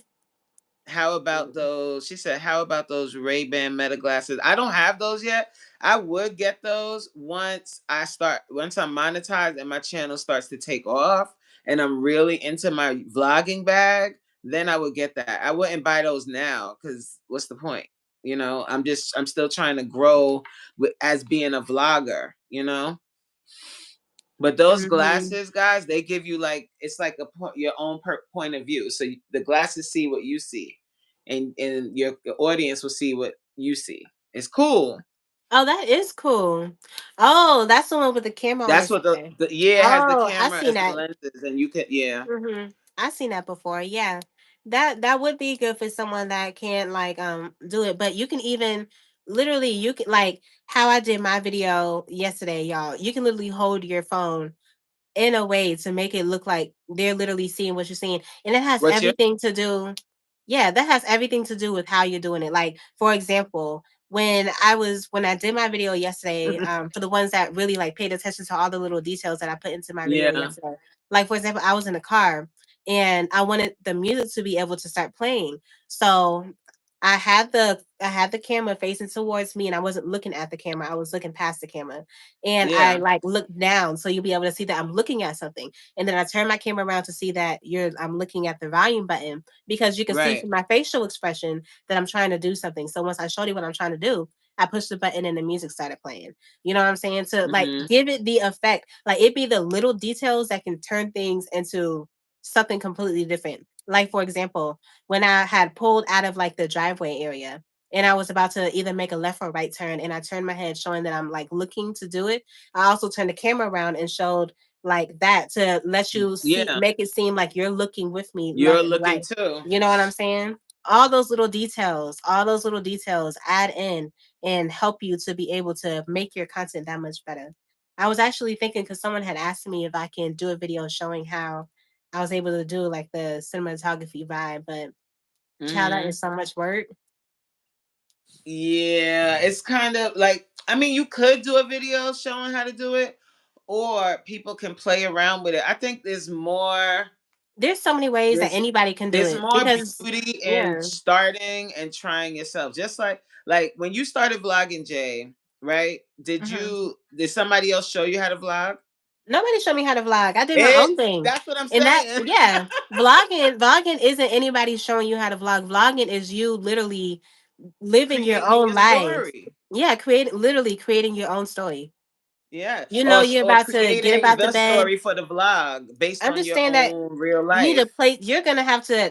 [SPEAKER 2] How about those? She said, "How about those Ray-Ban Meta glasses?" I don't have those yet. I would get those once I'm monetized and my channel starts to take off and I'm really into my vlogging bag, then I would get that. I wouldn't buy those now cuz what's the point? I'm still trying to grow as being a vlogger. But those
[SPEAKER 1] Mhm.
[SPEAKER 2] glasses, guys, they give you like it's like your own point of view. So the glasses see what you see, and your audience will see what you see. It's cool.
[SPEAKER 1] Oh, that is cool. Oh, that's the one with the camera on
[SPEAKER 2] That's
[SPEAKER 1] its
[SPEAKER 2] what the,
[SPEAKER 1] head.
[SPEAKER 2] the yeah it has the
[SPEAKER 1] Oh, I
[SPEAKER 2] camera
[SPEAKER 1] seen
[SPEAKER 2] as the
[SPEAKER 1] that.
[SPEAKER 2] lenses, and you can yeah.
[SPEAKER 1] I seen that before. Yeah. That would be good for someone that can't like do it. But you can even literally you can like how I did my video yesterday, y'all. You can literally hold your phone in a way to make it look like they're literally seeing what you're seeing. And it has
[SPEAKER 2] What's your
[SPEAKER 1] everything to do. Yeah, that has everything to do with how you're doing it. Like, for example, when I did my video yesterday, for the ones that really like paid attention to all the little details that I put into my video
[SPEAKER 2] yeah
[SPEAKER 1] yesterday. Like, for example, I was in a car and I wanted the music to be able to start playing. So I had the camera facing towards me and I wasn't looking at the camera. I was looking past the camera. And I
[SPEAKER 2] Yeah.
[SPEAKER 1] like looked down so you'll be able to see that I'm looking at something. And then I turn my camera around to see that I'm looking at the volume button because you can see
[SPEAKER 2] Right.
[SPEAKER 1] from my facial expression that I'm trying to do something. So once I showed you what I'm trying to do, I pushed the button and the music started playing. You know what I'm saying? To like
[SPEAKER 2] Hmm.
[SPEAKER 1] give it the effect. Like it be the little details that can turn things into something completely different. Like for example, when I had pulled out of like the driveway area and I was about to either make a left or right turn and I turned my head showing that I'm like looking to do it. I also turned the camera around and showed like that to let you see,
[SPEAKER 2] Yeah.
[SPEAKER 1] make it seem like you're looking with me
[SPEAKER 2] You're
[SPEAKER 1] left and
[SPEAKER 2] looking
[SPEAKER 1] right.
[SPEAKER 2] too.
[SPEAKER 1] You know what I'm saying? All those little details add in and help you to be able to make your content that much better. I was actually thinking because someone had asked me if I can do a video showing how I was able to do like the cinematography vibe, but child, that
[SPEAKER 2] Hmm.
[SPEAKER 1] is so much work.
[SPEAKER 2] Yeah, it's kind of like, I mean, you could do a video showing how to do it, or people can play around with it. I think
[SPEAKER 1] There's so many ways that
[SPEAKER 2] there's
[SPEAKER 1] anybody can do
[SPEAKER 2] there's
[SPEAKER 1] it
[SPEAKER 2] more
[SPEAKER 1] because,
[SPEAKER 2] beauty in
[SPEAKER 1] yeah.
[SPEAKER 2] starting and trying yourself. Just like when you started vlogging, Jay, right?
[SPEAKER 1] Mhm.
[SPEAKER 2] Did somebody else show you how to vlog?
[SPEAKER 1] Nobody showed me how to vlog. I did my own
[SPEAKER 2] It's
[SPEAKER 1] thing.
[SPEAKER 2] That's what I'm
[SPEAKER 1] And that,
[SPEAKER 2] saying.
[SPEAKER 1] yeah, vlogging isn't anybody showing you how to vlog. Vlogging is you literally living your
[SPEAKER 2] Creating
[SPEAKER 1] own
[SPEAKER 2] your
[SPEAKER 1] life.
[SPEAKER 2] story.
[SPEAKER 1] Yeah, literally creating your own story.
[SPEAKER 2] Yeah.
[SPEAKER 1] You know, you're
[SPEAKER 2] Or
[SPEAKER 1] about to get
[SPEAKER 2] creating
[SPEAKER 1] about the
[SPEAKER 2] the
[SPEAKER 1] bed.
[SPEAKER 2] story for the vlog based on your
[SPEAKER 1] Understand that
[SPEAKER 2] own real
[SPEAKER 1] you need to
[SPEAKER 2] life.
[SPEAKER 1] play. You're going to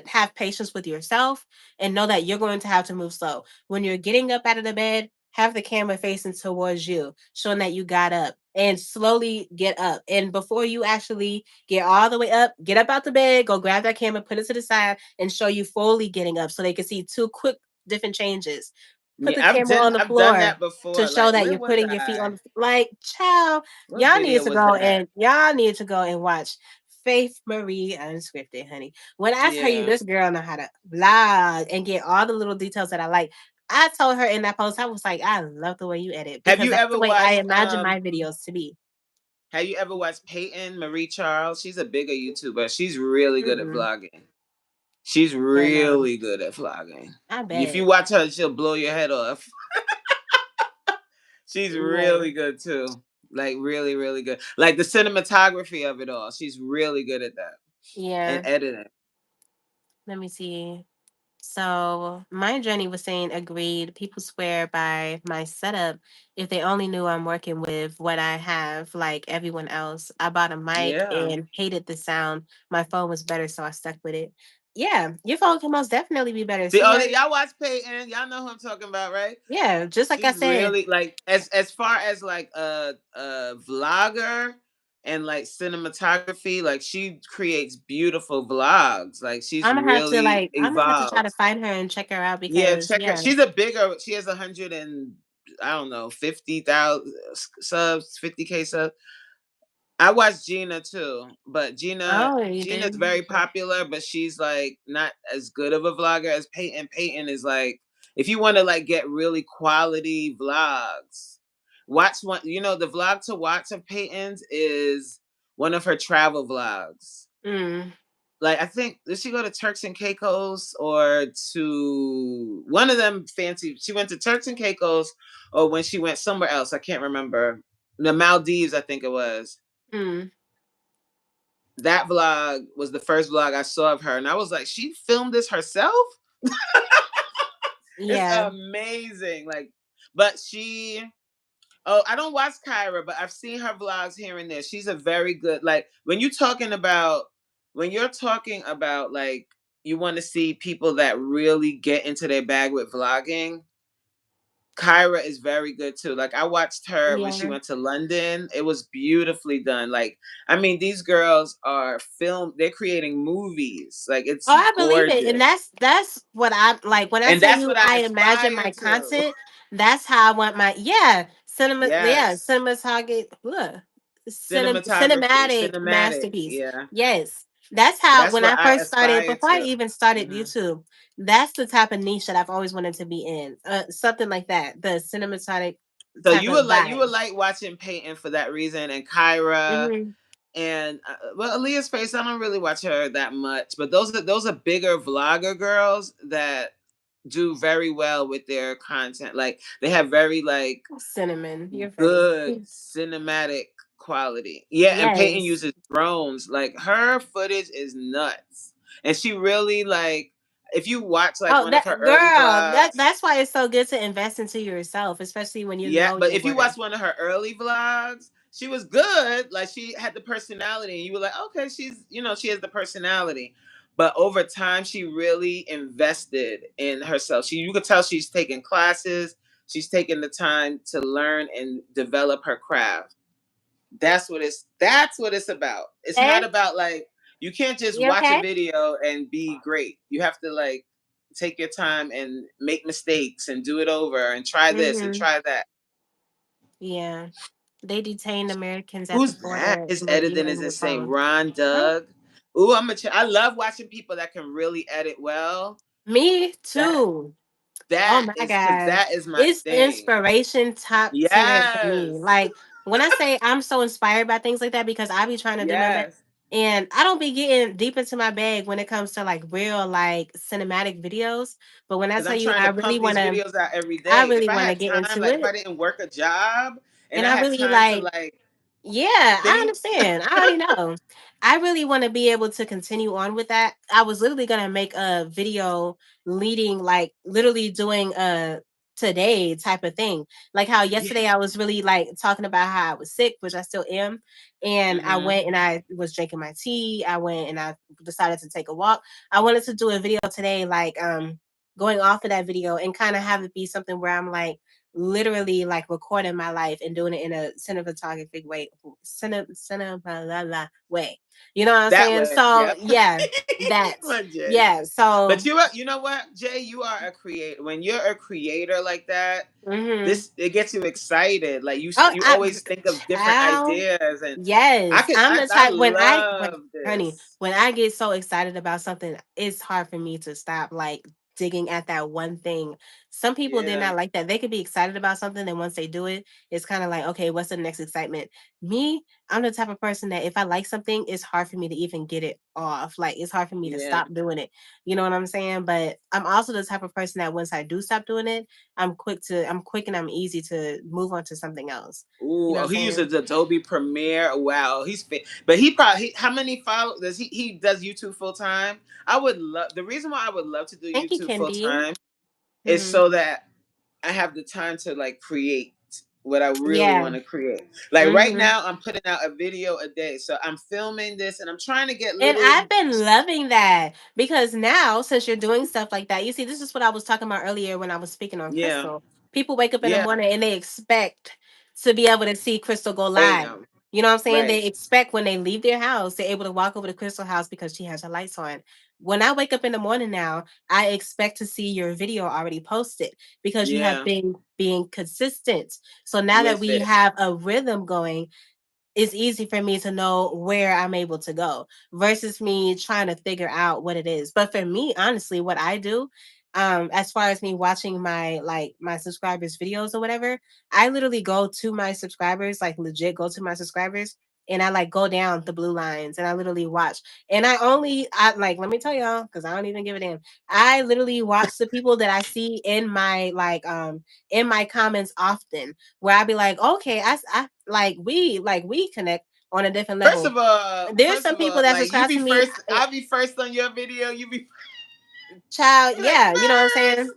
[SPEAKER 1] have patience with yourself and know that you're going to have to move slow. When you're getting up out of the bed, have the camera facing towards you, showing that you got up and slowly get up. And before you actually get all the way up, get up out the bed, go grab that camera, put it to the side and show you fully getting up so they can see two quick different changes. Put
[SPEAKER 2] Yeah,
[SPEAKER 1] the camera on the
[SPEAKER 2] I've done
[SPEAKER 1] floor
[SPEAKER 2] that
[SPEAKER 1] to
[SPEAKER 2] before.
[SPEAKER 1] show
[SPEAKER 2] Like,
[SPEAKER 1] that
[SPEAKER 2] where
[SPEAKER 1] you're
[SPEAKER 2] was
[SPEAKER 1] putting your feet
[SPEAKER 2] I?
[SPEAKER 1] on the like child.
[SPEAKER 2] What video was that?
[SPEAKER 1] Y'all need to go and watch Faith Marie Unscripted, honey. When I tell you
[SPEAKER 2] Yeah.
[SPEAKER 1] this girl know how to vlog and get all the little details that I like, I told her in that post, I was like, I love the way you edit
[SPEAKER 2] Have
[SPEAKER 1] because
[SPEAKER 2] you
[SPEAKER 1] that's the
[SPEAKER 2] ever
[SPEAKER 1] way I
[SPEAKER 2] watched
[SPEAKER 1] imagine my videos to be.
[SPEAKER 2] Peyton Marie Charles? She's a bigger YouTuber. She's really good at
[SPEAKER 1] Mm-mm.
[SPEAKER 2] vlogging. She's
[SPEAKER 1] Yeah, no,
[SPEAKER 2] really good at vlogging.
[SPEAKER 1] I
[SPEAKER 2] If you
[SPEAKER 1] bet.
[SPEAKER 2] watch her, she'll blow your head off. She's
[SPEAKER 1] Yeah,
[SPEAKER 2] really good too. Like really, really good. Like the cinematography of it all. She's really good at that. And
[SPEAKER 1] yeah.
[SPEAKER 2] editing.
[SPEAKER 1] Let me see. So my journey was saying agreed. People swear by my setup. If they only knew I'm working with what I have, like everyone else. I bought a mic
[SPEAKER 2] Yeah.
[SPEAKER 1] and hated the sound. My phone was better, so I stuck with it. Yeah, your phone can most definitely be better.
[SPEAKER 2] See,
[SPEAKER 1] See
[SPEAKER 2] oh,
[SPEAKER 1] her?
[SPEAKER 2] y'all watch Peyton. Y'all know who I'm talking about, right?
[SPEAKER 1] Yeah, just like I
[SPEAKER 2] She's
[SPEAKER 1] said.
[SPEAKER 2] really like, as far as like a vlogger and like cinematography, like she creates beautiful vlogs. Like she's really
[SPEAKER 1] I'm gonna have to try to
[SPEAKER 2] evolved.
[SPEAKER 1] find her and check her out
[SPEAKER 2] Yeah,
[SPEAKER 1] because
[SPEAKER 2] check her.
[SPEAKER 1] yeah.
[SPEAKER 2] She's a bigger. She has 100 and I don't know 50,000 subs, 50K subs. I watched Gina too, but
[SPEAKER 1] Oh, you
[SPEAKER 2] Gina's
[SPEAKER 1] did.
[SPEAKER 2] very popular, but she's like not as good of a vlogger as Peyton. Peyton is like, if you want to like get really quality vlogs, watch one. You know, the vlog to watch of Peyton's is one of her travel vlogs.
[SPEAKER 1] Mm,
[SPEAKER 2] Like I think, did she go to Turks and Caicos or to one of them fancy? She went to Turks and Caicos, or when she went somewhere else, I can't remember. The Maldives, I think it was.
[SPEAKER 1] mm,
[SPEAKER 2] That vlog was the first vlog I saw of her, and I was like, she filmed this herself. It's
[SPEAKER 1] yeah.
[SPEAKER 2] amazing. Like, but she. Oh, I don't watch Kyra, but I've seen her vlogs here and there. She's a very good. Like when you're talking about like you want to see people that really get into their bag with vlogging. Kyra is very good too. Like I watched her when she
[SPEAKER 1] Yeah.
[SPEAKER 2] went to London. It was beautifully done. Like I mean, these girls are they're creating movies. Like
[SPEAKER 1] Oh,
[SPEAKER 2] it's
[SPEAKER 1] I believe it. And
[SPEAKER 2] gorgeous.
[SPEAKER 1] that's what I like when I
[SPEAKER 2] And
[SPEAKER 1] tell
[SPEAKER 2] that's
[SPEAKER 1] you
[SPEAKER 2] what I
[SPEAKER 1] I imagine
[SPEAKER 2] aspire
[SPEAKER 1] my
[SPEAKER 2] to.
[SPEAKER 1] content, that's how I want my
[SPEAKER 2] Yes.
[SPEAKER 1] cinema target
[SPEAKER 2] Cinematography,
[SPEAKER 1] cinematic
[SPEAKER 2] cinematic.
[SPEAKER 1] masterpiece.
[SPEAKER 2] Yeah.
[SPEAKER 1] Yes. That's how
[SPEAKER 2] That's
[SPEAKER 1] when
[SPEAKER 2] what
[SPEAKER 1] I
[SPEAKER 2] I
[SPEAKER 1] first started
[SPEAKER 2] aspire
[SPEAKER 1] before I
[SPEAKER 2] to.
[SPEAKER 1] even started
[SPEAKER 2] Hmm.
[SPEAKER 1] YouTube, that's the type of niche that I've always wanted to be in. Something like that. The cinematic
[SPEAKER 2] So
[SPEAKER 1] type of
[SPEAKER 2] you would
[SPEAKER 1] vibe.
[SPEAKER 2] like watching Peyton for that reason, and Kyra,
[SPEAKER 1] Hmm.
[SPEAKER 2] and well, Aaliyah's Face. I don't really watch her that much, but those are bigger vlogger girls that do very well with their content. Like they have very like
[SPEAKER 1] Cinnamon, you're funny.
[SPEAKER 2] good cinematic quality. Yeah, and Peyton
[SPEAKER 1] Yes.
[SPEAKER 2] uses drones. Like her footage is nuts. And she really like if you watch like
[SPEAKER 1] Oh,
[SPEAKER 2] one of
[SPEAKER 1] that
[SPEAKER 2] her early
[SPEAKER 1] girl,
[SPEAKER 2] vlogs,
[SPEAKER 1] that's why it's so good to invest into yourself, especially when you
[SPEAKER 2] yeah,
[SPEAKER 1] know
[SPEAKER 2] but
[SPEAKER 1] your
[SPEAKER 2] if you
[SPEAKER 1] worth.
[SPEAKER 2] watch one of her early vlogs, she was good. Like she had the personality, and you were like, okay, she's she has the personality. But over time, she really invested in herself. You could tell she's taking classes. She's taking the time to learn and develop her craft. That's what it's about. It's not
[SPEAKER 1] Eh?
[SPEAKER 2] about like you can't just
[SPEAKER 1] You
[SPEAKER 2] watch a
[SPEAKER 1] okay?
[SPEAKER 2] video and be great. You have to like take your time and make mistakes and do it over and try this and
[SPEAKER 1] Mm-hmm.
[SPEAKER 2] try that.
[SPEAKER 1] Yeah. They detained Americans at the
[SPEAKER 2] Who's that?
[SPEAKER 1] border
[SPEAKER 2] His
[SPEAKER 1] with
[SPEAKER 2] editing
[SPEAKER 1] even
[SPEAKER 2] is
[SPEAKER 1] with
[SPEAKER 2] insane.
[SPEAKER 1] phones.
[SPEAKER 2] Ron
[SPEAKER 1] Huh?
[SPEAKER 2] Doug. Ooh, I love watching people that can really edit well.
[SPEAKER 1] Me
[SPEAKER 2] That
[SPEAKER 1] too. Oh
[SPEAKER 2] that
[SPEAKER 1] my
[SPEAKER 2] is because
[SPEAKER 1] God.
[SPEAKER 2] that is my
[SPEAKER 1] It's
[SPEAKER 2] thing.
[SPEAKER 1] inspiration top tier for me.
[SPEAKER 2] Yes.
[SPEAKER 1] Like when I say I'm so inspired by things like that because I be trying to do my best.
[SPEAKER 2] Yes.
[SPEAKER 1] And I don't be getting deep into my bag when it comes to like real like cinematic videos. But when I
[SPEAKER 2] Because
[SPEAKER 1] tell
[SPEAKER 2] I'm
[SPEAKER 1] you
[SPEAKER 2] trying to pump these videos out every
[SPEAKER 1] I
[SPEAKER 2] day. If
[SPEAKER 1] really
[SPEAKER 2] I
[SPEAKER 1] wanna
[SPEAKER 2] had
[SPEAKER 1] get
[SPEAKER 2] time,
[SPEAKER 1] into
[SPEAKER 2] like if I
[SPEAKER 1] it.
[SPEAKER 2] didn't work a job and
[SPEAKER 1] And
[SPEAKER 2] I
[SPEAKER 1] I
[SPEAKER 2] had
[SPEAKER 1] really
[SPEAKER 2] time to
[SPEAKER 1] like
[SPEAKER 2] like
[SPEAKER 1] yeah, I
[SPEAKER 2] think,
[SPEAKER 1] understand. I already know. I really want to be able to continue on with that. I was literally gonna make a video leading, like literally doing a today type of thing. Like how
[SPEAKER 2] yeah.
[SPEAKER 1] yesterday I was really like talking about how I was sick, which I still am. And I
[SPEAKER 2] Mm-hmm.
[SPEAKER 1] went and I was drinking my tea. I went and I decided to take a walk. I wanted to do a video today, like going off of that video and kind of have it be something where I'm like literally like recording my life and doing it in a cinematographic way, cinema way. You know what I'm
[SPEAKER 2] That
[SPEAKER 1] saying?
[SPEAKER 2] way.
[SPEAKER 1] So
[SPEAKER 2] Yep.
[SPEAKER 1] yeah,
[SPEAKER 2] Come
[SPEAKER 1] that's
[SPEAKER 2] on, Jay.
[SPEAKER 1] yeah. So
[SPEAKER 2] But you know what, Jay? You are a creator. When you're a creator like that,
[SPEAKER 1] hmm
[SPEAKER 2] this it gets you excited. Like
[SPEAKER 1] oh,
[SPEAKER 2] you always think of different
[SPEAKER 1] child,
[SPEAKER 2] ideas, and
[SPEAKER 1] yes, I'm the
[SPEAKER 2] I
[SPEAKER 1] type when
[SPEAKER 2] love
[SPEAKER 1] honey,
[SPEAKER 2] this.
[SPEAKER 1] when I get so excited about something, it's hard for me to stop like digging at that one thing. Some people did
[SPEAKER 2] Yeah,
[SPEAKER 1] not like that. They could be excited about something, and once they do it, it's kind of like, okay, what's the next excitement? Me, I'm the type of person that if I like something, it's hard for me to even get it off. Like it's hard for me to
[SPEAKER 2] yeah.
[SPEAKER 1] stop doing it. You know what I'm saying? But I'm also the type of person that once I do stop doing it, I'm quick and I'm easy to move on to something else. You
[SPEAKER 2] Ooh,
[SPEAKER 1] know what
[SPEAKER 2] oh,
[SPEAKER 1] I'm
[SPEAKER 2] he
[SPEAKER 1] saying?
[SPEAKER 2] uses Adobe Premiere. Wow, but he probably how many followers does he? He does YouTube full time. I would love the reason why I would love to do
[SPEAKER 1] Thank you,
[SPEAKER 2] YouTube full
[SPEAKER 1] Kendi.
[SPEAKER 2] time is
[SPEAKER 1] Mhm.
[SPEAKER 2] so that I have the time to like create what I really
[SPEAKER 1] Yeah.
[SPEAKER 2] want to create. Like right
[SPEAKER 1] Mhm.
[SPEAKER 2] now, I'm putting out a video a day, so I'm filming this and I'm trying to get
[SPEAKER 1] And
[SPEAKER 2] little.
[SPEAKER 1] I've been loving that because now, since you're doing stuff like that, you see, this is what I was talking about earlier when I was speaking on
[SPEAKER 2] Yeah,
[SPEAKER 1] Crystal. People wake up in the
[SPEAKER 2] yeah,
[SPEAKER 1] morning and they expect to be able to see Crystal go live.
[SPEAKER 2] bam,
[SPEAKER 1] You know what I'm saying?
[SPEAKER 2] right,
[SPEAKER 1] They expect when they leave their house, they're able to walk over to Crystal house because she has her lights on. When I wake up in the morning now, I expect to see your video already posted because you have
[SPEAKER 2] yeah,
[SPEAKER 1] been being consistent. So now that
[SPEAKER 2] with
[SPEAKER 1] we
[SPEAKER 2] it.
[SPEAKER 1] have a rhythm going, it's easy for me to know where I'm able to go versus me trying to figure out what it is. But for me, honestly, what I do, as far as me watching my like my subscribers' videos or whatever, I literally go to my subscribers, like legit go to my subscribers, and I like go down the blue lines and I literally watch. And I like let me tell y'all, because I don't even give a damn. I literally watch the people that I see in my comments often where I'd be like, okay, I like we connect on a different level. There's some
[SPEAKER 2] First of
[SPEAKER 1] people
[SPEAKER 2] all,
[SPEAKER 1] that
[SPEAKER 2] like you
[SPEAKER 1] subscribe
[SPEAKER 2] be
[SPEAKER 1] to me,
[SPEAKER 2] first, I'll be first on your video. You be
[SPEAKER 1] child.
[SPEAKER 2] like
[SPEAKER 1] Yeah, you know what I'm saying.
[SPEAKER 2] first.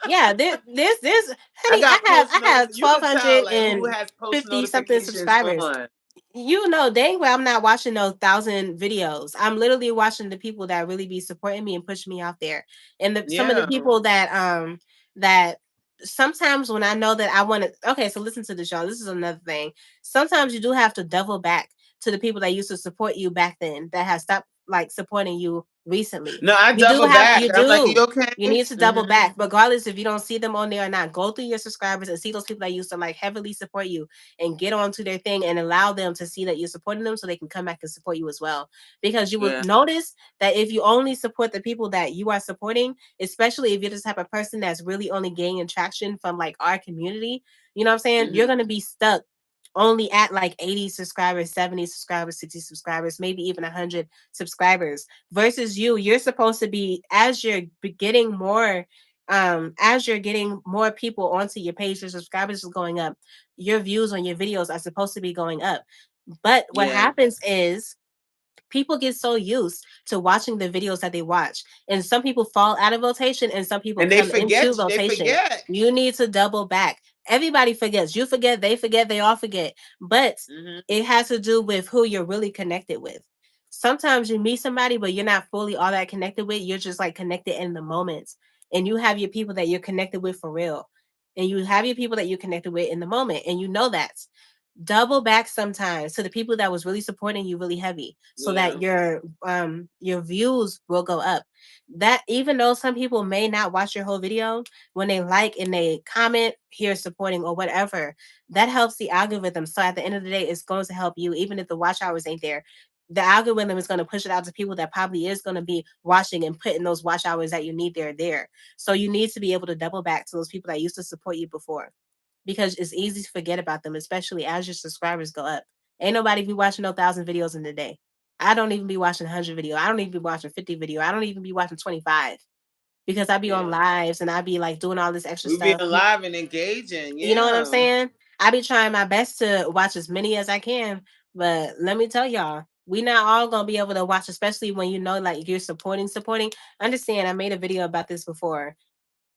[SPEAKER 1] Yeah, there's
[SPEAKER 2] I
[SPEAKER 1] honey,
[SPEAKER 2] got post
[SPEAKER 1] I
[SPEAKER 2] notice.
[SPEAKER 1] have
[SPEAKER 2] You
[SPEAKER 1] twelve
[SPEAKER 2] could tell
[SPEAKER 1] hundred
[SPEAKER 2] like who
[SPEAKER 1] and
[SPEAKER 2] has post
[SPEAKER 1] fifty something
[SPEAKER 2] notifications
[SPEAKER 1] subscribers.
[SPEAKER 2] on.
[SPEAKER 1] You know dang well I'm not watching those 1,000 videos. I'm literally watching the people that really be supporting me and pushing me out there. And some of the
[SPEAKER 2] Yeah.
[SPEAKER 1] people that sometimes when I know that I want to okay, so listen to this, y'all. This is another thing. Sometimes you do have to double back to the people that used to support you back then that have stopped like supporting you recently.
[SPEAKER 2] No, I
[SPEAKER 1] You do
[SPEAKER 2] double
[SPEAKER 1] have
[SPEAKER 2] back.
[SPEAKER 1] you
[SPEAKER 2] I'm like, you
[SPEAKER 1] do.
[SPEAKER 2] okay?
[SPEAKER 1] You need to double
[SPEAKER 2] Mm-hmm.
[SPEAKER 1] back, regardless if you don't see them on there or not. Go through your subscribers and see those people that used to like heavily support you and get onto their thing and allow them to see that you're supporting them so they can come back and support you as well. Because you will
[SPEAKER 2] Yeah.
[SPEAKER 1] notice that if you only support the people that you are supporting, especially if you're the type of person that's really only gaining traction from like our community, you know what I'm saying? You're
[SPEAKER 2] Mm-hmm.
[SPEAKER 1] going to be stuck only at like 80 subscribers, 70 subscribers, 60 subscribers, maybe even 100 subscribers, versus you're supposed to be, getting more, as you're getting more people onto your page, your subscribers is going up, your views on your videos are supposed to be going up. But what
[SPEAKER 2] Yeah.
[SPEAKER 1] happens is people get so used to watching the videos that they watch, and some people fall out of rotation and some people
[SPEAKER 2] And they
[SPEAKER 1] come into
[SPEAKER 2] forget. They
[SPEAKER 1] rotation.
[SPEAKER 2] forget.
[SPEAKER 1] You need to double back. Everybody forgets. You forget, they all forget. But
[SPEAKER 2] Hmm.
[SPEAKER 1] it has to do with who you're really connected with. Sometimes you meet somebody but you're not fully all that connected with, you're just like connected in the moments, and you have your people that you're connected with for real, and you have your people that you're connected with in the moment, and you know that. Double back sometimes to the people that was really supporting you really heavy, so that
[SPEAKER 2] Yeah.
[SPEAKER 1] your views will go up. That even though some people may not watch your whole video, when they like and they comment here supporting or whatever, that helps the algorithm. So at the end of the day, it's going to help you even if the watch hours ain't there. The algorithm is going to push it out to people that probably is going to be watching and putting those watch hours that you need there. So you need to be able to double back to those people that used to support you before, because it's easy to forget about them, especially as your subscribers go up. Ain't nobody be watching no 1,000 videos in a day. I don't even be watching 100 video. I don't even be watching 50 video. I don't even be watching 25, because I be on
[SPEAKER 2] Yeah.
[SPEAKER 1] lives and I be like doing all this extra
[SPEAKER 2] We being
[SPEAKER 1] stuff.
[SPEAKER 2] live and engaging.
[SPEAKER 1] You know what I'm
[SPEAKER 2] Yeah.
[SPEAKER 1] saying? I be trying my best to watch as many as I can, but let me tell y'all, we not all gonna be able to watch, especially when you know like you're supporting. Understand? I made a video about this before.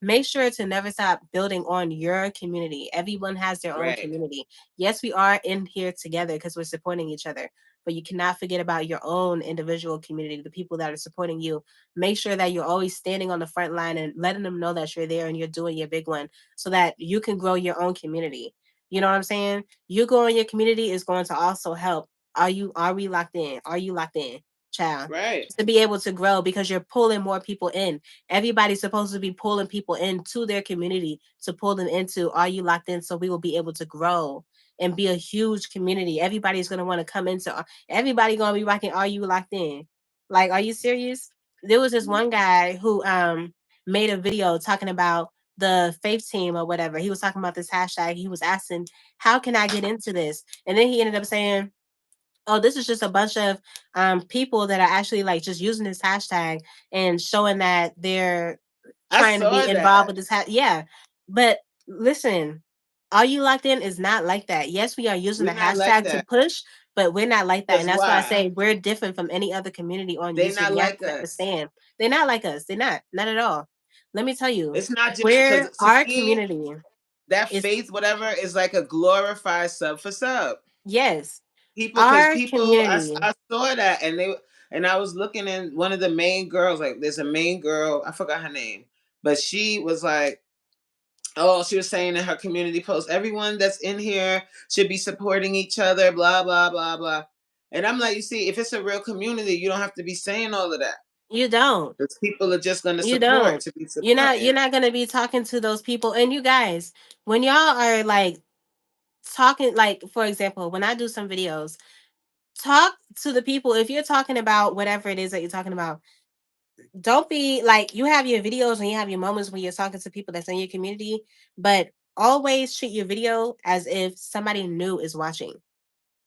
[SPEAKER 1] Make sure to never stop building on your community. Everyone has their own
[SPEAKER 2] Right.
[SPEAKER 1] community. Yes, we are in here together because we're supporting each other, but you cannot forget about your own individual community, the people that are supporting you. Make sure that you're always standing on the front line and letting them know that you're there and you're doing your big one, so that you can grow your own community. You know what I'm saying? You growing your community is going to also help. Are we locked in? Are you locked in, child?
[SPEAKER 2] Right.
[SPEAKER 1] To be able to grow, because you're pulling more people in. Everybody's supposed to be pulling people into their community to pull them into Are You Locked In, so we will be able to grow and be a huge community. Everybody's going to want to come into everybody going to be rocking Are You Locked In. Like, are you serious? There was this one guy who made a video talking about the faith team or whatever. He was talking about this hashtag. He was asking, how can I get into this? And then he ended up saying, oh, this is just a bunch of people that are actually like just using this hashtag and showing that they're
[SPEAKER 2] I
[SPEAKER 1] trying to be
[SPEAKER 2] saw
[SPEAKER 1] involved
[SPEAKER 2] that.
[SPEAKER 1] with this. Yeah, but listen, Are You Locked In is not like that. Yes, we are using the
[SPEAKER 2] We're not like
[SPEAKER 1] hashtag to
[SPEAKER 2] that.
[SPEAKER 1] push, but we're not like that.
[SPEAKER 2] Because
[SPEAKER 1] And that's why I
[SPEAKER 2] why?
[SPEAKER 1] say we're different from any other community on
[SPEAKER 2] They
[SPEAKER 1] YouTube.
[SPEAKER 2] not
[SPEAKER 1] You have
[SPEAKER 2] like
[SPEAKER 1] to
[SPEAKER 2] us.
[SPEAKER 1] understand. They're not like us. They're not at all. Let me tell you,
[SPEAKER 2] It's not just
[SPEAKER 1] where
[SPEAKER 2] because to
[SPEAKER 1] our
[SPEAKER 2] me,
[SPEAKER 1] community
[SPEAKER 2] that
[SPEAKER 1] is,
[SPEAKER 2] faith, whatever, is like a glorified sub for sub.
[SPEAKER 1] yes,
[SPEAKER 2] People, because
[SPEAKER 1] our
[SPEAKER 2] people,
[SPEAKER 1] community.
[SPEAKER 2] I saw that, and I was looking in one of the main girls. Like, there's a main girl, I forgot her name, but she was like, oh, she was saying in her community post, everyone that's in here should be supporting each other, blah blah blah blah. And I'm like, you see, if it's a real community, you don't have to be saying all of that.
[SPEAKER 1] You don't.
[SPEAKER 2] Because people are just going to
[SPEAKER 1] You
[SPEAKER 2] support
[SPEAKER 1] don't.
[SPEAKER 2] to be
[SPEAKER 1] You're
[SPEAKER 2] supporting.
[SPEAKER 1] not gonna be talking to those people. And you guys, when y'all are like talking, like for example, when I do some videos, talk to the people. If you're talking about whatever it is that you're talking about, don't be like, you have your videos and you have your moments when you're talking to people that's in your community, but always treat your video as if somebody new is watching. Some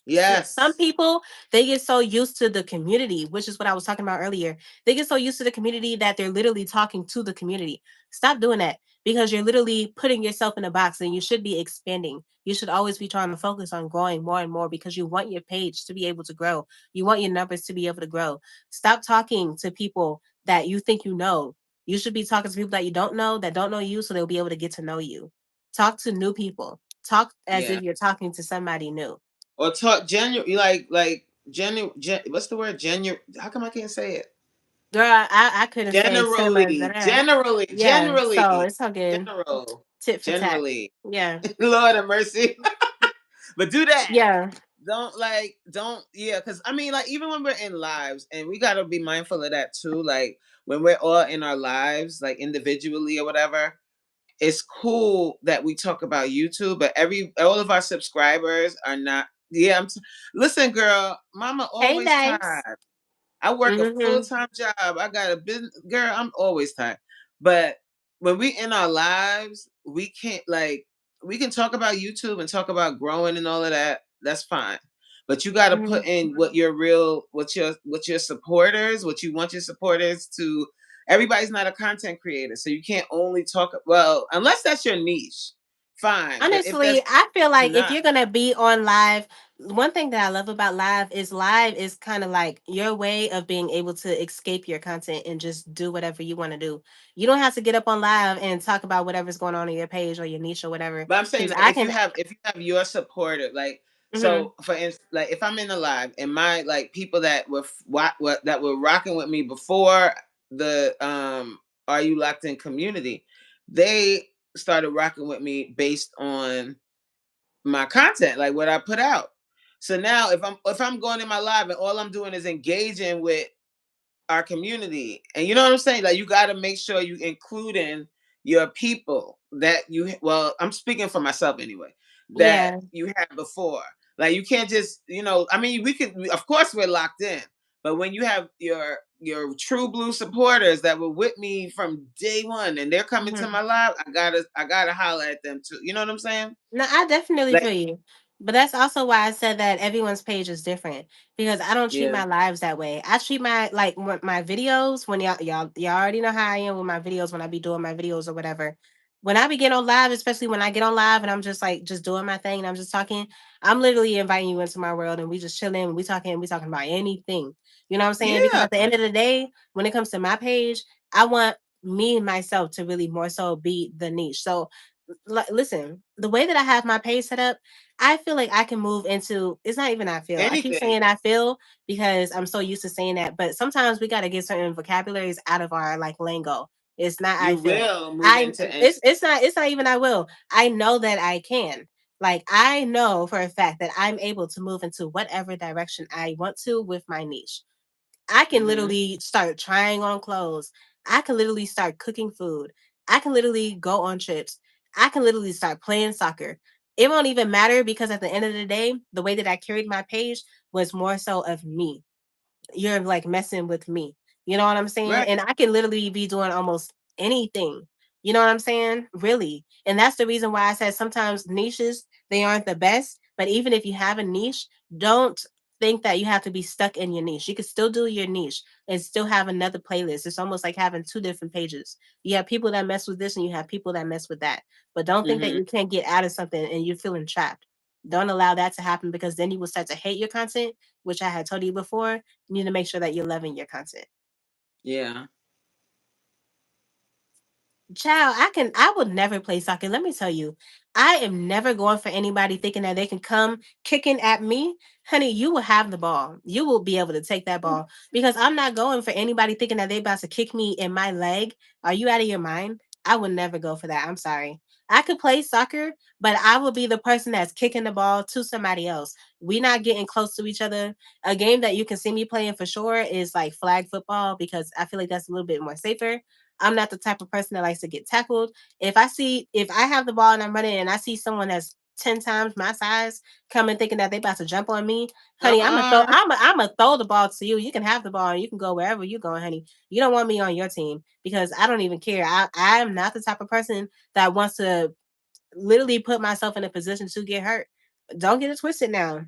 [SPEAKER 2] Yes.
[SPEAKER 1] people, they get so used to the community, which is what I was talking about earlier. They get so used to the community that they're literally talking to the community. Stop doing that, because you're literally putting yourself in a box, and you should be expanding. You should always be trying to focus on growing more and more, because you want your page to be able to grow. You want your numbers to be able to grow. Stop talking to people that you think you know. You should be talking to people that you don't know you, so they'll be able to get to know you. Talk to new people. Talk as
[SPEAKER 2] Yeah.
[SPEAKER 1] if you're talking to somebody new.
[SPEAKER 2] Or talk genuine, like genuine. What's the word? Genuine. How come I can't say it?
[SPEAKER 1] Girl, I couldn't say cinema.
[SPEAKER 2] Generally, generally,
[SPEAKER 1] Yeah, so
[SPEAKER 2] generally,
[SPEAKER 1] it's all good.
[SPEAKER 2] general,
[SPEAKER 1] Tit for tat.
[SPEAKER 2] generally.
[SPEAKER 1] Yeah.
[SPEAKER 2] Lord have mercy. But do that.
[SPEAKER 1] Yeah.
[SPEAKER 2] Don't, yeah, because I mean, like, even when we're in lives, and we got to be mindful of that too, like when we're all in our lives, like individually or whatever, it's cool that we talk about YouTube, but all of our subscribers are not. Yeah, listen, girl, mama
[SPEAKER 1] Hey,
[SPEAKER 2] always
[SPEAKER 1] guys.
[SPEAKER 2] tired. I work a
[SPEAKER 1] Mm-hmm.
[SPEAKER 2] full-time job. I got a business, girl, I'm always tired. But when we in our lives, we can't, like, we can talk about YouTube and talk about growing and all of that. That's fine. But you got to put
[SPEAKER 1] Mhm.
[SPEAKER 2] in what your real, what your supporters, what you want your supporters to. Everybody's not a content creator, so you can't only talk. Well, unless that's your niche, fine. But if
[SPEAKER 1] Honestly,
[SPEAKER 2] that's
[SPEAKER 1] I feel like if
[SPEAKER 2] not,
[SPEAKER 1] you're gonna be on live, one thing that I love about live is kind of like your way of being able to escape your content and just do whatever you want to do. You don't have to get up on live and talk about whatever's going on in your page or your niche or whatever.
[SPEAKER 2] but I'm saying
[SPEAKER 1] Because
[SPEAKER 2] like
[SPEAKER 1] I can.
[SPEAKER 2] if you have your supporter, like
[SPEAKER 1] Mhm.
[SPEAKER 2] so for instance, like if I'm in the live and my like people that were that were rocking with me before the Are You Locked In community, they started rocking with me based on my content, like what I put out. So now if I'm going in my live and all I'm doing is engaging with our community. And you know what I'm saying? Like you got to make sure you include in your people that you well, I'm speaking for myself anyway, that
[SPEAKER 1] Yeah.
[SPEAKER 2] you had before. Like you can't just, I mean, of course we're locked in, but when you have your true blue supporters that were with me from day one and they're coming to
[SPEAKER 1] Mhm.
[SPEAKER 2] my live, I gotta holler at them too. You know what I'm saying?
[SPEAKER 1] No, I definitely
[SPEAKER 2] Like,
[SPEAKER 1] feel you. But that's also why I said that everyone's page is different because I don't treat
[SPEAKER 2] yeah.
[SPEAKER 1] my lives that way. I treat my like my videos when y'all already know how I am with my videos when I be doing my videos or whatever. When I be getting on live, especially when I get on live and I'm just like just doing my thing and I'm just talking, I'm literally inviting you into my world and we just chilling, we talking about anything. You know what I'm saying? Because
[SPEAKER 2] Yeah.
[SPEAKER 1] at the end of the day, when it comes to my page, I want me myself to really more so be the niche. So listen, the way that I have my page set up, I feel like I can move into it's not even I feel. I keep
[SPEAKER 2] Anything.
[SPEAKER 1] saying I feel because I'm so used to saying that, but sometimes we got to get certain vocabularies out of our like lingo. It's not I
[SPEAKER 2] You
[SPEAKER 1] feel.
[SPEAKER 2] will move
[SPEAKER 1] I
[SPEAKER 2] into anything.
[SPEAKER 1] it's not even I will. I know that I can. Like I know for a fact that I'm able to move into whatever direction I want to with my niche. I can
[SPEAKER 2] Hmm.
[SPEAKER 1] literally start trying on clothes. I can literally start cooking food. I can literally go on trips. I can literally start playing soccer. It won't even matter because at the end of the day, the way that I carried my page was more so of me. You're like messing with me. You know what I'm saying?
[SPEAKER 2] Right.
[SPEAKER 1] And I can literally be doing almost anything. You know what I'm saying? Really. And that's the reason why I said sometimes niches, they aren't the best. But even if you have a niche, don't think that you have to be stuck in your niche. You can still do your niche and still have another playlist. It's almost like having two different pages. You have people that mess with this and you have people that mess with that. But don't think that
[SPEAKER 2] Hmm.
[SPEAKER 1] you can't get out of something and you're feeling trapped. Don't allow that to happen because then you will start to hate your content, which I had told you before. You need to make sure that you're loving your content.
[SPEAKER 2] Yeah.
[SPEAKER 1] Child, I would never play soccer. Let me tell you, I am never going for anybody thinking that they can come kicking at me. Honey, you will have the ball. You will be able to take that ball because I'm not going for anybody thinking that they about to kick me in my leg. Are you out of your mind? I would never go for that. I'm sorry. I could play soccer, but I will be the person that's kicking the ball to somebody else. We not getting close to each other. A game that you can see me playing for sure is like flag football because I feel like that's a little bit more safer. I'm not the type of person that likes to get tackled. If I have the ball and I'm running and I see someone that's 10 times my size coming thinking that they about to jump on me, honey,
[SPEAKER 2] Uh-uh.
[SPEAKER 1] I'm gonna throw the ball to you. You can have the ball and you can go wherever you're going, honey. You don't want me on your team because I don't even care. I'm not the type of person that wants to literally put myself in a position to get hurt. Don't get it twisted now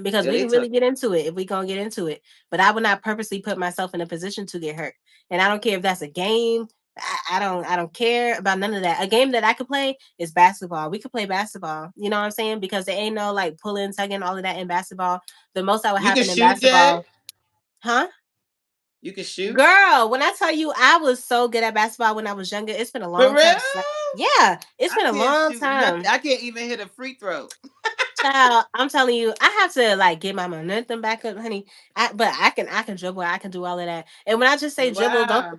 [SPEAKER 1] because
[SPEAKER 2] Yeah,
[SPEAKER 1] we
[SPEAKER 2] they
[SPEAKER 1] can
[SPEAKER 2] took.
[SPEAKER 1] really get into it if we gonna get into it. But I would not purposely put myself in a position to get hurt. And I don't care if that's a game. I don't care about none of that. A game that I could play is basketball. We could play basketball. You know what I'm saying? Because there ain't no like pulling, tugging, all of that in basketball. The most that would
[SPEAKER 2] You can
[SPEAKER 1] happen in
[SPEAKER 2] shoot, Jay.
[SPEAKER 1] basketball, huh?
[SPEAKER 2] You can shoot.
[SPEAKER 1] Girl, when I tell you I was so good at basketball when I was younger, it's been a
[SPEAKER 2] For
[SPEAKER 1] long
[SPEAKER 2] real?
[SPEAKER 1] time. Yeah, it's
[SPEAKER 2] I
[SPEAKER 1] been a
[SPEAKER 2] can't
[SPEAKER 1] long
[SPEAKER 2] shoot nothing.
[SPEAKER 1] time.
[SPEAKER 2] I can't even hit a free throw.
[SPEAKER 1] Child, I'm telling you, I have to like get my momentum back up, honey. But I can dribble, I can do all of that. And when I just say dribble, don't
[SPEAKER 2] Wow.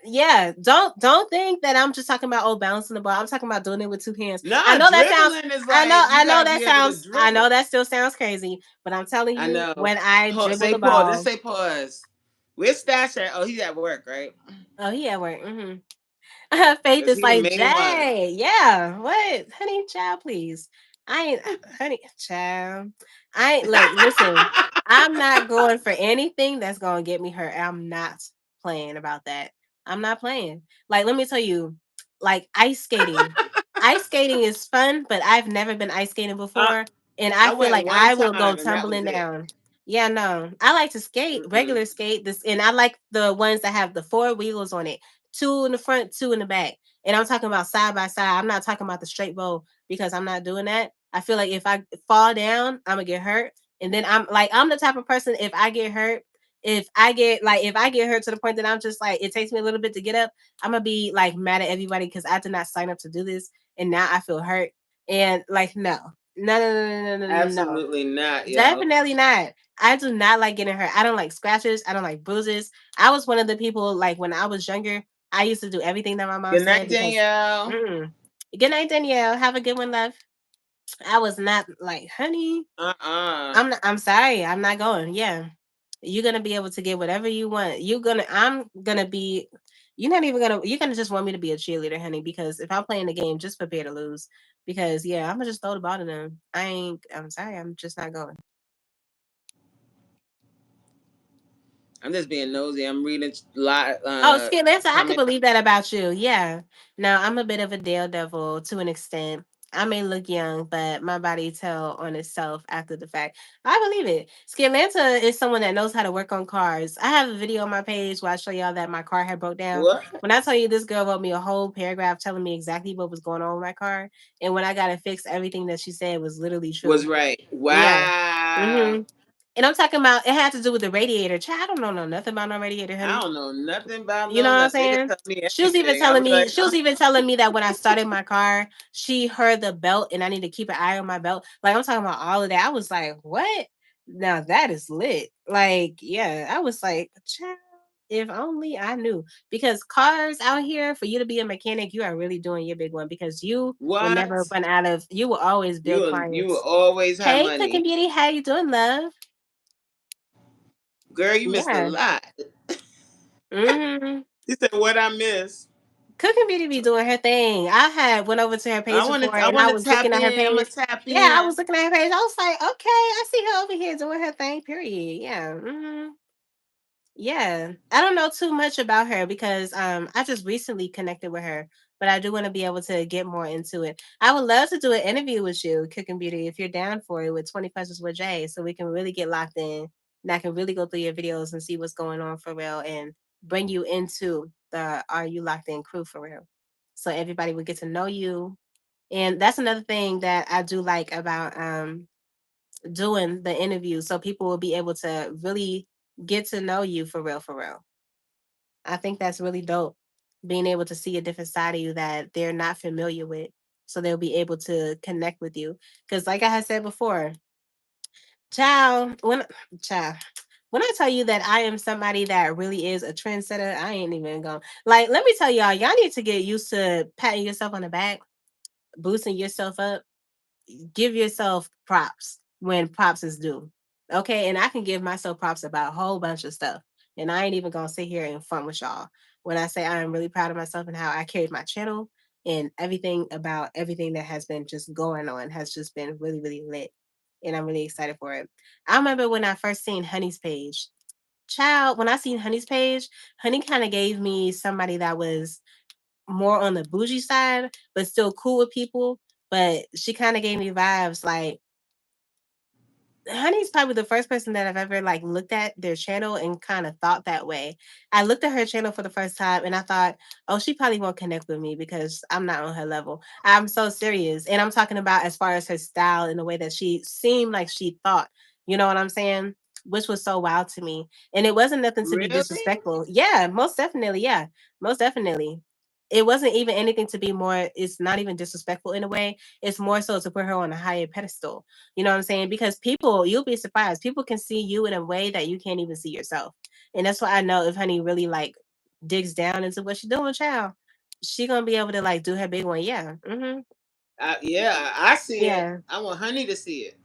[SPEAKER 1] yeah, don't think that I'm just talking about balancing the ball. I'm talking about doing it with two hands.
[SPEAKER 2] Nah, dribbling is like you gotta be able to
[SPEAKER 1] I know
[SPEAKER 2] dribble.
[SPEAKER 1] that still sounds crazy, but I'm telling
[SPEAKER 2] I
[SPEAKER 1] you,
[SPEAKER 2] know.
[SPEAKER 1] when I dribble
[SPEAKER 2] Say
[SPEAKER 1] the
[SPEAKER 2] pause. Just
[SPEAKER 1] ball,
[SPEAKER 2] say pause. Where's Stash at? Oh, he's at work, right?
[SPEAKER 1] oh yeah, work. Faith
[SPEAKER 2] Because
[SPEAKER 1] is
[SPEAKER 2] he the
[SPEAKER 1] like,
[SPEAKER 2] main one.
[SPEAKER 1] Jay, yeah, what, honey, child, please. I ain't, honey, child. I ain't like, listen, I'm not going for anything that's gonna get me hurt. I'm not playing about that. I'm not playing. Like, let me tell you, like ice skating. Ice skating is fun, but I've never been ice skating
[SPEAKER 2] Uh,
[SPEAKER 1] before, and I
[SPEAKER 2] I
[SPEAKER 1] feel
[SPEAKER 2] went
[SPEAKER 1] like
[SPEAKER 2] one
[SPEAKER 1] I will go
[SPEAKER 2] time and that was
[SPEAKER 1] tumbling
[SPEAKER 2] it.
[SPEAKER 1] down. Yeah, no. I like to skate,
[SPEAKER 2] Mm-mm.
[SPEAKER 1] regular skate, this and I like the ones that have the four wheels on it. Two in the front, two in the back. And I'm talking about side by side. I'm not talking about the straight row because I'm not doing that. I feel like if I fall down, I'm gonna get hurt. And then I'm the type of person if I get hurt, if I get hurt to the point that I'm just like it takes me a little bit to get up, I'm gonna be like mad at everybody because I did not sign up to do this and now I feel hurt. And like, no, no, no, no, no, no, no, no, no.
[SPEAKER 2] Absolutely not, yo.
[SPEAKER 1] Definitely not. I do not like getting hurt. I don't like scratches. I don't like bruises. I was one of the people like when I was younger. I used to do everything that my mom
[SPEAKER 2] Good night,
[SPEAKER 1] said because.
[SPEAKER 2] Danielle.
[SPEAKER 1] Mm-mm. Good night, Danielle. Have a good one, love. I was not like, honey.
[SPEAKER 2] Uh-uh.
[SPEAKER 1] I'm sorry. I'm not going. Yeah, you're gonna be able to get whatever you want. I'm gonna be. You're not even gonna. You're gonna just want me to be a cheerleader, honey. Because if I'm playing the game, just prepare to lose. Because yeah, I'm gonna just throw the ball to them. I ain't. I'm sorry. I'm just not going.
[SPEAKER 2] I'm just being nosy. I'm reading a lot
[SPEAKER 1] Oh, Skip Lancer, I could
[SPEAKER 2] comment.
[SPEAKER 1] believe that about you. Yeah. Now I'm a bit of a daredevil to an extent. I may look young, but my body tell on itself after the fact. I believe it. Skip Lanta is someone that knows how to work on cars. I have a video on my page where I show y'all that my car had broke down.
[SPEAKER 2] What
[SPEAKER 1] When I tell you this girl wrote me a whole paragraph telling me exactly what was going on with my car, and when I got it fixed, everything that she said was literally
[SPEAKER 2] was
[SPEAKER 1] true.
[SPEAKER 2] right?
[SPEAKER 1] Yeah.
[SPEAKER 2] Wow.
[SPEAKER 1] hmm And I'm talking about it had to do with the radiator. Child, I don't know nothing about no radiator,
[SPEAKER 2] I
[SPEAKER 1] honey.
[SPEAKER 2] don't know nothing about
[SPEAKER 1] You know
[SPEAKER 2] no
[SPEAKER 1] what I'm
[SPEAKER 2] nothing. They can
[SPEAKER 1] saying?
[SPEAKER 2] tell me anything.
[SPEAKER 1] She was even telling me that when I started my car, she heard the belt and I need to keep an eye on my belt. Like I'm talking about all of that. I was like, what? Now that is lit. Like, yeah, I was like, child, if only I knew. Because cars out here, for you to be a mechanic, you are really doing your big one because you will never
[SPEAKER 2] what?
[SPEAKER 1] run out of you will always build
[SPEAKER 2] You will
[SPEAKER 1] clients.
[SPEAKER 2] always have
[SPEAKER 1] Hey, Cooking
[SPEAKER 2] money.
[SPEAKER 1] Beauty, how you doing, love?
[SPEAKER 2] Girl, you missed a
[SPEAKER 1] Yeah.
[SPEAKER 2] lot.
[SPEAKER 1] hmm
[SPEAKER 2] You said what I miss.
[SPEAKER 1] Cooking Beauty be doing her thing. I had went over to her page before
[SPEAKER 2] I
[SPEAKER 1] and I
[SPEAKER 2] wanna
[SPEAKER 1] was looking
[SPEAKER 2] tap
[SPEAKER 1] at her
[SPEAKER 2] in. I'm gonna
[SPEAKER 1] page.
[SPEAKER 2] tap
[SPEAKER 1] Yeah, I
[SPEAKER 2] in.
[SPEAKER 1] was looking at her page. I was like, okay, I see her over here doing her thing, period. Yeah. Yeah. I don't know too much about her because I just recently connected with her, but I do want to be able to get more into it. I would love to do an interview with you, Cooking Beauty, if you're down for it with 20 questions with Jay, so we can really get locked in and I can really go through your videos and see what's going on for real and bring you into the Are You Locked In crew for real. So everybody would get to know you. And that's another thing that I do like about doing the interview. So people will be able to really get to know you for real, for real. I think that's really dope. Being able to see a different side of you that they're not familiar with. So they'll be able to connect with you. Because like I had said before, child, child, when I tell you that I am somebody that really is a trendsetter, I ain't even going. Like, let me tell y'all need to get used to patting yourself on the back, boosting yourself up, give yourself props when props is due. Okay. And I can give myself props about a whole bunch of stuff. And I ain't even gonna sit here and front with y'all when I say I am really proud of myself and how I carried my channel and everything about everything that has been just going on has just been really, really lit. And I'm really excited for it. I remember when I first seen Honey's page. Child, when I seen Honey's page, Honey kind of gave me somebody that was more on the bougie side, but still cool with people. But she kind of gave me vibes like Honey's probably the first person that I've ever like looked at their channel and kind of thought that way. I looked at her channel for the first time and I thought, oh, she probably won't connect with me because I'm not on her level. I'm so serious. And I'm talking about as far as her style and the way that she seemed like she thought. You know what I'm saying? Which was so wild to me. And it wasn't nothing to be
[SPEAKER 2] Really?
[SPEAKER 1] disrespectful. Yeah, most definitely. Yeah, most definitely. It wasn't even anything to be more, it's not even disrespectful in a way. It's more so to put her on a higher pedestal. You know what I'm saying? Because people, you'll be surprised. People can see you in a way that you can't even see yourself. And that's why I know if Honey really like digs down into what she's doing, child, she gonna be able to like do her big one. Yeah.
[SPEAKER 2] Yeah, I see it.
[SPEAKER 1] Yeah.
[SPEAKER 2] I want Honey to see it.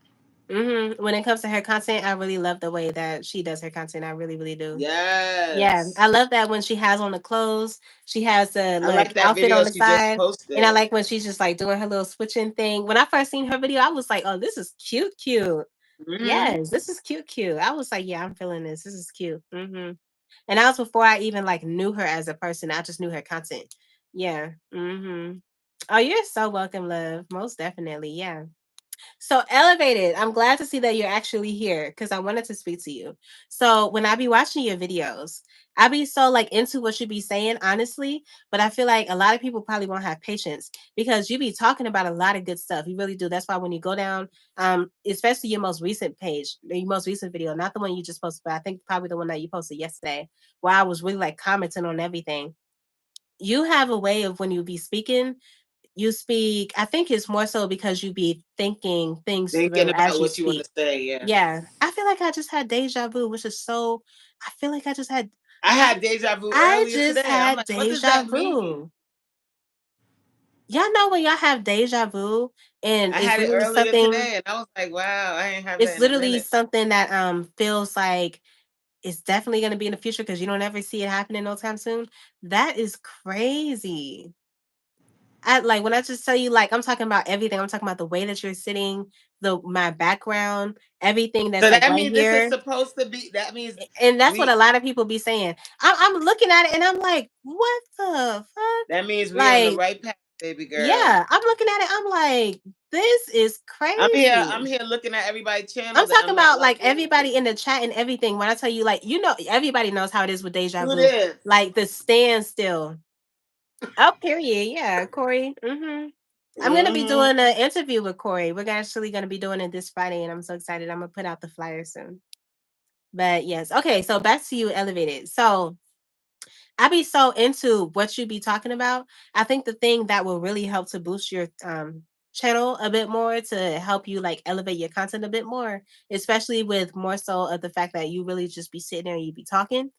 [SPEAKER 1] When it comes to her content, I really love the way that she does her content. I really, really do. Yeah,
[SPEAKER 2] Yes.
[SPEAKER 1] I love that when she has on the clothes, she has the
[SPEAKER 2] I like
[SPEAKER 1] like
[SPEAKER 2] that
[SPEAKER 1] outfit
[SPEAKER 2] video
[SPEAKER 1] on the
[SPEAKER 2] she just
[SPEAKER 1] side. And I
[SPEAKER 2] posted.
[SPEAKER 1] like when she's just like doing her little switching thing. When I first seen her video, I was like, oh, this is cute, cute.
[SPEAKER 2] Hmm.
[SPEAKER 1] Yes, this is cute, cute. I was like, yeah, I'm feeling this. This is cute. And that was before I even like knew her as a person. I just knew her content. Yeah. Oh, you're so welcome, love. Most definitely. Yeah. So elevated. I'm glad to see that you're actually here because I wanted to speak to you. So when I be watching your videos, I be so like into what you be saying, honestly. But I feel like a lot of people probably won't have patience because you be talking about a lot of good stuff. You really do. That's why when you go down, especially your most recent page, your most recent video, not the one you just posted, but I think probably the one that you posted yesterday, where I was really like commenting on everything. You have a way of when you be speaking, you speak, I think it's more so because you be thinking things
[SPEAKER 2] Thinking
[SPEAKER 1] through
[SPEAKER 2] about
[SPEAKER 1] as you
[SPEAKER 2] what you want to
[SPEAKER 1] speak.
[SPEAKER 2] say. Yeah,
[SPEAKER 1] Yeah. I feel like I just had deja vu, which is so, I feel like I just had,
[SPEAKER 2] I
[SPEAKER 1] I,
[SPEAKER 2] had deja vu
[SPEAKER 1] I
[SPEAKER 2] earlier
[SPEAKER 1] just
[SPEAKER 2] today. I'm
[SPEAKER 1] had
[SPEAKER 2] like, what does
[SPEAKER 1] deja
[SPEAKER 2] that mean?
[SPEAKER 1] vu. Y'all know when y'all have deja vu and
[SPEAKER 2] I had it earlier today, and I was like, wow, I ain't have that
[SPEAKER 1] it's
[SPEAKER 2] in a
[SPEAKER 1] literally
[SPEAKER 2] minute.
[SPEAKER 1] something that feels like it's definitely gonna be in the future because you don't ever see it happening no time soon. That is crazy. I like when I just tell you, like, I'm talking about everything. I'm talking about the way that you're sitting, the my background, everything that's
[SPEAKER 2] So
[SPEAKER 1] like
[SPEAKER 2] that
[SPEAKER 1] right
[SPEAKER 2] means this is
[SPEAKER 1] here.
[SPEAKER 2] supposed to be. That means
[SPEAKER 1] And that's what
[SPEAKER 2] we.
[SPEAKER 1] a lot of people be saying. I'm looking at it and I'm like, what the fuck?
[SPEAKER 2] That means we on the
[SPEAKER 1] Like,
[SPEAKER 2] right path, baby girl.
[SPEAKER 1] yeah, I'm looking at it. I'm like, this is
[SPEAKER 2] I'm here.
[SPEAKER 1] crazy.
[SPEAKER 2] I'm here looking at everybody's
[SPEAKER 1] I'm
[SPEAKER 2] channels, and
[SPEAKER 1] talking
[SPEAKER 2] I'm not
[SPEAKER 1] about like
[SPEAKER 2] liking anything.
[SPEAKER 1] everybody in the chat and everything. When I tell you, like, everybody knows how it is with deja
[SPEAKER 2] Who
[SPEAKER 1] vu.
[SPEAKER 2] this?
[SPEAKER 1] Like the standstill. Oh, period. Yeah, Corey. I'm gonna be
[SPEAKER 2] Hmm.
[SPEAKER 1] doing an interview with Corey. We're actually gonna be doing it this Friday, and I'm so excited. I'm gonna put out the flyer soon. But yes, okay. So back to you, elevated. So I be so into what you be talking about. I think the thing that will really help to boost your channel a bit more to help you like elevate your content a bit more, especially with more so of the fact that you really just be sitting there and you be talking.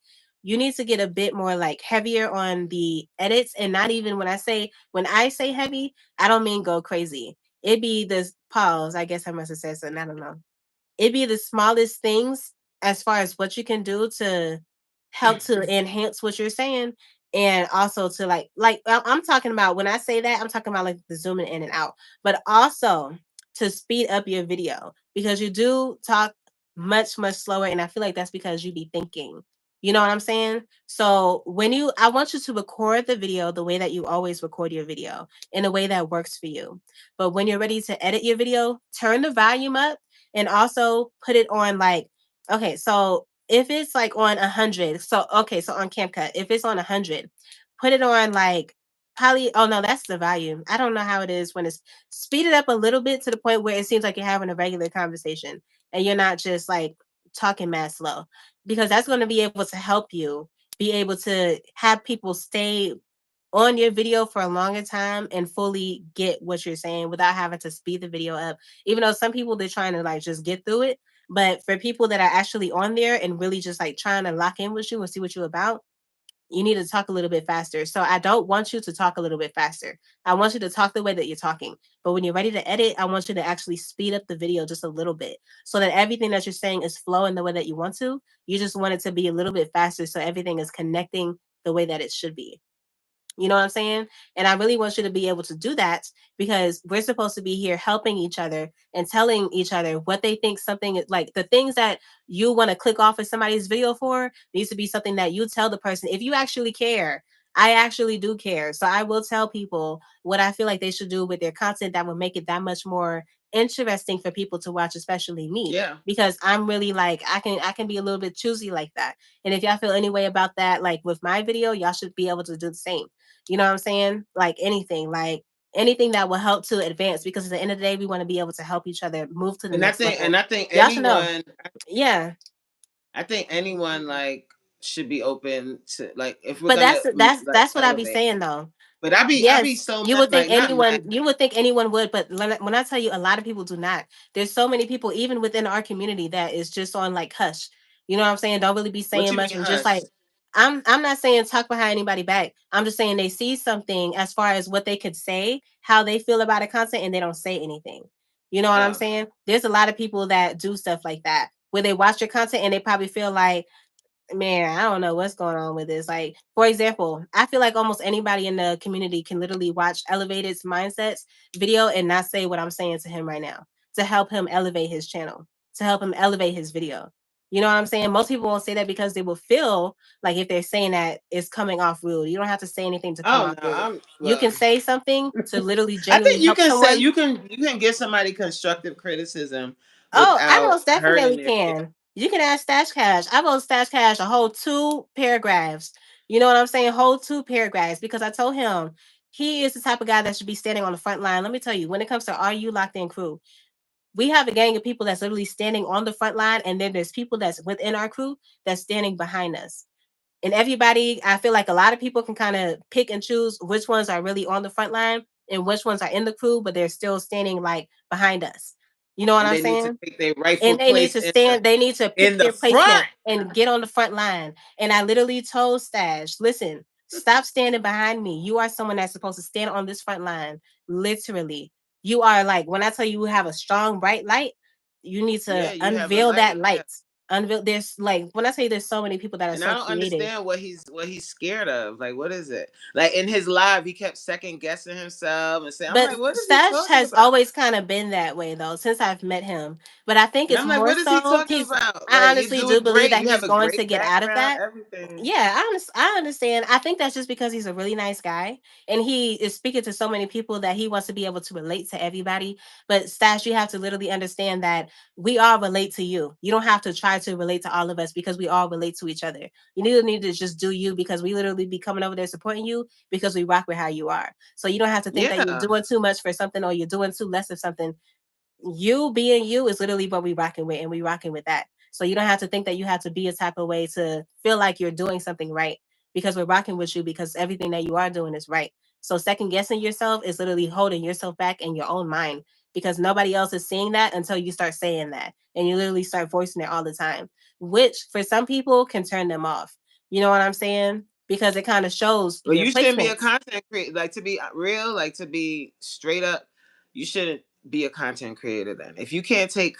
[SPEAKER 1] You need to get a bit more like heavier on the edits and not even when I say heavy, I don't mean go crazy. It be this pause. I guess I must have said something. I don't know. It be the smallest things as far as what you can do to help to enhance what you're saying and also to I'm talking about when I say that I'm talking about like the zooming in and out, but also to speed up your video because you do talk much slower and I feel like that's because you be thinking. You know what I'm saying? So I want you to record the video the way that you always record your video in a way that works for you. But when you're ready to edit your video, turn the volume up and also put it on like okay, so if it's like on 100, so okay, so on CapCut, if it's on 100, put it on like probably oh no, that's the volume. I don't know how it is when it's speed it up a little bit to the point where it seems like you're having a regular conversation and you're not just like talking mad slow because that's going to be able to help you be able to have people stay on your video for a longer time and fully get what you're saying without having to speed the video up. Even though some people they're trying to like just get through it, but for people that are actually on there and really just like trying to lock in with you and see what you're about, you need to talk a little bit faster. So I don't want you to talk a little bit faster. I want you to talk the way that you're talking. But when you're ready to edit, I want you to actually speed up the video just a little bit so that everything that you're saying is flowing the way that you want to. You just want it to be a little bit faster so everything is connecting the way that it should be. You know what I'm saying? And I really want you to be able to do that because we're supposed to be here helping each other and telling each other what they think something is like the things that you want to click off of somebody's video for needs to be something that you tell the person if you actually care. I actually do care. So I will tell people what I feel like they should do with their content that will make it that much more interesting for people to watch, especially me.
[SPEAKER 2] Yeah.
[SPEAKER 1] Because I'm really like I can be a little bit choosy like that. And if y'all feel any way about that, like with my video, y'all should be able to do the same. You know what I'm saying? Like anything that will help to advance because at the end of the day, we want to be able to help each other move to the
[SPEAKER 2] And I
[SPEAKER 1] next
[SPEAKER 2] think,
[SPEAKER 1] level.
[SPEAKER 2] and I think
[SPEAKER 1] Y'all should know.
[SPEAKER 2] anyone,
[SPEAKER 1] Yeah.
[SPEAKER 2] I think anyone like should be open to like if we're
[SPEAKER 1] But
[SPEAKER 2] gonna like
[SPEAKER 1] that's what I be
[SPEAKER 2] elevate.
[SPEAKER 1] saying though.
[SPEAKER 2] But I be
[SPEAKER 1] Yes,
[SPEAKER 2] so
[SPEAKER 1] you
[SPEAKER 2] mad,
[SPEAKER 1] would think
[SPEAKER 2] like not mad.
[SPEAKER 1] anyone would, but when I tell you a lot of people do not. There's so many people even within our community that is just on like hush. You know what I'm saying? Don't really be
[SPEAKER 2] What
[SPEAKER 1] saying
[SPEAKER 2] you
[SPEAKER 1] much
[SPEAKER 2] mean,
[SPEAKER 1] and just
[SPEAKER 2] hush?
[SPEAKER 1] like I'm not saying talk behind anybody back. I'm just saying they see something as far as what they could say, how they feel about a content and they don't say anything. You know what I'm
[SPEAKER 2] Oh,
[SPEAKER 1] saying? There's a lot of people that do stuff like that where they watch your content and they probably feel like man, I don't know what's going on with this. Like, for example, I feel like almost anybody in the community can literally watch Elevated's Mindsets video and not say what I'm saying to him right now to help him elevate his channel, to help him elevate his video. You know what I'm saying? Most people won't say that because they will feel like if they're saying that it's coming off rude. You don't have to say anything to come
[SPEAKER 2] Oh
[SPEAKER 1] off
[SPEAKER 2] no,
[SPEAKER 1] rude.
[SPEAKER 2] I'm
[SPEAKER 1] You
[SPEAKER 2] well.
[SPEAKER 1] can say something to literally
[SPEAKER 2] I think
[SPEAKER 1] genuinely
[SPEAKER 2] you
[SPEAKER 1] help
[SPEAKER 2] can say
[SPEAKER 1] someone.
[SPEAKER 2] you can give somebody constructive criticism
[SPEAKER 1] Oh, I
[SPEAKER 2] without
[SPEAKER 1] most
[SPEAKER 2] hurting
[SPEAKER 1] definitely
[SPEAKER 2] their feelings.
[SPEAKER 1] can. You can ask Stash Cash. I wrote Stash Cash a whole 2 paragraphs. You know what I'm saying? Whole 2 paragraphs because I told him he is the type of guy that should be standing on the front line. Let me tell you, when it comes to Are You Locked In Crew, we have a gang of people that's literally standing on the front line, and then there's people that's within our crew that's standing behind us. And everybody, I feel like a lot of people can kind of pick and choose which ones are really on the front line and which ones are in the crew, but they're still standing like behind us. You know what
[SPEAKER 2] And
[SPEAKER 1] I'm
[SPEAKER 2] they need to
[SPEAKER 1] saying?
[SPEAKER 2] take their rightful
[SPEAKER 1] And they need
[SPEAKER 2] place
[SPEAKER 1] to stand, they need to
[SPEAKER 2] in
[SPEAKER 1] pick
[SPEAKER 2] the
[SPEAKER 1] their
[SPEAKER 2] front.
[SPEAKER 1] placement and get on the front line. And I literally told Stash, listen, stop standing behind me. You are someone that's supposed to stand on this front line. Literally. You are like, when I tell you you have a strong, bright light, you need
[SPEAKER 2] Yeah,
[SPEAKER 1] to
[SPEAKER 2] you have a
[SPEAKER 1] unveil
[SPEAKER 2] light
[SPEAKER 1] that
[SPEAKER 2] in there.
[SPEAKER 1] light. Unveil, there's like, when I tell you there's so many people that are
[SPEAKER 2] And I
[SPEAKER 1] so
[SPEAKER 2] don't
[SPEAKER 1] creative.
[SPEAKER 2] understand what he's scared of. Like, what is it? Like in his live, he kept second guessing himself and saying, "I'm
[SPEAKER 1] But
[SPEAKER 2] like, what is he
[SPEAKER 1] Stash
[SPEAKER 2] talking
[SPEAKER 1] has
[SPEAKER 2] about?"
[SPEAKER 1] always kind of been that way though, since I've met him. But I think
[SPEAKER 2] And
[SPEAKER 1] it's
[SPEAKER 2] I'm like,
[SPEAKER 1] more
[SPEAKER 2] what is he
[SPEAKER 1] so
[SPEAKER 2] talking
[SPEAKER 1] he's,
[SPEAKER 2] about?
[SPEAKER 1] I
[SPEAKER 2] Like, you're
[SPEAKER 1] honestly do
[SPEAKER 2] doing
[SPEAKER 1] believe
[SPEAKER 2] great.
[SPEAKER 1] that
[SPEAKER 2] You
[SPEAKER 1] he's
[SPEAKER 2] have a
[SPEAKER 1] going to
[SPEAKER 2] great
[SPEAKER 1] get out of
[SPEAKER 2] background.
[SPEAKER 1] that.
[SPEAKER 2] Everything.
[SPEAKER 1] Yeah, I understand. I think that's just because he's a really nice guy and he is speaking to so many people that he wants to be able to relate to everybody. But Stash, you have to literally understand that we all relate to you. You don't have to try to relate to all of us because we all relate to each other. You need to just do you because we literally be coming over there supporting you because we rock with how you are. So you don't have to think that you're
[SPEAKER 2] Yeah.
[SPEAKER 1] doing too much for something or you're doing too less of something. You being you is literally what we rocking with, and we rocking with that. So you don't have to think that you have to be a type of way to feel like you're doing something right because we're rocking with you because everything that you are doing is right. So second guessing yourself is literally holding yourself back in your own mind because nobody else is seeing that until you start saying that and you literally start voicing it all the time, which for some people can turn them off. You know what I'm saying? Because it kind of shows
[SPEAKER 2] Well,
[SPEAKER 1] your
[SPEAKER 2] you shouldn't be a
[SPEAKER 1] placements.
[SPEAKER 2] content creator. Like to be real, like to be straight up, you shouldn't be a content creator then. If you can't take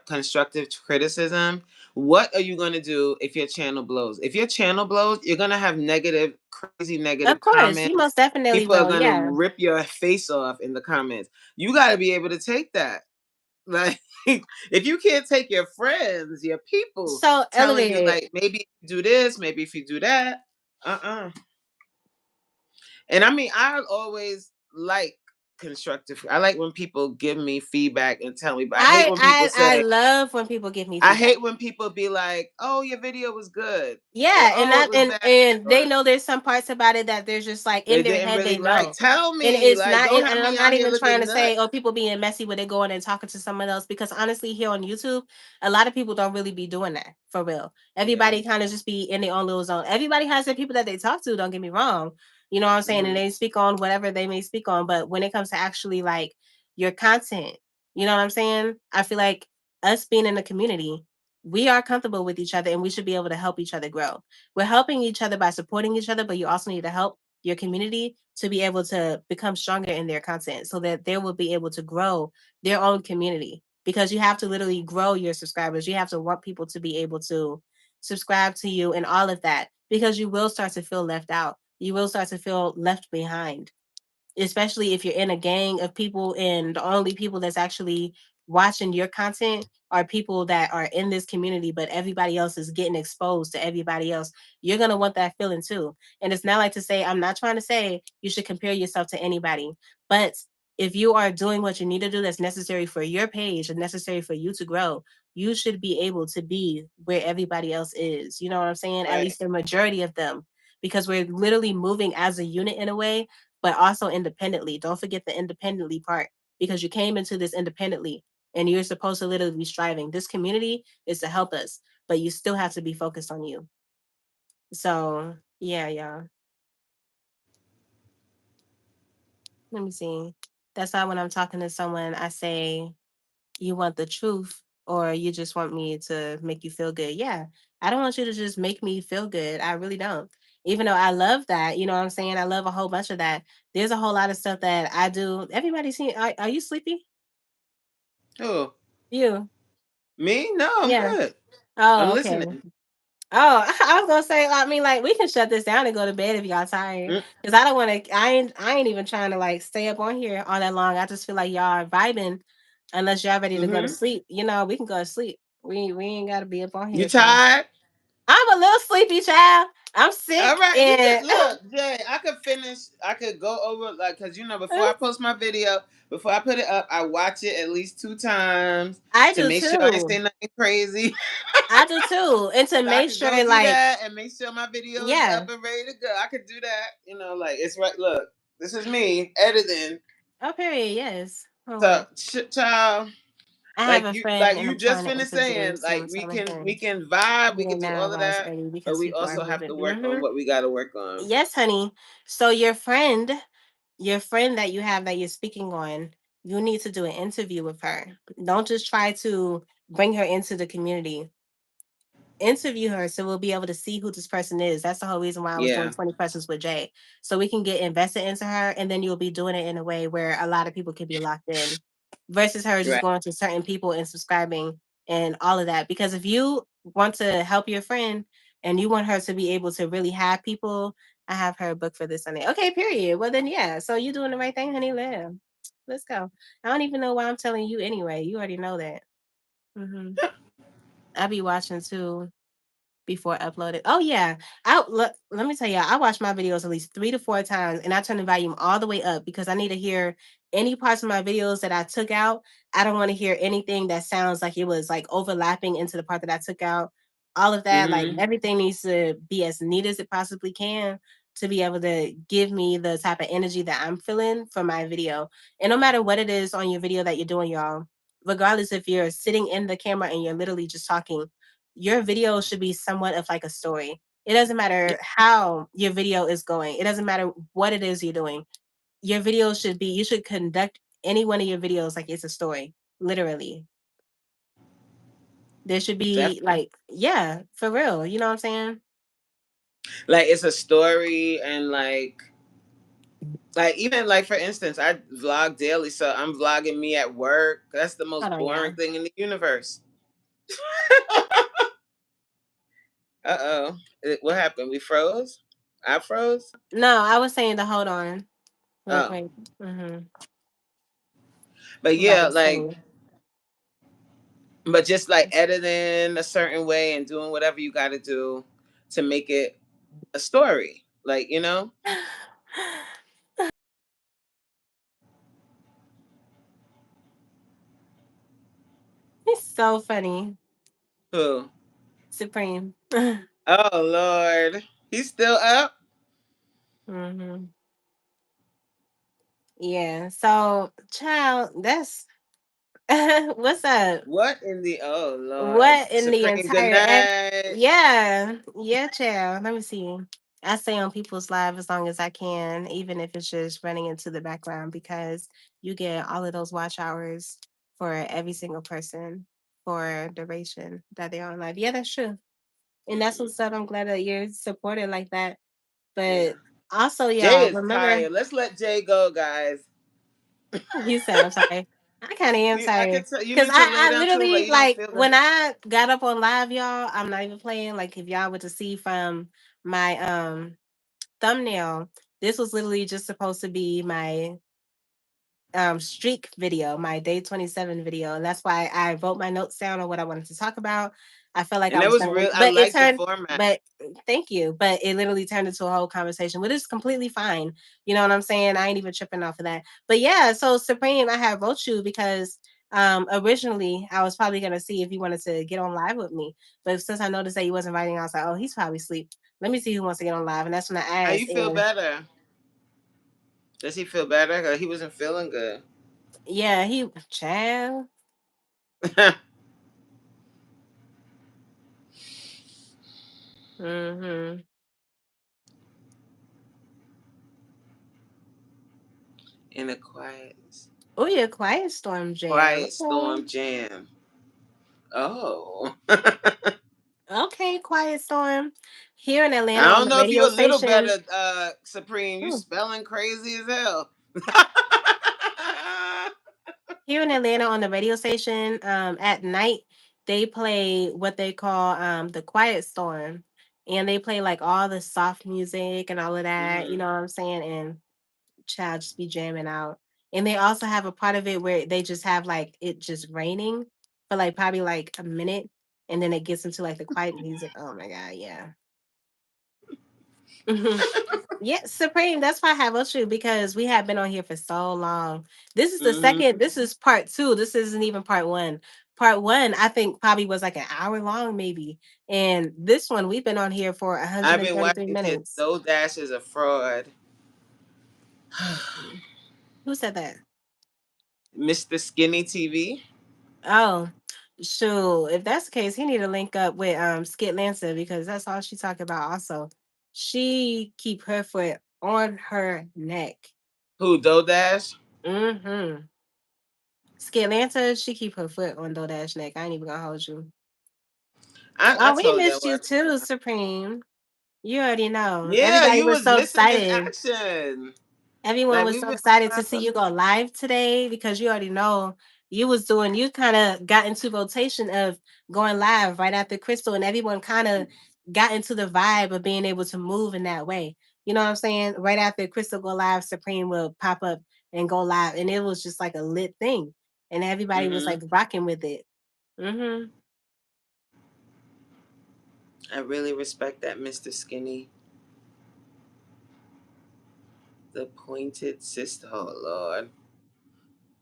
[SPEAKER 2] constructive criticism, what are you going to do if your channel blows? If your channel blows, you're going to have negative, crazy
[SPEAKER 1] Of
[SPEAKER 2] negative
[SPEAKER 1] course, you
[SPEAKER 2] comments.
[SPEAKER 1] most definitely
[SPEAKER 2] People are
[SPEAKER 1] will.
[SPEAKER 2] going to
[SPEAKER 1] Yeah.
[SPEAKER 2] rip your face off in the comments. You got to be able to take that. Like, if you can't take your friends, your people
[SPEAKER 1] So
[SPEAKER 2] telling you,
[SPEAKER 1] elevated.
[SPEAKER 2] like, maybe if you do this, maybe if you do that, and I mean, I always like constructive. I like when people give me feedback and tell me, but I hate when people
[SPEAKER 1] I
[SPEAKER 2] say,
[SPEAKER 1] love when people give me
[SPEAKER 2] I
[SPEAKER 1] feedback.
[SPEAKER 2] hate when people be like, "Oh, your video was good," or
[SPEAKER 1] Yeah, and
[SPEAKER 2] "Oh, it
[SPEAKER 1] that
[SPEAKER 2] was bad,"
[SPEAKER 1] and they
[SPEAKER 2] or
[SPEAKER 1] know there's some parts about it that there's just like in
[SPEAKER 2] they
[SPEAKER 1] their
[SPEAKER 2] didn't
[SPEAKER 1] head
[SPEAKER 2] really
[SPEAKER 1] they
[SPEAKER 2] like.
[SPEAKER 1] know.
[SPEAKER 2] Tell
[SPEAKER 1] And
[SPEAKER 2] me,
[SPEAKER 1] it's
[SPEAKER 2] like,
[SPEAKER 1] not
[SPEAKER 2] don't
[SPEAKER 1] and
[SPEAKER 2] have
[SPEAKER 1] I'm
[SPEAKER 2] me
[SPEAKER 1] not
[SPEAKER 2] out here
[SPEAKER 1] even trying
[SPEAKER 2] looking
[SPEAKER 1] to say,
[SPEAKER 2] nuts.
[SPEAKER 1] oh, people being messy when they going and talking to someone else because honestly, here on YouTube, a lot of people don't really be doing that for real.
[SPEAKER 2] Yeah.
[SPEAKER 1] Everybody kind of just be in their own little zone. Everybody has their people that they talk to, don't get me wrong. You know what I'm saying? And
[SPEAKER 2] Hmm.
[SPEAKER 1] they speak on whatever they may speak on, but when it comes to actually like your content, you know what I'm saying? I feel like us being in the community, we are comfortable with each other and we should be able to help each other grow. We're helping each other by supporting each other, but you also need to help your community to be able to become stronger in their content so that they will be able to grow their own community because you have to literally grow your subscribers. You have to want people to be able to subscribe to you and all of that because you will start to feel left out. You will start to feel left behind, especially if you're in a gang of people and the only people that's actually watching your content are people that are in this community, but everybody else is getting exposed to everybody else. You're going to want that feeling too. And it's not like to say, I'm not trying to say you should compare yourself to anybody, but if you are doing what you need to do that's necessary for your page and necessary for you to grow, you should be able to be where everybody else is. You know what I'm saying? At
[SPEAKER 2] Right.
[SPEAKER 1] least the majority of them, because we're literally moving as a unit in a way but also independently. Don't forget the independently part because you came into this independently and you're supposed to literally be striving. This community is to help us, but you still have to be focused on you. So, yeah, yeah. Let me see. That's why when I'm talking to someone, I say, you want the truth or you just want me to make you feel good. Yeah. I don't want you to just make me feel good. I really don't. Even though I love that, you know what I'm saying? I love a whole bunch of that. There's a whole lot of stuff that I do. Everybody see are you sleepy?
[SPEAKER 2] Who?
[SPEAKER 1] You.
[SPEAKER 2] Me? No, I'm
[SPEAKER 1] Yeah.
[SPEAKER 2] good. I'm
[SPEAKER 1] Oh, okay.
[SPEAKER 2] listening.
[SPEAKER 1] Oh, I was gonna say, I mean, like, we can shut this down and go to bed if y'all tired.
[SPEAKER 2] Mm,
[SPEAKER 1] Cause I don't wanna I ain't even trying to like stay up on here all that long. I just feel like y'all are vibing unless y'all ready to go to
[SPEAKER 2] mm-hmm.
[SPEAKER 1] sleep. You know, we can go to sleep. We ain't gotta be up on
[SPEAKER 2] You
[SPEAKER 1] here, child.
[SPEAKER 2] tired?
[SPEAKER 1] I'm a little sleepy, child. I'm
[SPEAKER 2] All
[SPEAKER 1] sick
[SPEAKER 2] right, you
[SPEAKER 1] and
[SPEAKER 2] can look, Jay. I could finish. I could go over like because before I post my video, before I put it up, I watch it at least 2 times
[SPEAKER 1] I
[SPEAKER 2] to
[SPEAKER 1] do
[SPEAKER 2] make sure I ain't
[SPEAKER 1] too.
[SPEAKER 2] saying nothing crazy.
[SPEAKER 1] I do too. And to
[SPEAKER 2] So I
[SPEAKER 1] make
[SPEAKER 2] could go
[SPEAKER 1] sure,
[SPEAKER 2] do
[SPEAKER 1] like,
[SPEAKER 2] that and make sure my video is
[SPEAKER 1] yeah.
[SPEAKER 2] up and ready to go. I could do that. Like it's right. Look, this is me editing.
[SPEAKER 1] Oh, period. Yes.
[SPEAKER 2] So,
[SPEAKER 1] Homework.
[SPEAKER 2] child,
[SPEAKER 1] I have
[SPEAKER 2] like
[SPEAKER 1] a
[SPEAKER 2] you,
[SPEAKER 1] friend
[SPEAKER 2] like
[SPEAKER 1] and
[SPEAKER 2] you
[SPEAKER 1] I'm
[SPEAKER 2] just
[SPEAKER 1] trying to
[SPEAKER 2] finished
[SPEAKER 1] interview,
[SPEAKER 2] saying,
[SPEAKER 1] so
[SPEAKER 2] like
[SPEAKER 1] I'm
[SPEAKER 2] we
[SPEAKER 1] telling
[SPEAKER 2] can we
[SPEAKER 1] him
[SPEAKER 2] can vibe, we
[SPEAKER 1] get
[SPEAKER 2] can
[SPEAKER 1] it
[SPEAKER 2] do
[SPEAKER 1] now
[SPEAKER 2] all of
[SPEAKER 1] while it's
[SPEAKER 2] that,
[SPEAKER 1] ready
[SPEAKER 2] but
[SPEAKER 1] because
[SPEAKER 2] we
[SPEAKER 1] people are
[SPEAKER 2] also have to
[SPEAKER 1] moving.
[SPEAKER 2] work on what we got to work on.
[SPEAKER 1] Yes, honey. So your friend that you have that you're speaking on, you need to do an interview with her. Don't just try to bring her into the community. Interview her so we'll be able to see who this person is. That's the whole reason why I was doing
[SPEAKER 2] Yeah,
[SPEAKER 1] 20 questions with Jay. So we can get invested into her and then you'll be doing it in a way where a lot of people can be locked in versus her just
[SPEAKER 2] right.
[SPEAKER 1] going to certain people and subscribing and all of that. Because if you want to help your friend and you want her to be able to really have people, I have her book for this Sunday. Okay, period. Well then yeah. So you doing the right thing, honey. Live. Let's go. I don't even know why I'm telling you anyway. You already know that. hmm I'll be watching too before uploaded. Oh yeah, let me tell you, I watch my videos at least 3 to 4 times, and I turn the volume all the way up because I need to hear any parts of my videos that I took out. I don't want to hear anything that sounds like it was like overlapping into the part that I took out. All of that, like
[SPEAKER 2] Mm-hmm.
[SPEAKER 1] everything needs to be as neat as it possibly can to be able to give me the type of energy that I'm feeling for my video. And no matter what it is on your video that you're doing, y'all, regardless if you're sitting in the camera and you're literally just talking, your video should be somewhat of like a story. It doesn't matter how your video is going. It doesn't matter what it is you're doing. Your video should be, you should conduct any one of your videos like it's a story. Literally. There should be
[SPEAKER 2] Definitely.
[SPEAKER 1] like, yeah, for real. You know what I'm saying?
[SPEAKER 2] Like it's a story and like even like for instance, I vlog daily, so I'm vlogging me at work. That's the
[SPEAKER 1] Hold
[SPEAKER 2] most
[SPEAKER 1] on,
[SPEAKER 2] boring
[SPEAKER 1] y'all.
[SPEAKER 2] thing in the universe. Uh-oh. What happened? We froze? I froze?
[SPEAKER 1] No, I was saying to hold on real
[SPEAKER 2] Oh.
[SPEAKER 1] quick. Mm-hmm.
[SPEAKER 2] But
[SPEAKER 1] I'm about
[SPEAKER 2] yeah,
[SPEAKER 1] to
[SPEAKER 2] like
[SPEAKER 1] sing.
[SPEAKER 2] but just like editing a certain way and doing whatever you got to do to make it a story. Like.
[SPEAKER 1] He's so funny.
[SPEAKER 2] Who?
[SPEAKER 1] Supreme.
[SPEAKER 2] Oh Lord. He's still up?
[SPEAKER 1] hmm Yeah. So, child, that's what's up?
[SPEAKER 2] What in the oh Lord.
[SPEAKER 1] What in the
[SPEAKER 2] Supreme, good
[SPEAKER 1] entire
[SPEAKER 2] night.
[SPEAKER 1] yeah, yeah, child. Let me see. I stay on people's live as long as I can, even if it's just running into the background because you get all of those watch hours for every single person for duration that they're on live. Yeah, that's true. And that's
[SPEAKER 2] Mhm.
[SPEAKER 1] what's up. I'm glad that you're supported like that.
[SPEAKER 2] Yeah.
[SPEAKER 1] But also,
[SPEAKER 2] Jay
[SPEAKER 1] y'all,
[SPEAKER 2] is
[SPEAKER 1] remember
[SPEAKER 2] tired. Let's let Jay go, guys.
[SPEAKER 1] you said I'm sorry. I kind of am
[SPEAKER 2] I can
[SPEAKER 1] tired
[SPEAKER 2] tell you
[SPEAKER 1] because
[SPEAKER 2] need to lay
[SPEAKER 1] I
[SPEAKER 2] down too, like
[SPEAKER 1] literally
[SPEAKER 2] you don't
[SPEAKER 1] like
[SPEAKER 2] feel the
[SPEAKER 1] when I got up on live, y'all. I'm not even playing. Like if y'all were to see from my thumbnail, this was literally just supposed to be my streak video, my day 27 video. And that's why I wrote my notes down on what I wanted to talk about. I felt like
[SPEAKER 2] and
[SPEAKER 1] I
[SPEAKER 2] that
[SPEAKER 1] was
[SPEAKER 2] was
[SPEAKER 1] gonna,
[SPEAKER 2] real. I
[SPEAKER 1] but it
[SPEAKER 2] like the
[SPEAKER 1] turned,
[SPEAKER 2] format.
[SPEAKER 1] but thank you. But it literally turned into a whole conversation, which is completely fine. You know what I'm saying? I ain't even tripping off of that. But yeah, so Supreme, I had wrote you because originally I was probably gonna see if you wanted to get on live with me. But since I noticed that you wasn't writing, I was like, oh, he's probably asleep. Let me see who wants to get on live. And that's when I
[SPEAKER 2] How you
[SPEAKER 1] asked.
[SPEAKER 2] feel
[SPEAKER 1] And
[SPEAKER 2] better? Does he feel better? 'Cause he wasn't feeling good.
[SPEAKER 1] yeah, he child. Mm-hmm.
[SPEAKER 2] In a quiet,
[SPEAKER 1] Oh, yeah, Quiet Storm Jam.
[SPEAKER 2] quiet
[SPEAKER 1] Okay.
[SPEAKER 2] storm jam. Oh.
[SPEAKER 1] Okay, Quiet Storm. Here in Atlanta
[SPEAKER 2] I
[SPEAKER 1] on
[SPEAKER 2] don't
[SPEAKER 1] the
[SPEAKER 2] know if
[SPEAKER 1] radio
[SPEAKER 2] you're a little
[SPEAKER 1] station.
[SPEAKER 2] better, Supreme. You
[SPEAKER 1] Hmm.
[SPEAKER 2] spelling crazy as hell.
[SPEAKER 1] Here in Atlanta on the radio station, at night, they play what they call the Quiet Storm. And they play like all the soft music and all of that, you
[SPEAKER 2] Hmm.
[SPEAKER 1] know what I'm saying? And child just be jamming out. And they also have a part of it where they just have like it just raining. for like probably like a minute, and then it gets into like the quiet music. Oh my god, yeah. Mhm. Yeah, Supreme. That's why I have us you because we have been on here for so long. This is the
[SPEAKER 2] Hmm.
[SPEAKER 1] second. This is part two. This isn't even part one. Part one, I think, probably was like an hour long, maybe. And this one, we've been on here for
[SPEAKER 2] I've been
[SPEAKER 1] 133
[SPEAKER 2] watching kids.
[SPEAKER 1] minutes.
[SPEAKER 2] Dash is a fraud.
[SPEAKER 1] Mm. Who said that?
[SPEAKER 2] Mr. Skinny TV.
[SPEAKER 1] Oh, shoot. If that's the case, he need to link up with Skit Lancer because that's all she talk about. Also, she keep her foot on her neck.
[SPEAKER 2] Who? Dash?
[SPEAKER 1] Mm-hmm. Skilanta, she keep her foot on DoDash neck. I ain't even gonna hold you.
[SPEAKER 2] I
[SPEAKER 1] Oh, we
[SPEAKER 2] told that
[SPEAKER 1] missed you
[SPEAKER 2] one.
[SPEAKER 1] too, Supreme. You already know.
[SPEAKER 2] Yeah,
[SPEAKER 1] Everybody
[SPEAKER 2] you
[SPEAKER 1] was
[SPEAKER 2] was
[SPEAKER 1] so
[SPEAKER 2] missing in
[SPEAKER 1] excited.
[SPEAKER 2] action.
[SPEAKER 1] Everyone
[SPEAKER 2] Like
[SPEAKER 1] was
[SPEAKER 2] we
[SPEAKER 1] so
[SPEAKER 2] been
[SPEAKER 1] excited to
[SPEAKER 2] trying
[SPEAKER 1] see
[SPEAKER 2] to-
[SPEAKER 1] you go live today because you already know you was doing. You kind of got into rotation of going live right after Crystal, and everyone kind of got into the vibe of being able to move in that way. You know what I'm saying? Right after Crystal go live, Supreme will pop up and go live, and it was just like a lit thing, and everybody was
[SPEAKER 2] Mhm.
[SPEAKER 1] like rocking with it. Mm-hmm.
[SPEAKER 2] I really respect that, Mr. Skinny. The pointed sister. Oh Lord.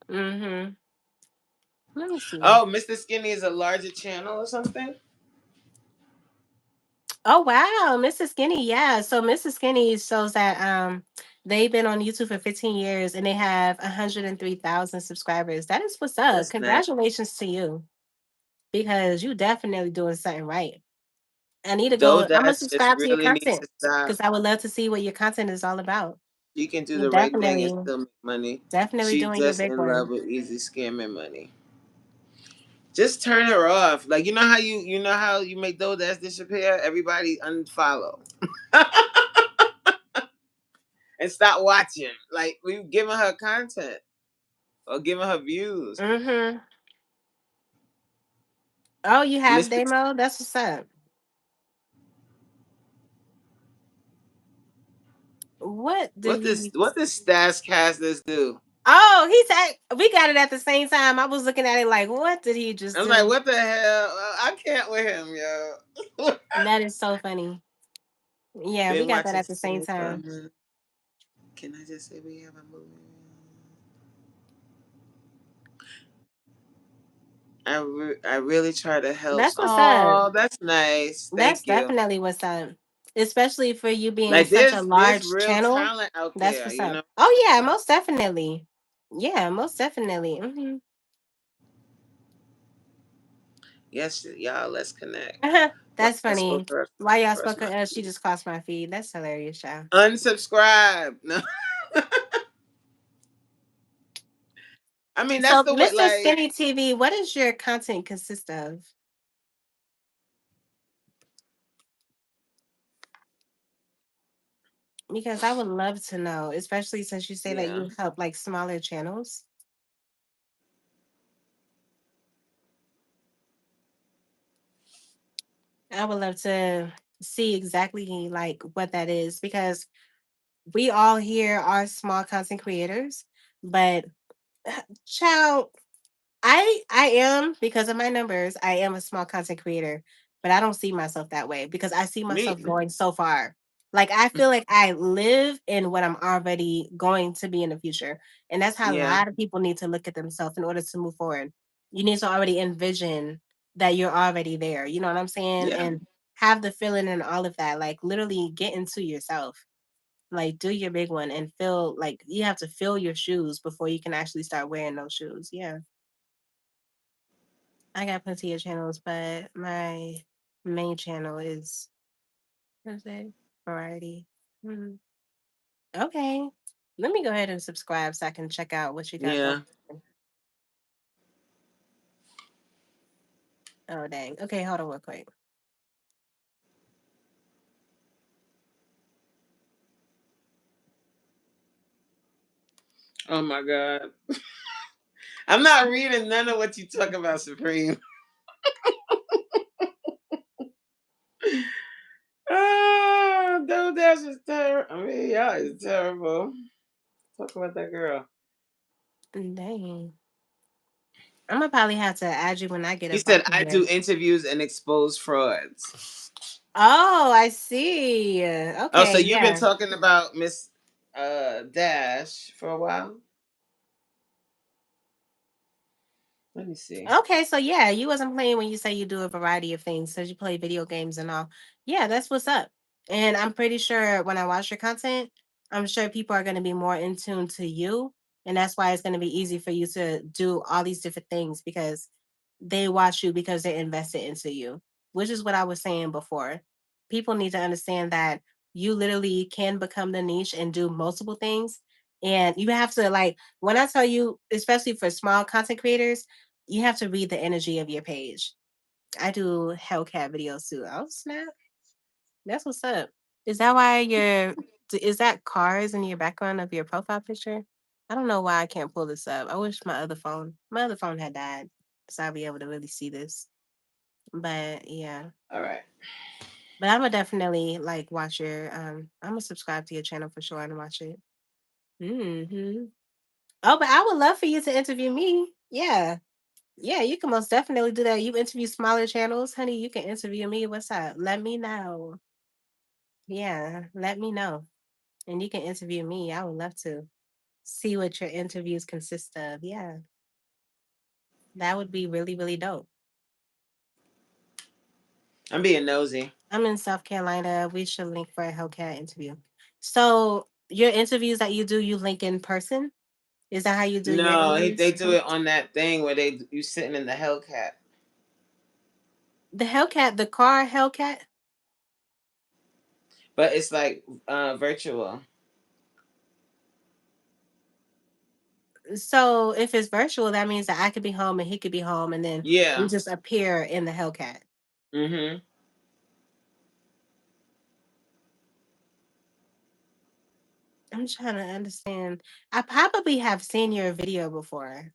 [SPEAKER 1] Mm-hmm. Let me see.
[SPEAKER 2] Oh, Mr. Skinny is a larger channel or something?
[SPEAKER 1] Oh wow, Mrs. Skinny. Yeah. So Mrs. Skinny shows that they've been on YouTube for 15 years and they have 103,000 subscribers. That is what's up.
[SPEAKER 2] That's nice.
[SPEAKER 1] Congratulations to you because you definitely doing something right. I need to go. I'm gonna
[SPEAKER 2] Dash just
[SPEAKER 1] subscribe to your
[SPEAKER 2] really needs
[SPEAKER 1] content
[SPEAKER 2] to stop.
[SPEAKER 1] because I would love to see what your content is all about.
[SPEAKER 2] She can do
[SPEAKER 1] You're
[SPEAKER 2] the right thing and
[SPEAKER 1] definitely,
[SPEAKER 2] still make money.
[SPEAKER 1] definitely
[SPEAKER 2] She's
[SPEAKER 1] doing your
[SPEAKER 2] just
[SPEAKER 1] big
[SPEAKER 2] in love
[SPEAKER 1] one.
[SPEAKER 2] with easy scamming money. Just turn her off. Like you know how you make Dash disappear? Everybody unfollow. And stop watching. Like we've given her content or giving her views.
[SPEAKER 1] Mm-hmm. Oh, you have
[SPEAKER 2] Mr.
[SPEAKER 1] demo? That's what's up. What did he
[SPEAKER 2] What does Stash Casters do?
[SPEAKER 1] Oh, he said we got it at the same time. I was looking at it like, what did he just
[SPEAKER 2] I'm like,
[SPEAKER 1] do?
[SPEAKER 2] what the hell? I can't with him, yo.
[SPEAKER 1] That is so funny. Yeah, we
[SPEAKER 2] Been
[SPEAKER 1] got that
[SPEAKER 2] watching
[SPEAKER 1] at the same
[SPEAKER 2] Skinny for a
[SPEAKER 1] time.
[SPEAKER 2] minute. Can I just say we have a movie? I really try to help.
[SPEAKER 1] That's what's up.
[SPEAKER 2] Oh, that's nice.
[SPEAKER 1] That's
[SPEAKER 2] Thank you.
[SPEAKER 1] definitely what's up. Especially for you being
[SPEAKER 2] Like
[SPEAKER 1] such a
[SPEAKER 2] there's
[SPEAKER 1] large
[SPEAKER 2] real
[SPEAKER 1] channel.
[SPEAKER 2] talent out
[SPEAKER 1] That's
[SPEAKER 2] there,
[SPEAKER 1] what's
[SPEAKER 2] you
[SPEAKER 1] up.
[SPEAKER 2] know.
[SPEAKER 1] Oh yeah, most definitely. Yeah, most definitely.
[SPEAKER 2] Yes, y'all. Let's connect. Why
[SPEAKER 1] That's
[SPEAKER 2] I spoke
[SPEAKER 1] funny.
[SPEAKER 2] her
[SPEAKER 1] Why y'all
[SPEAKER 2] across
[SPEAKER 1] spoke
[SPEAKER 2] my
[SPEAKER 1] her? She
[SPEAKER 2] feed.
[SPEAKER 1] just crossed my feed. That's hilarious, y'all.
[SPEAKER 2] Unsubscribe. No. I mean that's
[SPEAKER 1] So,
[SPEAKER 2] the way.
[SPEAKER 1] Mr.
[SPEAKER 2] Like
[SPEAKER 1] Skinny TV, what does your content consist of? Because I would love to know, especially since you say that
[SPEAKER 2] yeah,
[SPEAKER 1] you help like smaller channels. I would love to see exactly like what that is because we all here are small content creators, but child, I am because of my numbers, I am a small content creator, but I don't see myself that way because I see
[SPEAKER 2] me.
[SPEAKER 1] myself going so far. Like I feel like I live in what I'm already going to be in the future. And that's how a
[SPEAKER 2] Yeah,
[SPEAKER 1] lot of people need to look at themselves in order to move forward. You need to already envision that you're already there. You know what I'm saying?
[SPEAKER 2] yeah.
[SPEAKER 1] And have the feeling and all of that. Like literally get into yourself. Like do your big one and feel like you have to fill your shoes before you can actually start wearing those shoes. Yeah. I got plenty of channels, but my main channel is what's it? Variety. Hmm. Okay. Let me go ahead and subscribe so I can check out what you got going.
[SPEAKER 2] Yeah.
[SPEAKER 1] on. Oh dang. Okay, hold on real quick.
[SPEAKER 2] Oh my god. I'm not reading none of what you talk about, Supreme. Ah, Double Dash is terrible. I mean, y'all is terrible. Talk about that girl.
[SPEAKER 1] Dang. I'm gonna probably have to add you when I get
[SPEAKER 2] He
[SPEAKER 1] up off
[SPEAKER 2] said
[SPEAKER 1] of
[SPEAKER 2] I
[SPEAKER 1] here.
[SPEAKER 2] do interviews and expose frauds.
[SPEAKER 1] Oh, I see.
[SPEAKER 2] Oh, so
[SPEAKER 1] Okay,
[SPEAKER 2] you've been
[SPEAKER 1] yeah.
[SPEAKER 2] talking about Miss Dash for a while? Let me see.
[SPEAKER 1] Okay, so yeah, you wasn't playing when you say you do a variety of things. So you play video games and all. Yeah, that's what's up. And I'm pretty sure when I watch your content, I'm sure people are going to be more in tune to you. And that's why it's going to be easy for you to do all these different things because they watch you because they're invested into you, which is what I was saying before. People need to understand that you literally can become the niche and do multiple things. And you have to, like, when I tell you, especially for small content creators, you have to read the energy of your page. I do Hellcat videos too. Oh snap! That's what's up. Is that why is that cars in your background of your profile picture? I don't know why I can't pull this up. I wish my other phone had died, so I'd be able to really see this. But yeah,
[SPEAKER 2] All right.
[SPEAKER 1] but I'm gonna definitely like watch your. I'm gonna subscribe to your channel for sure and watch it. Hmm. Oh, but I would love for you to interview me. Yeah. Yeah, you can most definitely do that. You interview smaller channels, honey. You can interview me. What's up? Let me know. Yeah, let me know. And you can interview me. I would love to see what your interviews consist of. Yeah, that would be really, really dope.
[SPEAKER 2] I'm being nosy.
[SPEAKER 1] I'm in South Carolina. We should link for a Hellcat interview. So, your interviews that you do, you link in person? Is that how you do your
[SPEAKER 2] No, they
[SPEAKER 1] interviews?
[SPEAKER 2] do it on that thing where you sitting in the Hellcat.
[SPEAKER 1] The Hellcat, the car Hellcat?
[SPEAKER 2] But it's like virtual.
[SPEAKER 1] So, if it's virtual, that means that I could be home and he could be home, and then we
[SPEAKER 2] Yeah.
[SPEAKER 1] just appear in the Hellcat.
[SPEAKER 2] Mm-hmm.
[SPEAKER 1] I'm trying to understand. I probably have seen your video before.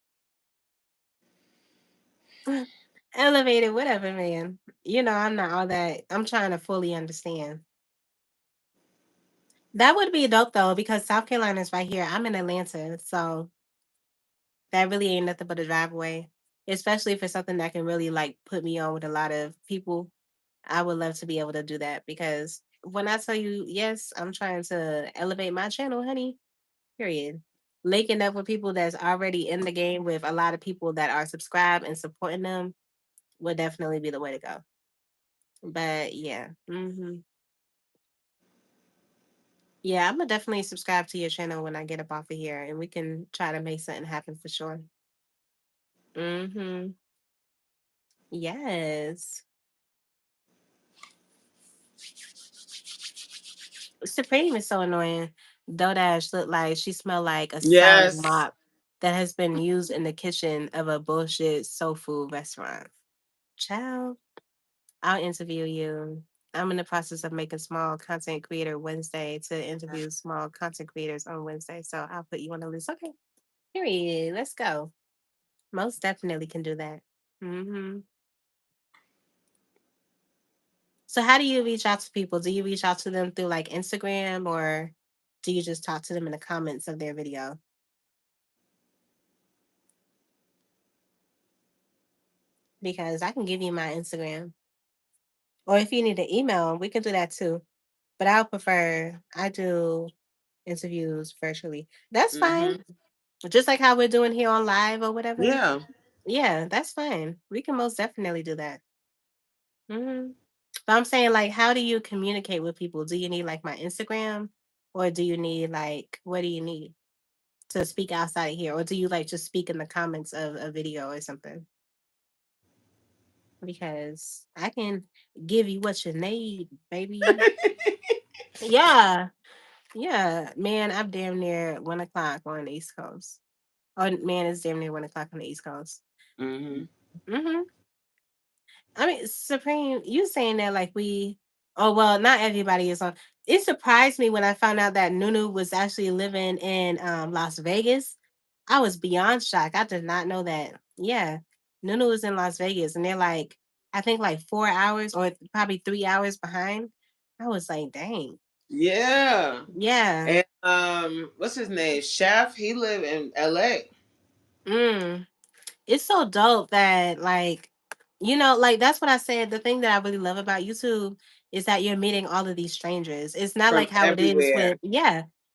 [SPEAKER 1] Elevated, whatever, man. I'm not all that. I'm trying to fully understand. That would be dope though, because South Carolina is right here. I'm in Atlanta, so that really ain't nothing but a drive away. Especially for something that can really like put me on with a lot of people. I would love to be able to do that because when I tell you, yes, I'm trying to elevate my channel, honey. Period. Linking up with people that's already in the game with a lot of people that are subscribed and supporting them would definitely be the way to go. But yeah, yeah, I'm gonna definitely subscribe to your channel when I get up off of here, and we can try to make something happen for sure. Hmm. Yes, Supreme is so annoying. Dodash looked like she smelled like a sour
[SPEAKER 2] Yes.
[SPEAKER 1] mop that has been used in the kitchen of a bullshit soul food restaurant. Ciao. I'll interview you. I'm in the process of making small content creator Wednesday to interview small content creators on Wednesday. So I'll put you on the list. Okay. Period. Let's go. Most definitely can do that. Hmm. So how do you reach out to people? Do you reach out to them through like Instagram or do you just talk to them in the comments of their video? Because I can give you my Instagram. Or if you need an email, we can do that too. But I do interviews virtually. That's fine.
[SPEAKER 2] Mm-hmm.
[SPEAKER 1] Just like how we're doing here on live or whatever.
[SPEAKER 2] Yeah.
[SPEAKER 1] Yeah, that's fine. We can most definitely do that. Hmm. But I'm saying, like, how do you communicate with people? Do you need like my Instagram, or do you need like what do you need to speak outside of here, or do you like just speak in the comments of a video or something? Because I can give you what you need, baby. Yeah, yeah, man. I'm damn near 1 o'clock on the East Coast. Oh man, it's damn near 1 o'clock on the East Coast.
[SPEAKER 2] Mm-hmm.
[SPEAKER 1] Hmm. I mean, Supreme, you saying that like oh well, not everybody is on. It surprised me when I found out that Nunu was actually living in Las Vegas. I was beyond shocked. I did not know that. Yeah, Nunu was in Las Vegas, and they're like, I think like 4 hours or probably 3 hours behind. I was like, dang.
[SPEAKER 2] Yeah.
[SPEAKER 1] Yeah.
[SPEAKER 2] And what's his name? Chef. He live in LA.
[SPEAKER 1] Mm. it's so dope that like like that's what I said. The thing that I really love about YouTube is that you're meeting all of these strangers. It's not
[SPEAKER 2] from
[SPEAKER 1] like how it is
[SPEAKER 2] everywhere.
[SPEAKER 1] with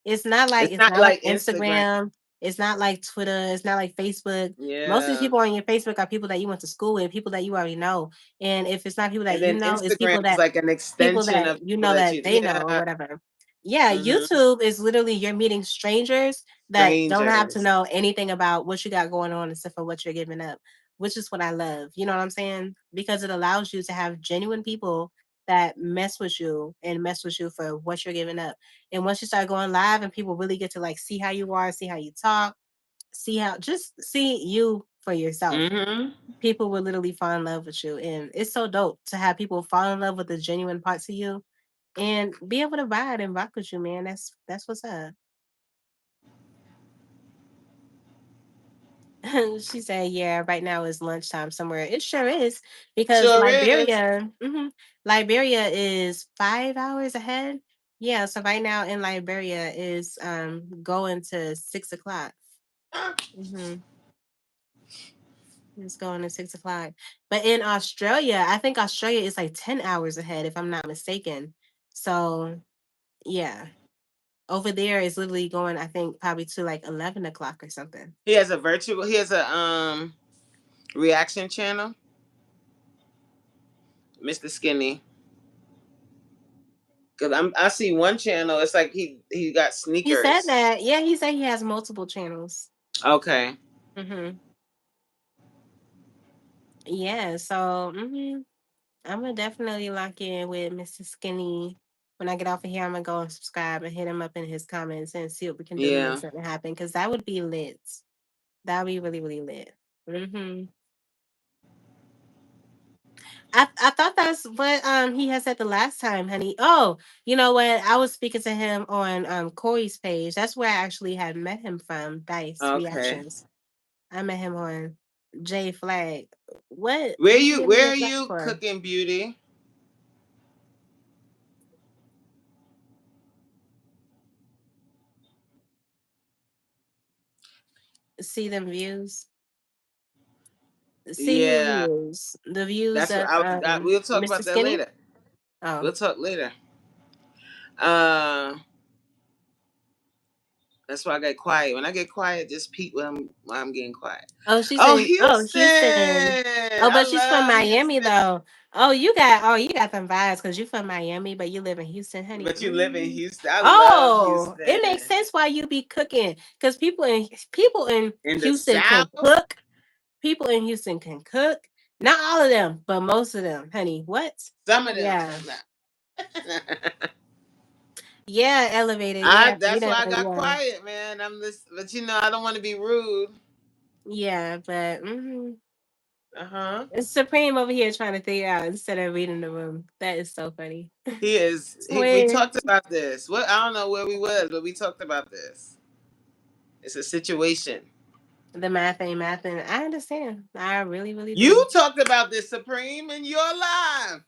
[SPEAKER 1] it's
[SPEAKER 2] It's
[SPEAKER 1] not
[SPEAKER 2] not
[SPEAKER 1] like
[SPEAKER 2] like Instagram.
[SPEAKER 1] Instagram, it's not like Twitter, it's not like Facebook. Most of these
[SPEAKER 2] Yeah.
[SPEAKER 1] people on your Facebook are people that you went to school with, people that you already know. And if it's not people
[SPEAKER 2] And
[SPEAKER 1] that
[SPEAKER 2] then
[SPEAKER 1] you know, it's
[SPEAKER 2] Instagram is like an
[SPEAKER 1] people
[SPEAKER 2] extension
[SPEAKER 1] that
[SPEAKER 2] of
[SPEAKER 1] you
[SPEAKER 2] people
[SPEAKER 1] know
[SPEAKER 2] that
[SPEAKER 1] that
[SPEAKER 2] you,
[SPEAKER 1] they know or
[SPEAKER 2] yeah.
[SPEAKER 1] whatever. Yeah,
[SPEAKER 2] Hmm.
[SPEAKER 1] YouTube is literally you're meeting strangers that don't have to
[SPEAKER 2] Strangers.
[SPEAKER 1] know anything about what you got going on except for what you're giving up, which is what I love. You know what I'm saying? Because it allows you to have genuine people that mess with you and mess with you for what you're giving up. And once you start going live and people really get to like see how you are, see how you talk, just see you for yourself,
[SPEAKER 2] Hmm.
[SPEAKER 1] people will literally fall in love with you. And it's so dope to have people fall in love with the genuine parts of you and be able to vibe and rock with you, man. That's what's up. She said, "Yeah, right now is lunchtime somewhere." It sure is because
[SPEAKER 2] Sure is.
[SPEAKER 1] Liberia is 5 hours ahead. Yeah, so right now in Liberia is going to 6 o'clock. Mm-hmm. It's going to 6 o'clock. But in Australia, I think Australia is like 10 hours ahead, if I'm not mistaken. So yeah, over there is literally going, I think, probably to like 11 o'clock or something.
[SPEAKER 2] He has a reaction channel, Mr. Skinny. Cause I see one channel. It's like he got
[SPEAKER 1] He said
[SPEAKER 2] sneakers.
[SPEAKER 1] that. Yeah, he said he has multiple channels.
[SPEAKER 2] Okay.
[SPEAKER 1] Hmm. Yeah, so I'm gonna definitely lock in with Mr. Skinny. When I get off of here, I'm gonna go and subscribe and hit him up in his comments and see what we can do to make
[SPEAKER 2] Yeah.
[SPEAKER 1] something happen. Because that would be lit. That would be really, really lit. Hmm. I thought that's what he had said the last time, honey. Oh, you know what? I was speaking to him on Corey's page. That's where I actually had met him from. Dice
[SPEAKER 2] Okay.
[SPEAKER 1] Reactions. I met him on J Flag.
[SPEAKER 2] Where
[SPEAKER 1] What you
[SPEAKER 2] you
[SPEAKER 1] give me
[SPEAKER 2] where
[SPEAKER 1] J
[SPEAKER 2] are
[SPEAKER 1] Flag
[SPEAKER 2] you
[SPEAKER 1] for?
[SPEAKER 2] cooking beauty?
[SPEAKER 1] See them views. See who
[SPEAKER 2] Yeah.
[SPEAKER 1] views. The views
[SPEAKER 2] That's what
[SPEAKER 1] of
[SPEAKER 2] we'll talk
[SPEAKER 1] Mr.
[SPEAKER 2] about that
[SPEAKER 1] Skinny?
[SPEAKER 2] later.
[SPEAKER 1] Oh.
[SPEAKER 2] We'll talk later. Uh that's why I get quiet. When I get quiet, just peep when I'm getting quiet.
[SPEAKER 1] Oh, she's
[SPEAKER 2] Oh,
[SPEAKER 1] in
[SPEAKER 2] Houston.
[SPEAKER 1] Houston. Oh,
[SPEAKER 2] I
[SPEAKER 1] but she's from
[SPEAKER 2] love
[SPEAKER 1] Miami
[SPEAKER 2] Houston.
[SPEAKER 1] though. You got them vibes because you're from Miami, but you live in Houston, honey.
[SPEAKER 2] But you live in Houston. I love
[SPEAKER 1] Oh, it makes
[SPEAKER 2] Houston.
[SPEAKER 1] sense why you be cooking. Because people in
[SPEAKER 2] In the
[SPEAKER 1] Houston can
[SPEAKER 2] South,
[SPEAKER 1] cook. People in Houston can cook. Not all of them, but most of them, honey. What?
[SPEAKER 2] some of them
[SPEAKER 1] Yeah.
[SPEAKER 2] can.
[SPEAKER 1] Yeah, elevated.
[SPEAKER 2] I
[SPEAKER 1] Yeah,
[SPEAKER 2] that's why I got quiet, man. I'm this, but I don't want to be rude.
[SPEAKER 1] yeah, but
[SPEAKER 2] Uh huh.
[SPEAKER 1] it's Supreme over here trying to figure out instead of reading the room. That is so funny.
[SPEAKER 2] He is. We
[SPEAKER 1] Swear.
[SPEAKER 2] talked about this. What I don't know where we was, but we talked about this. It's a situation.
[SPEAKER 1] The math ain't math, and I understand. I really, really do.
[SPEAKER 2] You talked about this, Supreme, in your live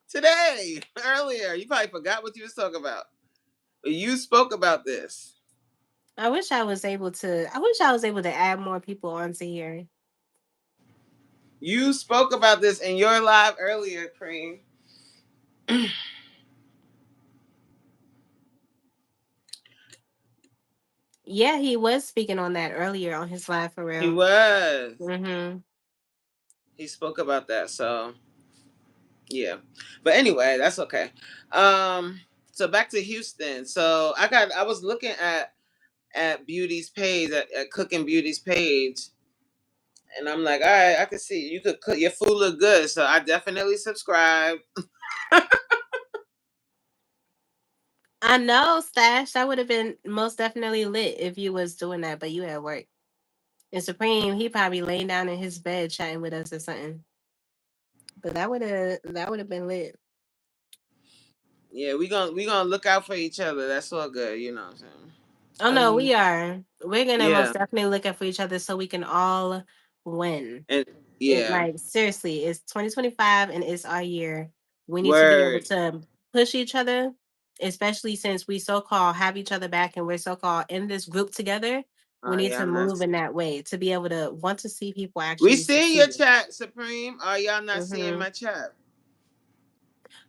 [SPEAKER 2] today earlier. You probably forgot what you was talking about, but you spoke about this.
[SPEAKER 1] I wish I was able to add more people onto here.
[SPEAKER 2] You spoke about this in your live earlier, Cream.
[SPEAKER 1] Yeah, he was speaking on that earlier on his live for
[SPEAKER 2] He
[SPEAKER 1] real.
[SPEAKER 2] was.
[SPEAKER 1] Mm-hmm.
[SPEAKER 2] He spoke about that. So yeah, but anyway, that's okay. Um, so back to Houston. So I was looking at Beauty's page at Cooking Beauty's page, and I'm like, all right, I can see you could cook your food look good. So I definitely subscribe.
[SPEAKER 1] I know, Stash. That would have been most definitely lit if you was doing that, but you at work. And Supreme, he probably laying down in his bed chatting with us or something. But that would have been lit.
[SPEAKER 2] Yeah, we gonna look out for each other. That's all good. You know what I'm saying?
[SPEAKER 1] Oh no,
[SPEAKER 2] Um,
[SPEAKER 1] we are. We're gonna
[SPEAKER 2] yeah,
[SPEAKER 1] most definitely look out for each other so we can all win.
[SPEAKER 2] and
[SPEAKER 1] It
[SPEAKER 2] yeah,
[SPEAKER 1] like seriously, it's 2025 and it's our year. We need to be able
[SPEAKER 2] word.
[SPEAKER 1] to push each other, especially since we so called have each other back and we're so called in this group together. We
[SPEAKER 2] Oh
[SPEAKER 1] need
[SPEAKER 2] yeah,
[SPEAKER 1] to
[SPEAKER 2] I'm not.
[SPEAKER 1] move in that way to be able to want to see people
[SPEAKER 2] We
[SPEAKER 1] actually
[SPEAKER 2] seeing your
[SPEAKER 1] succeed.
[SPEAKER 2] chat, Supreme. Are y'all not seeing
[SPEAKER 1] Hmm.
[SPEAKER 2] my chat?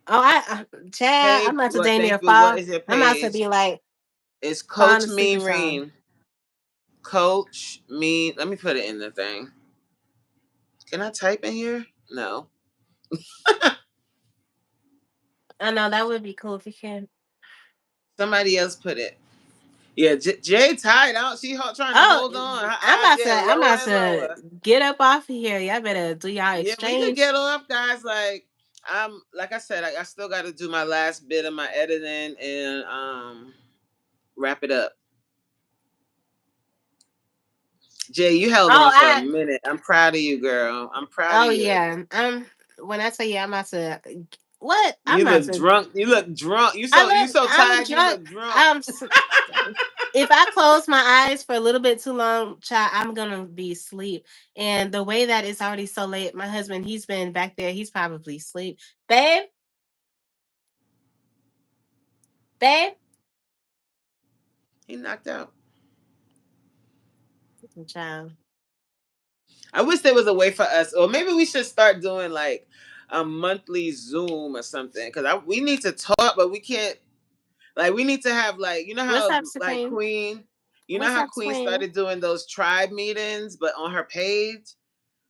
[SPEAKER 1] Oh, Chad, I'm
[SPEAKER 2] Hey,
[SPEAKER 1] about to
[SPEAKER 2] what?
[SPEAKER 1] dang near
[SPEAKER 2] Thank you. What
[SPEAKER 1] fall.
[SPEAKER 2] is your
[SPEAKER 1] I'm about to
[SPEAKER 2] page?
[SPEAKER 1] be like
[SPEAKER 2] It's
[SPEAKER 1] falling
[SPEAKER 2] Coach
[SPEAKER 1] asleep or
[SPEAKER 2] Mean
[SPEAKER 1] something.
[SPEAKER 2] Reen. Coach Mean. Let me put it in the thing. Can I type in here? No.
[SPEAKER 1] I know that would be cool if you can.
[SPEAKER 2] Somebody else put it. Yeah, Jay tied out. Trying to
[SPEAKER 1] Oh,
[SPEAKER 2] hold on. Her
[SPEAKER 1] I'm
[SPEAKER 2] eyes
[SPEAKER 1] about to.
[SPEAKER 2] getting
[SPEAKER 1] I'm
[SPEAKER 2] lower
[SPEAKER 1] about
[SPEAKER 2] and
[SPEAKER 1] to
[SPEAKER 2] lower.
[SPEAKER 1] get up off of here. Y'all better do y'all
[SPEAKER 2] Yeah, we could
[SPEAKER 1] exchange.
[SPEAKER 2] get off, guys. Like I said, I still got to do my last bit of my editing and wrap it up. Jay, you held
[SPEAKER 1] Oh,
[SPEAKER 2] on for a minute. I'm proud of you, girl. I'm proud of
[SPEAKER 1] oh
[SPEAKER 2] you.
[SPEAKER 1] yeah. When I tell you, I'm about to. What? I'm
[SPEAKER 2] You
[SPEAKER 1] about
[SPEAKER 2] look
[SPEAKER 1] to.
[SPEAKER 2] drunk. You look drunk. You so
[SPEAKER 1] I'm
[SPEAKER 2] tired. You
[SPEAKER 1] drunk.
[SPEAKER 2] look drunk.
[SPEAKER 1] I'm. If I close my eyes for a little bit too long, child, I'm gonna be asleep. And the way that it's already so late, my husband, he's been back there. He's probably asleep. Babe, babe,
[SPEAKER 2] He knocked out.
[SPEAKER 1] child.
[SPEAKER 2] I wish there was a way for us, or maybe we should start doing like a monthly Zoom or something. Because we need to talk, but we can't. Like we need to have like
[SPEAKER 1] What's up, Supreme?
[SPEAKER 2] Queen. You know
[SPEAKER 1] What's
[SPEAKER 2] how
[SPEAKER 1] up,
[SPEAKER 2] Queen
[SPEAKER 1] Twin?
[SPEAKER 2] started doing those tribe meetings, but on her page,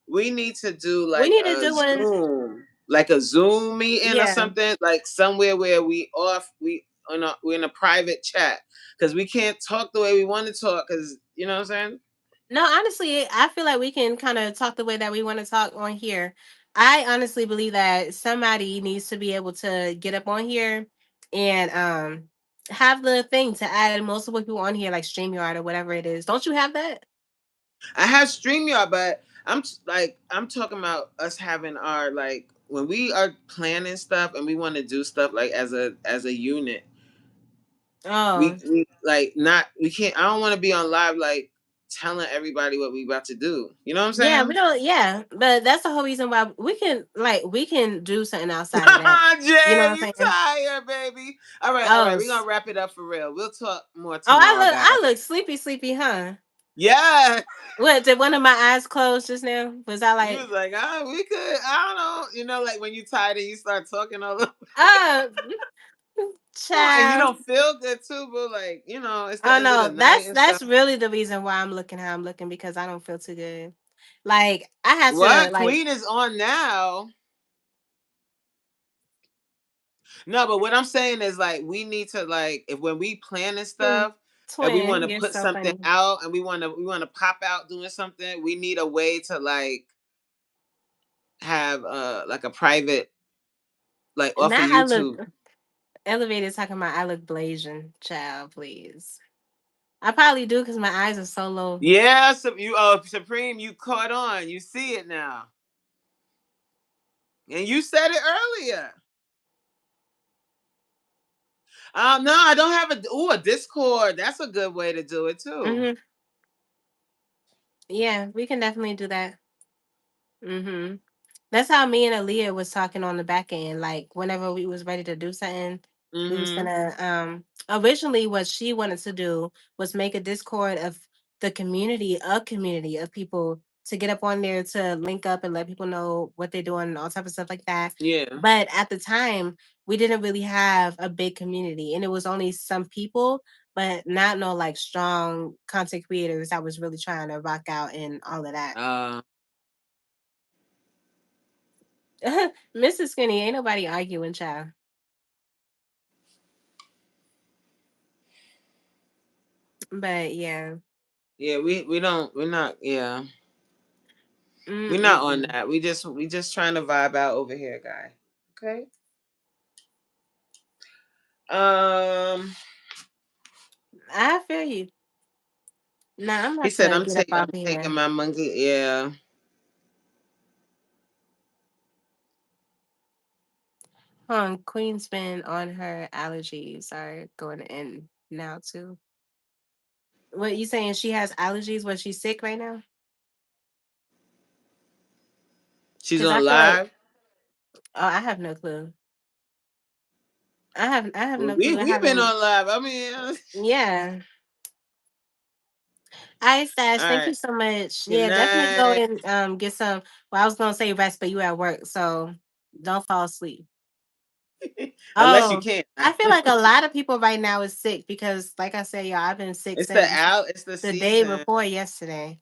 [SPEAKER 2] we need to do
[SPEAKER 1] We
[SPEAKER 2] like
[SPEAKER 1] need to
[SPEAKER 2] a
[SPEAKER 1] do one.
[SPEAKER 2] Zoom, like a Zoom meeting or
[SPEAKER 1] Yeah.
[SPEAKER 2] something, like somewhere where we're in a private chat because we can't talk the way we want to talk because you know what I'm saying.
[SPEAKER 1] No, honestly, I feel like we can kind of talk the way that we want to talk on here. I honestly believe that somebody needs to be able to get up on here and have the thing to add multiple people on here, like StreamYard or whatever it is. Don't you have that?
[SPEAKER 2] I have StreamYard, but I'm talking about us having our like when we are planning stuff and we want to do stuff like as a unit.
[SPEAKER 1] Oh,
[SPEAKER 2] We like not we can't. I don't want to be on live like telling everybody what we about to do. You know what I'm
[SPEAKER 1] yeah, we
[SPEAKER 2] saying?
[SPEAKER 1] don't. Yeah, but that's the whole reason why we can do something outside of that. You know
[SPEAKER 2] Jay,
[SPEAKER 1] what
[SPEAKER 2] you
[SPEAKER 1] I'm saying?
[SPEAKER 2] tired, baby. All
[SPEAKER 1] Oh,
[SPEAKER 2] right. We're gonna wrap it up for real. We'll talk more
[SPEAKER 1] oh,
[SPEAKER 2] tomorrow, guys.
[SPEAKER 1] I look sleepy, sleepy, huh?
[SPEAKER 2] Yeah.
[SPEAKER 1] What did one of my eyes close just now? Was I
[SPEAKER 2] You
[SPEAKER 1] like,
[SPEAKER 2] was like, we could, I don't know. Like when you tired and you start talking all over.
[SPEAKER 1] oh,
[SPEAKER 2] And you
[SPEAKER 1] child?
[SPEAKER 2] don't feel good too, but like, it's the
[SPEAKER 1] Oh
[SPEAKER 2] end of the
[SPEAKER 1] no,
[SPEAKER 2] night and
[SPEAKER 1] that's
[SPEAKER 2] stuff.
[SPEAKER 1] really the reason why I'm looking how I'm looking because I don't feel too good. Like I had to
[SPEAKER 2] What?
[SPEAKER 1] like
[SPEAKER 2] Queen is on now. No, but what I'm saying is like we need to like if when we plan and
[SPEAKER 1] hmm,
[SPEAKER 2] stuff and we want
[SPEAKER 1] twin.
[SPEAKER 2] to
[SPEAKER 1] You're
[SPEAKER 2] put
[SPEAKER 1] so
[SPEAKER 2] something
[SPEAKER 1] funny.
[SPEAKER 2] out and we want to pop out doing something, we need a way to like have like a private like off of
[SPEAKER 1] Now I look
[SPEAKER 2] YouTube.
[SPEAKER 1] elevated talking about I look Blasian, child. Please, I probably do because my eyes are so low.
[SPEAKER 2] Yeah, you Supreme, you caught on. You see it now. And you said it earlier. No, I don't have a Discord. That's a good way to do it too.
[SPEAKER 1] Hmm. Yeah, we can definitely do that. Hmm. That's how me and Aaliyah was talking on the back end. Like whenever we was ready to do something, we was
[SPEAKER 2] Mm-hmm.
[SPEAKER 1] gonna originally what she wanted to do was make a Discord of the community, a community of people to get up on there to link up and let people know what they're doing and all type of stuff like that.
[SPEAKER 2] Yeah.
[SPEAKER 1] But at the time, we didn't really have a big community and it was only some people, but not no like strong content creators that was really trying to rock out and all of that.
[SPEAKER 2] Uh
[SPEAKER 1] Mrs. Skinny, ain't nobody arguing, child. But yeah.
[SPEAKER 2] yeah, we're not yeah. We're not on
[SPEAKER 1] Mm-mm-mm.
[SPEAKER 2] that. We just trying to vibe out over here, guy. Okay. Um
[SPEAKER 1] I feel you. Nah, I'm
[SPEAKER 2] he
[SPEAKER 1] about
[SPEAKER 2] said
[SPEAKER 1] to get up
[SPEAKER 2] I'm
[SPEAKER 1] off of
[SPEAKER 2] taking
[SPEAKER 1] here.
[SPEAKER 2] my monkey. Yeah.
[SPEAKER 1] Queen's been on her allergies are going in now too. What you saying? She has allergies? Was she sick right now?
[SPEAKER 2] She's
[SPEAKER 1] Because I
[SPEAKER 2] on
[SPEAKER 1] feel like
[SPEAKER 2] live.
[SPEAKER 1] oh, I have no clue. I have
[SPEAKER 2] Well,
[SPEAKER 1] no
[SPEAKER 2] we
[SPEAKER 1] clue. I
[SPEAKER 2] we've been
[SPEAKER 1] haven't.
[SPEAKER 2] on live. I mean,
[SPEAKER 1] Yeah. All right, Stash.
[SPEAKER 2] All
[SPEAKER 1] Thank
[SPEAKER 2] right.
[SPEAKER 1] you so much.
[SPEAKER 2] Good
[SPEAKER 1] Yeah, definitely go
[SPEAKER 2] night.
[SPEAKER 1] and get some. Well, I was gonna say rest, but you at work, so don't fall asleep.
[SPEAKER 2] Unless you
[SPEAKER 1] Oh,
[SPEAKER 2] can.
[SPEAKER 1] I feel like a lot of people right now is sick because, like I said, y'all, I've been sick since
[SPEAKER 2] It's the
[SPEAKER 1] the day
[SPEAKER 2] season.
[SPEAKER 1] before yesterday.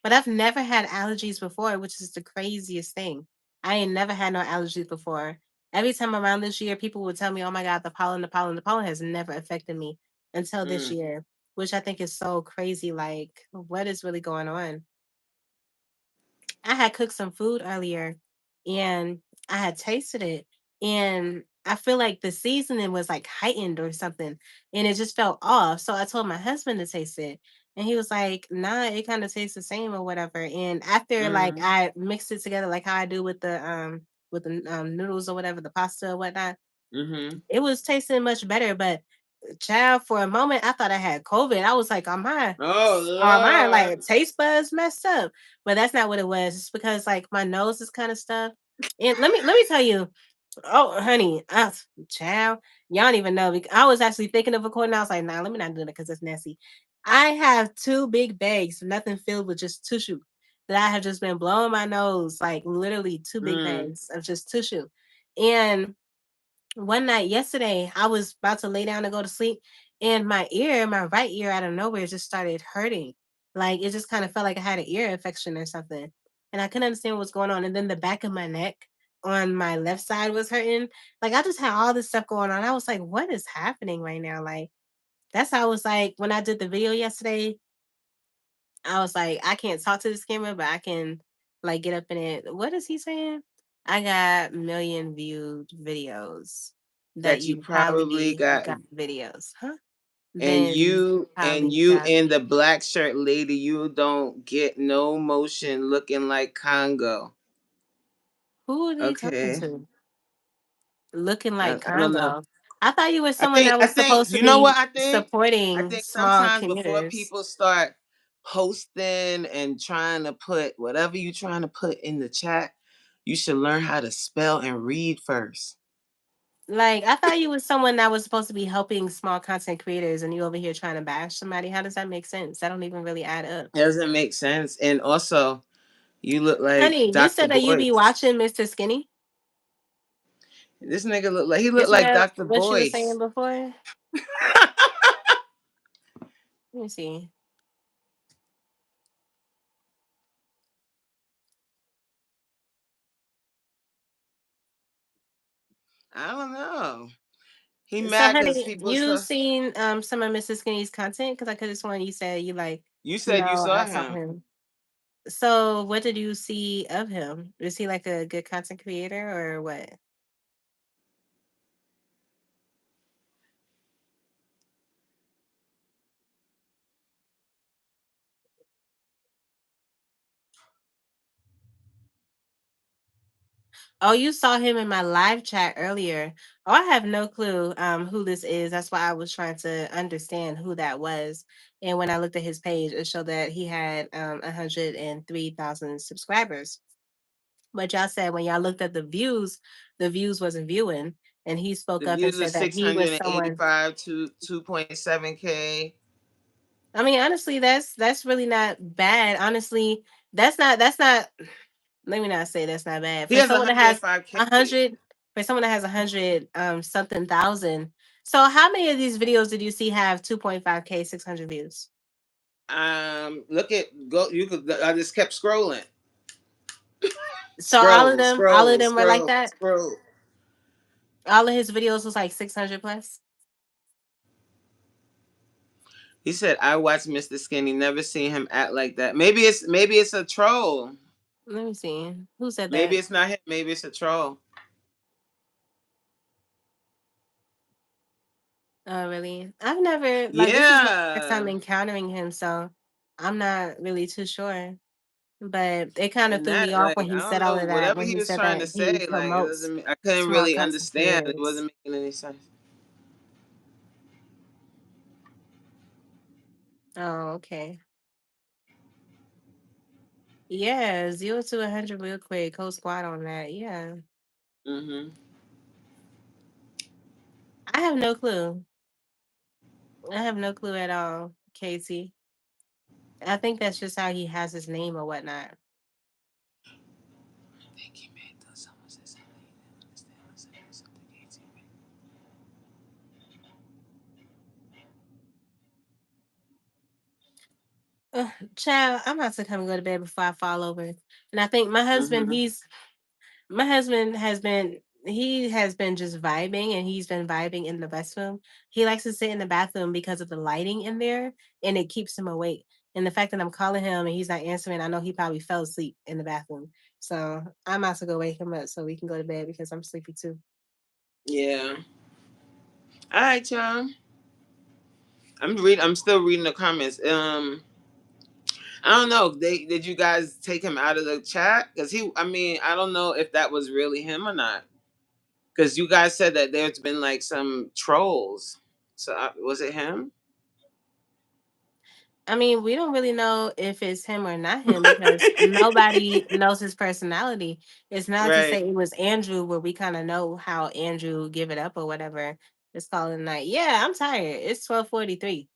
[SPEAKER 1] But I've never had allergies before, which is the craziest thing. I ain't never had no allergies before. Every time around this year, people would tell me, "Oh my God, the pollen has never affected me until this
[SPEAKER 2] Mm,
[SPEAKER 1] year," which I think is so crazy. Like, what is really going on? I had cooked some food earlier and I had tasted it and I feel like the seasoning was like heightened or something and it just felt off. So I told my husband to taste it and he was like, "Nah, it kind of tastes the same or whatever." And after like
[SPEAKER 2] mm,
[SPEAKER 1] I mixed it together like how I do with the noodles or whatever, the pasta or whatnot,
[SPEAKER 2] mm-hmm.
[SPEAKER 1] it was tasting much better. But child, for a moment I thought I had COVID. I was like,
[SPEAKER 2] Oh
[SPEAKER 1] are my
[SPEAKER 2] Lord.
[SPEAKER 1] like taste buds messed up? But that's not what it was. It's because like my nose is kind of stuffed. And let me tell you, oh honey, child, y'all don't even know. I was actually thinking of recording. I was like, nah, let me not do that because it's messy. I have two big bags, nothing filled with just tissue that I have just been blowing my nose, like literally two big
[SPEAKER 2] Mm,
[SPEAKER 1] bags of just tissue. And one night yesterday, I was about to lay down to go to sleep, and my right ear, out of nowhere, just started hurting. Like it just kind of felt like I had an ear infection or something, and I couldn't understand what was going on. And then the back of my neck on my left side was hurting. Like I just had all this stuff going on. I was like, "What is happening right now?" Like that's how I was like when I did the video yesterday. I was like, I can't talk to this camera, but I can like get up in it. What is he saying? I got million viewed videos that
[SPEAKER 2] that you
[SPEAKER 1] you
[SPEAKER 2] probably
[SPEAKER 1] probably
[SPEAKER 2] got,
[SPEAKER 1] got videos, huh?
[SPEAKER 2] and
[SPEAKER 1] Then probably
[SPEAKER 2] you
[SPEAKER 1] got
[SPEAKER 2] and the
[SPEAKER 1] videos.
[SPEAKER 2] black shirt lady, you don't get no motion looking like Congo.
[SPEAKER 1] Who are they talking
[SPEAKER 2] Okay.
[SPEAKER 1] to? Looking like
[SPEAKER 2] I don't know.
[SPEAKER 1] Congo. I thought you were someone that
[SPEAKER 2] I
[SPEAKER 1] was
[SPEAKER 2] think
[SPEAKER 1] supposed to
[SPEAKER 2] you know what
[SPEAKER 1] be
[SPEAKER 2] I
[SPEAKER 1] supporting
[SPEAKER 2] think
[SPEAKER 1] small
[SPEAKER 2] sometimes before
[SPEAKER 1] commuters.
[SPEAKER 2] people start posting and trying to put whatever you trying to put in the chat, you should learn how to spell and read first.
[SPEAKER 1] Like I thought you was someone that was supposed to be helping small content creators, and you over here trying to bash somebody. How does that make sense? That don't even really add up.
[SPEAKER 2] It doesn't make sense. And also, you look like
[SPEAKER 1] Honey, you
[SPEAKER 2] Dr.
[SPEAKER 1] said that you be
[SPEAKER 2] Boyce.
[SPEAKER 1] watching Mr. Skinny.
[SPEAKER 2] This nigga look like he looked
[SPEAKER 1] Isn't
[SPEAKER 2] like
[SPEAKER 1] that
[SPEAKER 2] Dr.
[SPEAKER 1] what you were saying
[SPEAKER 2] Boyce.
[SPEAKER 1] before? Let me see.
[SPEAKER 2] I don't know. He
[SPEAKER 1] So,
[SPEAKER 2] mad because
[SPEAKER 1] honey,
[SPEAKER 2] people
[SPEAKER 1] you
[SPEAKER 2] saw.
[SPEAKER 1] seen some of Mr. Skinny's content? Because I could have sworn you said you like,
[SPEAKER 2] You said you
[SPEAKER 1] no,
[SPEAKER 2] saw
[SPEAKER 1] I saw
[SPEAKER 2] him.
[SPEAKER 1] him. So, what did you see of him? Is he like a good content creator or what? Oh, you saw him in my live chat earlier. Oh, I have no clue who this is. That's why I was trying to understand who that was. And when I looked at his page, it showed that he had 103,000 subscribers. But y'all said when y'all looked at the views wasn't viewing. And he spoke
[SPEAKER 2] The
[SPEAKER 1] up and
[SPEAKER 2] views are
[SPEAKER 1] said that he was someone.
[SPEAKER 2] 685 to 2.7K.
[SPEAKER 1] I mean, honestly, that's really not bad. Honestly, that's not. Let me not say that's not bad
[SPEAKER 2] He
[SPEAKER 1] for
[SPEAKER 2] has
[SPEAKER 1] someone that has
[SPEAKER 2] 105K.
[SPEAKER 1] 100, for someone that has 100 something thousand. So how many of these videos did you see have 2.5K 600 views?
[SPEAKER 2] Look at go. You could. I just kept scrolling.
[SPEAKER 1] So
[SPEAKER 2] Scroll,
[SPEAKER 1] all of
[SPEAKER 2] scroll,
[SPEAKER 1] them were like
[SPEAKER 2] scroll,
[SPEAKER 1] that.
[SPEAKER 2] scroll.
[SPEAKER 1] All of his videos was like 600 plus.
[SPEAKER 2] He said, "I watched Mr. Skinny. Never seen him act like that. Maybe it's a troll.
[SPEAKER 1] Let me see who said
[SPEAKER 2] Maybe
[SPEAKER 1] that.
[SPEAKER 2] it's not him. Maybe it's a troll.
[SPEAKER 1] Oh really? I've never like this is my first time
[SPEAKER 2] Yeah,
[SPEAKER 1] encountering him, so I'm not really too sure. But it kind of
[SPEAKER 2] and
[SPEAKER 1] threw me
[SPEAKER 2] that
[SPEAKER 1] off
[SPEAKER 2] like
[SPEAKER 1] when he
[SPEAKER 2] I don't
[SPEAKER 1] said all
[SPEAKER 2] know
[SPEAKER 1] of that.
[SPEAKER 2] whatever
[SPEAKER 1] When
[SPEAKER 2] he
[SPEAKER 1] he
[SPEAKER 2] was
[SPEAKER 1] said
[SPEAKER 2] trying
[SPEAKER 1] that
[SPEAKER 2] to
[SPEAKER 1] he
[SPEAKER 2] say. Like it
[SPEAKER 1] promotes
[SPEAKER 2] doesn't. I couldn't
[SPEAKER 1] small
[SPEAKER 2] really
[SPEAKER 1] content
[SPEAKER 2] understand. It
[SPEAKER 1] creators.
[SPEAKER 2] wasn't making any sense.
[SPEAKER 1] Oh, okay. Yeah, 0 to 100 real quick. Whole squad on that. Yeah.
[SPEAKER 2] Hmm.
[SPEAKER 1] I have no clue. I have no clue at all, Casey. I think that's just how he has his name or whatnot.
[SPEAKER 2] I think he made those. Someone said something. He didn't understand. Something easy.
[SPEAKER 1] Child, I'm about to come go to bed before I fall over. And I think
[SPEAKER 2] Mm-hmm.
[SPEAKER 1] my husband has been just vibing, and he's been vibing in the bathroom. He likes to sit in the bathroom because of the lighting in there, and it keeps him awake. And the fact that I'm calling him and he's not answering, I know he probably fell asleep in the bathroom. So I'm about to go wake him up so we can go to bed because I'm sleepy too.
[SPEAKER 2] Yeah. All right, y'all. I'm still reading the comments. I don't know. Did you guys take him out of the chat? Because he. I mean, I don't know if that was really him or not. Because you guys said that there's been like some trolls. So was it him?
[SPEAKER 1] I mean, we don't really know if it's him or not him because nobody knows his personality. It's not like to
[SPEAKER 2] Right.
[SPEAKER 1] say it was Andrew where we kind of know how Andrew give it up or whatever. It's calling the night. Yeah, I'm tired. It's 12:43.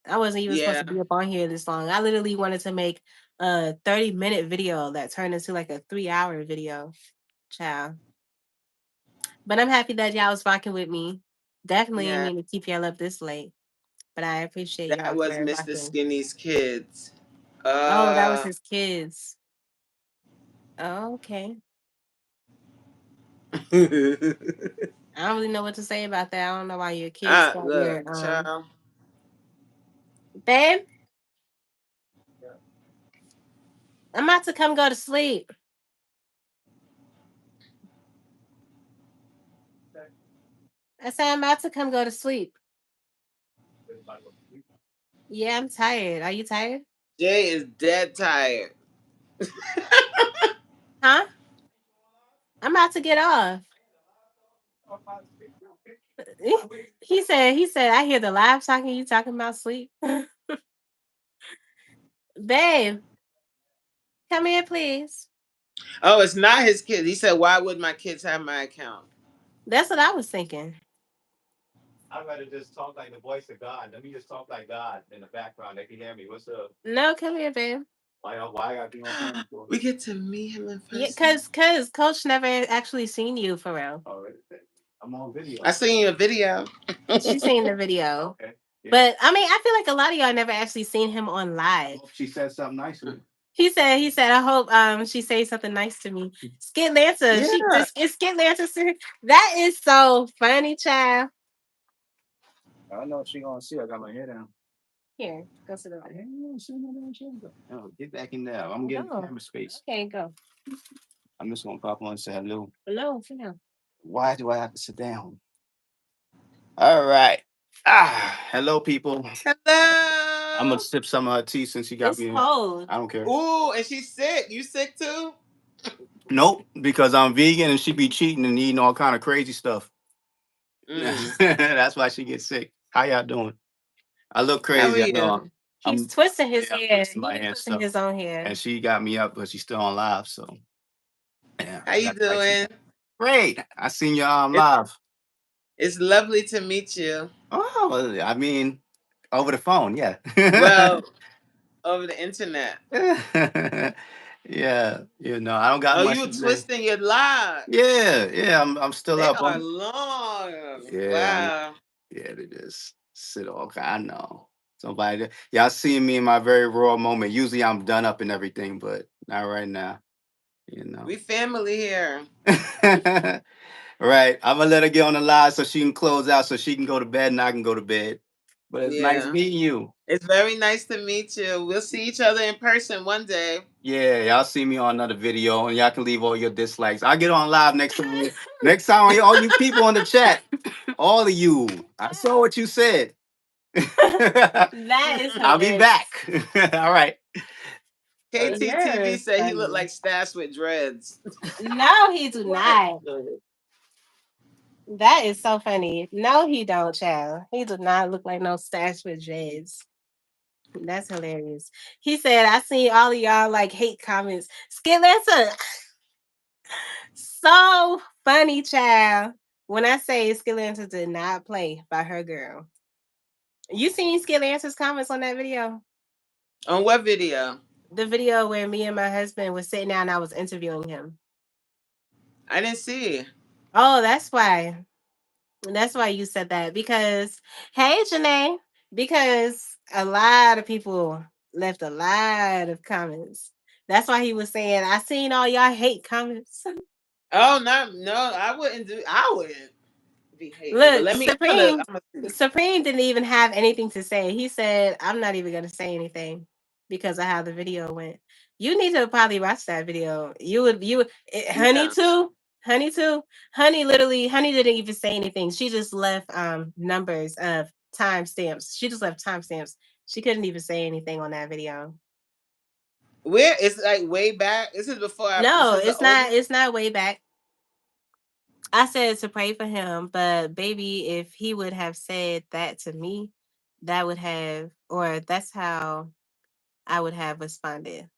[SPEAKER 1] I wasn't even supposed
[SPEAKER 2] Yeah.
[SPEAKER 1] to be up on here this long. I literally wanted to make a 30-minute video that turned into like a 3-hour video. Child. But I'm happy that y'all was rocking with me. Definitely didn't
[SPEAKER 2] Yeah.
[SPEAKER 1] mean to keep y'all up this late. But I appreciate
[SPEAKER 2] That
[SPEAKER 1] y'all
[SPEAKER 2] was
[SPEAKER 1] for
[SPEAKER 2] Mr.
[SPEAKER 1] rocking.
[SPEAKER 2] Skinny's kids.
[SPEAKER 1] Oh, that was
[SPEAKER 2] Uh.
[SPEAKER 1] his kids. Oh, okay. I don't really know what to say about that. I don't know why your kids got
[SPEAKER 2] Look,
[SPEAKER 1] your
[SPEAKER 2] child.
[SPEAKER 1] babe. I'm about to come go to sleep. I said I'm about to come go to sleep. Yeah, I'm tired. Are you tired?
[SPEAKER 2] Jay is dead tired.
[SPEAKER 1] Huh? I'm about to get off. He said, I hear the live talking, you talking about sleep. Babe, come here, please.
[SPEAKER 2] Oh, it's not his kids. He said, "Why would my kids have my account?"
[SPEAKER 1] That's what I was thinking.
[SPEAKER 3] I'd rather just talk like the voice of God. Let me just talk like God in the background. They can hear me. What's up?
[SPEAKER 1] No, come here, babe.
[SPEAKER 3] Why I gotta be on camera for?
[SPEAKER 2] We get to meet him in
[SPEAKER 1] Yeah,
[SPEAKER 2] person.
[SPEAKER 1] cause Coach never actually seen you for real.
[SPEAKER 3] Oh, I'm on video.
[SPEAKER 2] I seen your video.
[SPEAKER 1] She seen the video.
[SPEAKER 3] Okay. Yeah.
[SPEAKER 1] But I mean, I feel like a lot of y'all never actually seen him on live.
[SPEAKER 3] Hope she said something nice to me.
[SPEAKER 1] He said, I hope she says something nice to me. Skit Lancer,
[SPEAKER 2] Yeah.
[SPEAKER 1] she just is Skit Lancer. That is so funny, child.
[SPEAKER 3] I don't know if she gonna see. I got my head down.
[SPEAKER 1] Here, go to the right.
[SPEAKER 3] No, get back in there. I'm getting
[SPEAKER 1] Go.
[SPEAKER 3] camera space.
[SPEAKER 1] Okay, go.
[SPEAKER 3] I'm just gonna pop on and say hello.
[SPEAKER 1] No, sit down.
[SPEAKER 3] Why do I have to sit down? All right. Hello, people. I'm
[SPEAKER 2] Hello.
[SPEAKER 3] gonna sip some of her tea since she got
[SPEAKER 1] It's
[SPEAKER 3] me.
[SPEAKER 1] cold.
[SPEAKER 3] I don't care.
[SPEAKER 2] Ooh, and she's sick. You sick too?
[SPEAKER 3] Nope, because I'm vegan and she be cheating and eating all kind of crazy stuff.
[SPEAKER 2] Mm.
[SPEAKER 3] That's why she gets sick. How y'all doing? I look
[SPEAKER 2] How are
[SPEAKER 3] crazy. I know.
[SPEAKER 2] you?
[SPEAKER 1] He's
[SPEAKER 3] I'm
[SPEAKER 1] twisting his
[SPEAKER 3] yeah, I'm
[SPEAKER 1] hair.
[SPEAKER 3] twisting
[SPEAKER 1] He
[SPEAKER 3] my
[SPEAKER 1] be
[SPEAKER 3] hair
[SPEAKER 1] twisting
[SPEAKER 3] stuff.
[SPEAKER 1] his own hair.
[SPEAKER 3] And she got me up, but she's still on live. So yeah,
[SPEAKER 2] How
[SPEAKER 3] I
[SPEAKER 2] you
[SPEAKER 3] got the right tea.
[SPEAKER 2] doing?
[SPEAKER 3] Great. I seen you
[SPEAKER 2] It's
[SPEAKER 3] live.
[SPEAKER 2] it's lovely to meet you.
[SPEAKER 3] Oh, I mean, over the phone, yeah.
[SPEAKER 2] Well, over the internet.
[SPEAKER 3] Yeah, I don't got
[SPEAKER 2] Oh,
[SPEAKER 3] much
[SPEAKER 2] you
[SPEAKER 3] to say.
[SPEAKER 2] twisting your locks.
[SPEAKER 3] Yeah, I'm still
[SPEAKER 2] They
[SPEAKER 3] up.
[SPEAKER 2] are long.
[SPEAKER 3] Yeah,
[SPEAKER 2] Wow.
[SPEAKER 3] yeah, it is. Sit okay, I know. Somebody, y'all see me in my very raw moment. Usually I'm done up and everything, but not right now. You know.
[SPEAKER 2] We family here.
[SPEAKER 3] Right. I'm gonna let her get on the live so she can close out, so she can go to bed and I can go to bed. But it's nice
[SPEAKER 2] Yeah.
[SPEAKER 3] meeting you.
[SPEAKER 2] It's very nice to meet you. We'll see each other in person one day.
[SPEAKER 3] Yeah, y'all see me on another video, and y'all can leave all your dislikes. I'll get on live next time. Next time, all you people in the chat, all of you. I saw what you said.
[SPEAKER 1] That is
[SPEAKER 3] I'll be
[SPEAKER 1] hilarious.
[SPEAKER 3] back. All right.
[SPEAKER 2] KTTV
[SPEAKER 1] You're
[SPEAKER 2] said he looked
[SPEAKER 1] funny.
[SPEAKER 2] like Stash with dreads.
[SPEAKER 1] No, he do
[SPEAKER 3] What?
[SPEAKER 1] not. That is so funny. No, he don't, child. He does not look like no stash with dreads. That's hilarious. He said, I seen all of y'all like hate comments. Skip Lancer, so funny, child. When I say Skip Lancer did not play by her girl. You seen Skip Lancer's comments on that video?
[SPEAKER 2] On what video?
[SPEAKER 1] The video where me and my husband was sitting down and I was interviewing him.
[SPEAKER 2] I didn't see.
[SPEAKER 1] Oh, that's why. That's why you said that. Because, hey, Janae, because a lot of people left a lot of comments. That's why he was saying, I seen all y'all hate comments.
[SPEAKER 2] Oh no, I wouldn't do. I wouldn't be hating. But
[SPEAKER 1] Look,
[SPEAKER 2] let me. I'm gonna.
[SPEAKER 1] Supreme,
[SPEAKER 2] I'm gonna see.
[SPEAKER 1] Supreme didn't even have anything to say. He said, "I'm not even gonna say anything because of how the video went." You need to probably watch that video. Honey
[SPEAKER 2] Yeah.
[SPEAKER 1] too, Honey too, Honey didn't even say anything. She just left numbers of timestamps. She just left timestamps. She couldn't even say anything on that video.
[SPEAKER 2] Where it's like way back. This is before. This
[SPEAKER 1] No,
[SPEAKER 2] is the
[SPEAKER 1] it's
[SPEAKER 2] oldest.
[SPEAKER 1] not. It's not way back. I said to pray for him, but baby, if he would have said that to me, that would have, or that's how I would have responded.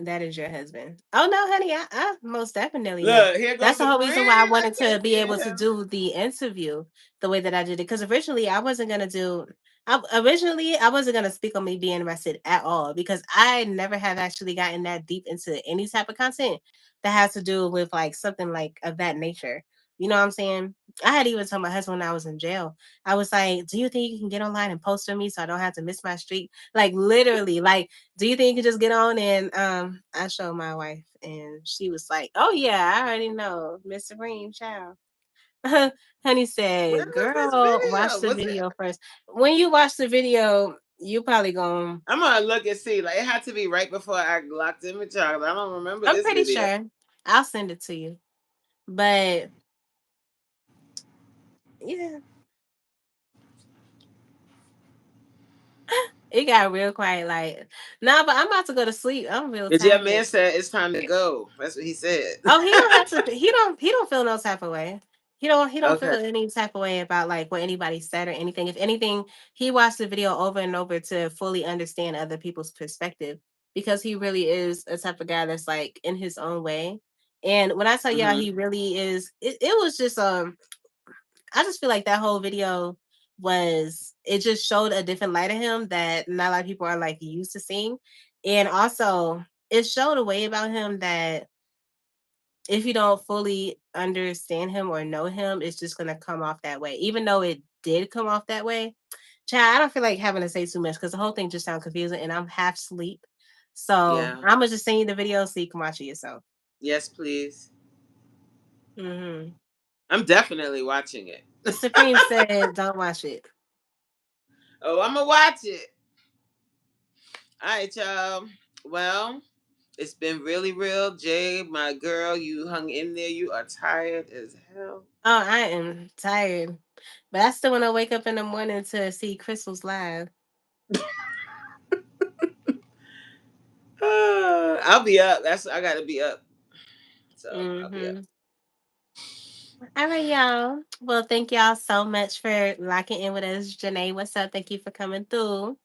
[SPEAKER 1] That is your husband. Oh no, honey, I most definitely know.
[SPEAKER 2] Look, here
[SPEAKER 1] That's
[SPEAKER 2] goes
[SPEAKER 1] the
[SPEAKER 2] the
[SPEAKER 1] whole
[SPEAKER 2] friend.
[SPEAKER 1] reason why I
[SPEAKER 2] I
[SPEAKER 1] wanted to
[SPEAKER 2] can't
[SPEAKER 1] be
[SPEAKER 2] stand
[SPEAKER 1] able to
[SPEAKER 2] him.
[SPEAKER 1] do the interview the way that I did it. Because originally I wasn't gonna do. Originally, I wasn't gonna speak on me being arrested at all because I never have actually gotten that deep into any type of content that has to do with like something like of that nature. You know what I'm saying? I had even told my husband when I was in jail, I was like, "Do you think you can get online and post for me so I don't have to miss my street?" Like literally, like do you think you can just get on and I showed my wife and she was like, oh yeah, I already know, Mr. Green child. Honey
[SPEAKER 2] Where
[SPEAKER 1] said,
[SPEAKER 2] was this
[SPEAKER 1] girl, watch
[SPEAKER 2] video?
[SPEAKER 1] the
[SPEAKER 2] Was it?
[SPEAKER 1] video first. When you watch the video, you probably going
[SPEAKER 2] I'm gonna look and see. Like it had to be right before I locked in with y'all. I don't remember
[SPEAKER 1] I'm
[SPEAKER 2] this
[SPEAKER 1] pretty
[SPEAKER 2] video.
[SPEAKER 1] sure I'll send it to you. But yeah, it got real quiet. Like, nah, but I'm about to go to sleep. I'm real
[SPEAKER 2] Cause your
[SPEAKER 1] tired.
[SPEAKER 2] man said it's time to go. That's what he said.
[SPEAKER 1] Oh, he don't have to. He don't feel no type of way. He don't feel
[SPEAKER 2] Okay.
[SPEAKER 1] any type of way about like what anybody said or anything. If anything, he watched the video over and over to fully understand other people's perspective because he really is a type of guy that's like in his own way. And when I tell y'all
[SPEAKER 2] Hmm.
[SPEAKER 1] he really is, it was just I just feel like that whole video was it just showed a different light of him that not a lot of people are like used to seeing. And also it showed a way about him that if you don't fully understand him or know him, it's just gonna come off that way. Even though it did come off that way, child, I don't feel like having to say too much because the whole thing just sounds confusing and I'm half asleep. So
[SPEAKER 2] Yeah.
[SPEAKER 1] I'm gonna just send you the video so you can watch it yourself.
[SPEAKER 2] Yes, please.
[SPEAKER 1] Hmm.
[SPEAKER 2] I'm definitely watching it.
[SPEAKER 1] Supreme said, "Don't watch it."
[SPEAKER 2] Oh, I'm gonna watch it. All right, y'all. Well, it's been really real, Jay. My girl, you hung in there. You are tired as hell.
[SPEAKER 1] Oh, I am tired, but I still want to wake up in the morning to see Crystal's live.
[SPEAKER 2] I'll be up. That's I gotta be up. So I'll be up.
[SPEAKER 1] Hmm. All right, y'all. Well, thank y'all so much for locking in with us. Janae, what's up? Thank you for coming through.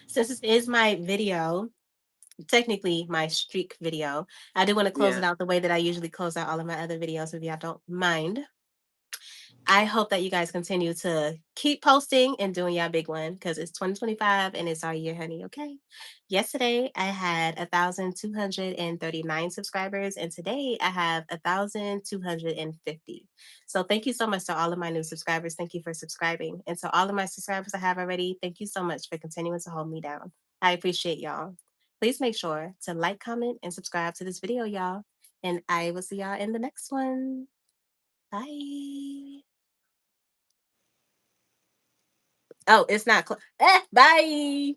[SPEAKER 1] Since this is my video, technically my streak video, I do want to close
[SPEAKER 2] Yeah.
[SPEAKER 1] it out the way that I usually close out all of my other videos, if y'all don't mind. I hope that you guys continue to keep posting and doing your big one because it's 2025 and it's our year, honey. Okay. Yesterday I had 1,239 subscribers, and today I have 1,250. So thank you so much to all of my new subscribers. Thank you for subscribing. And to all of my subscribers I have already, thank you so much for continuing to hold me down. I appreciate y'all. Please make sure to like, comment, and subscribe to this video, y'all. And I will see y'all in the next one. Bye. Oh, it's not. Bye.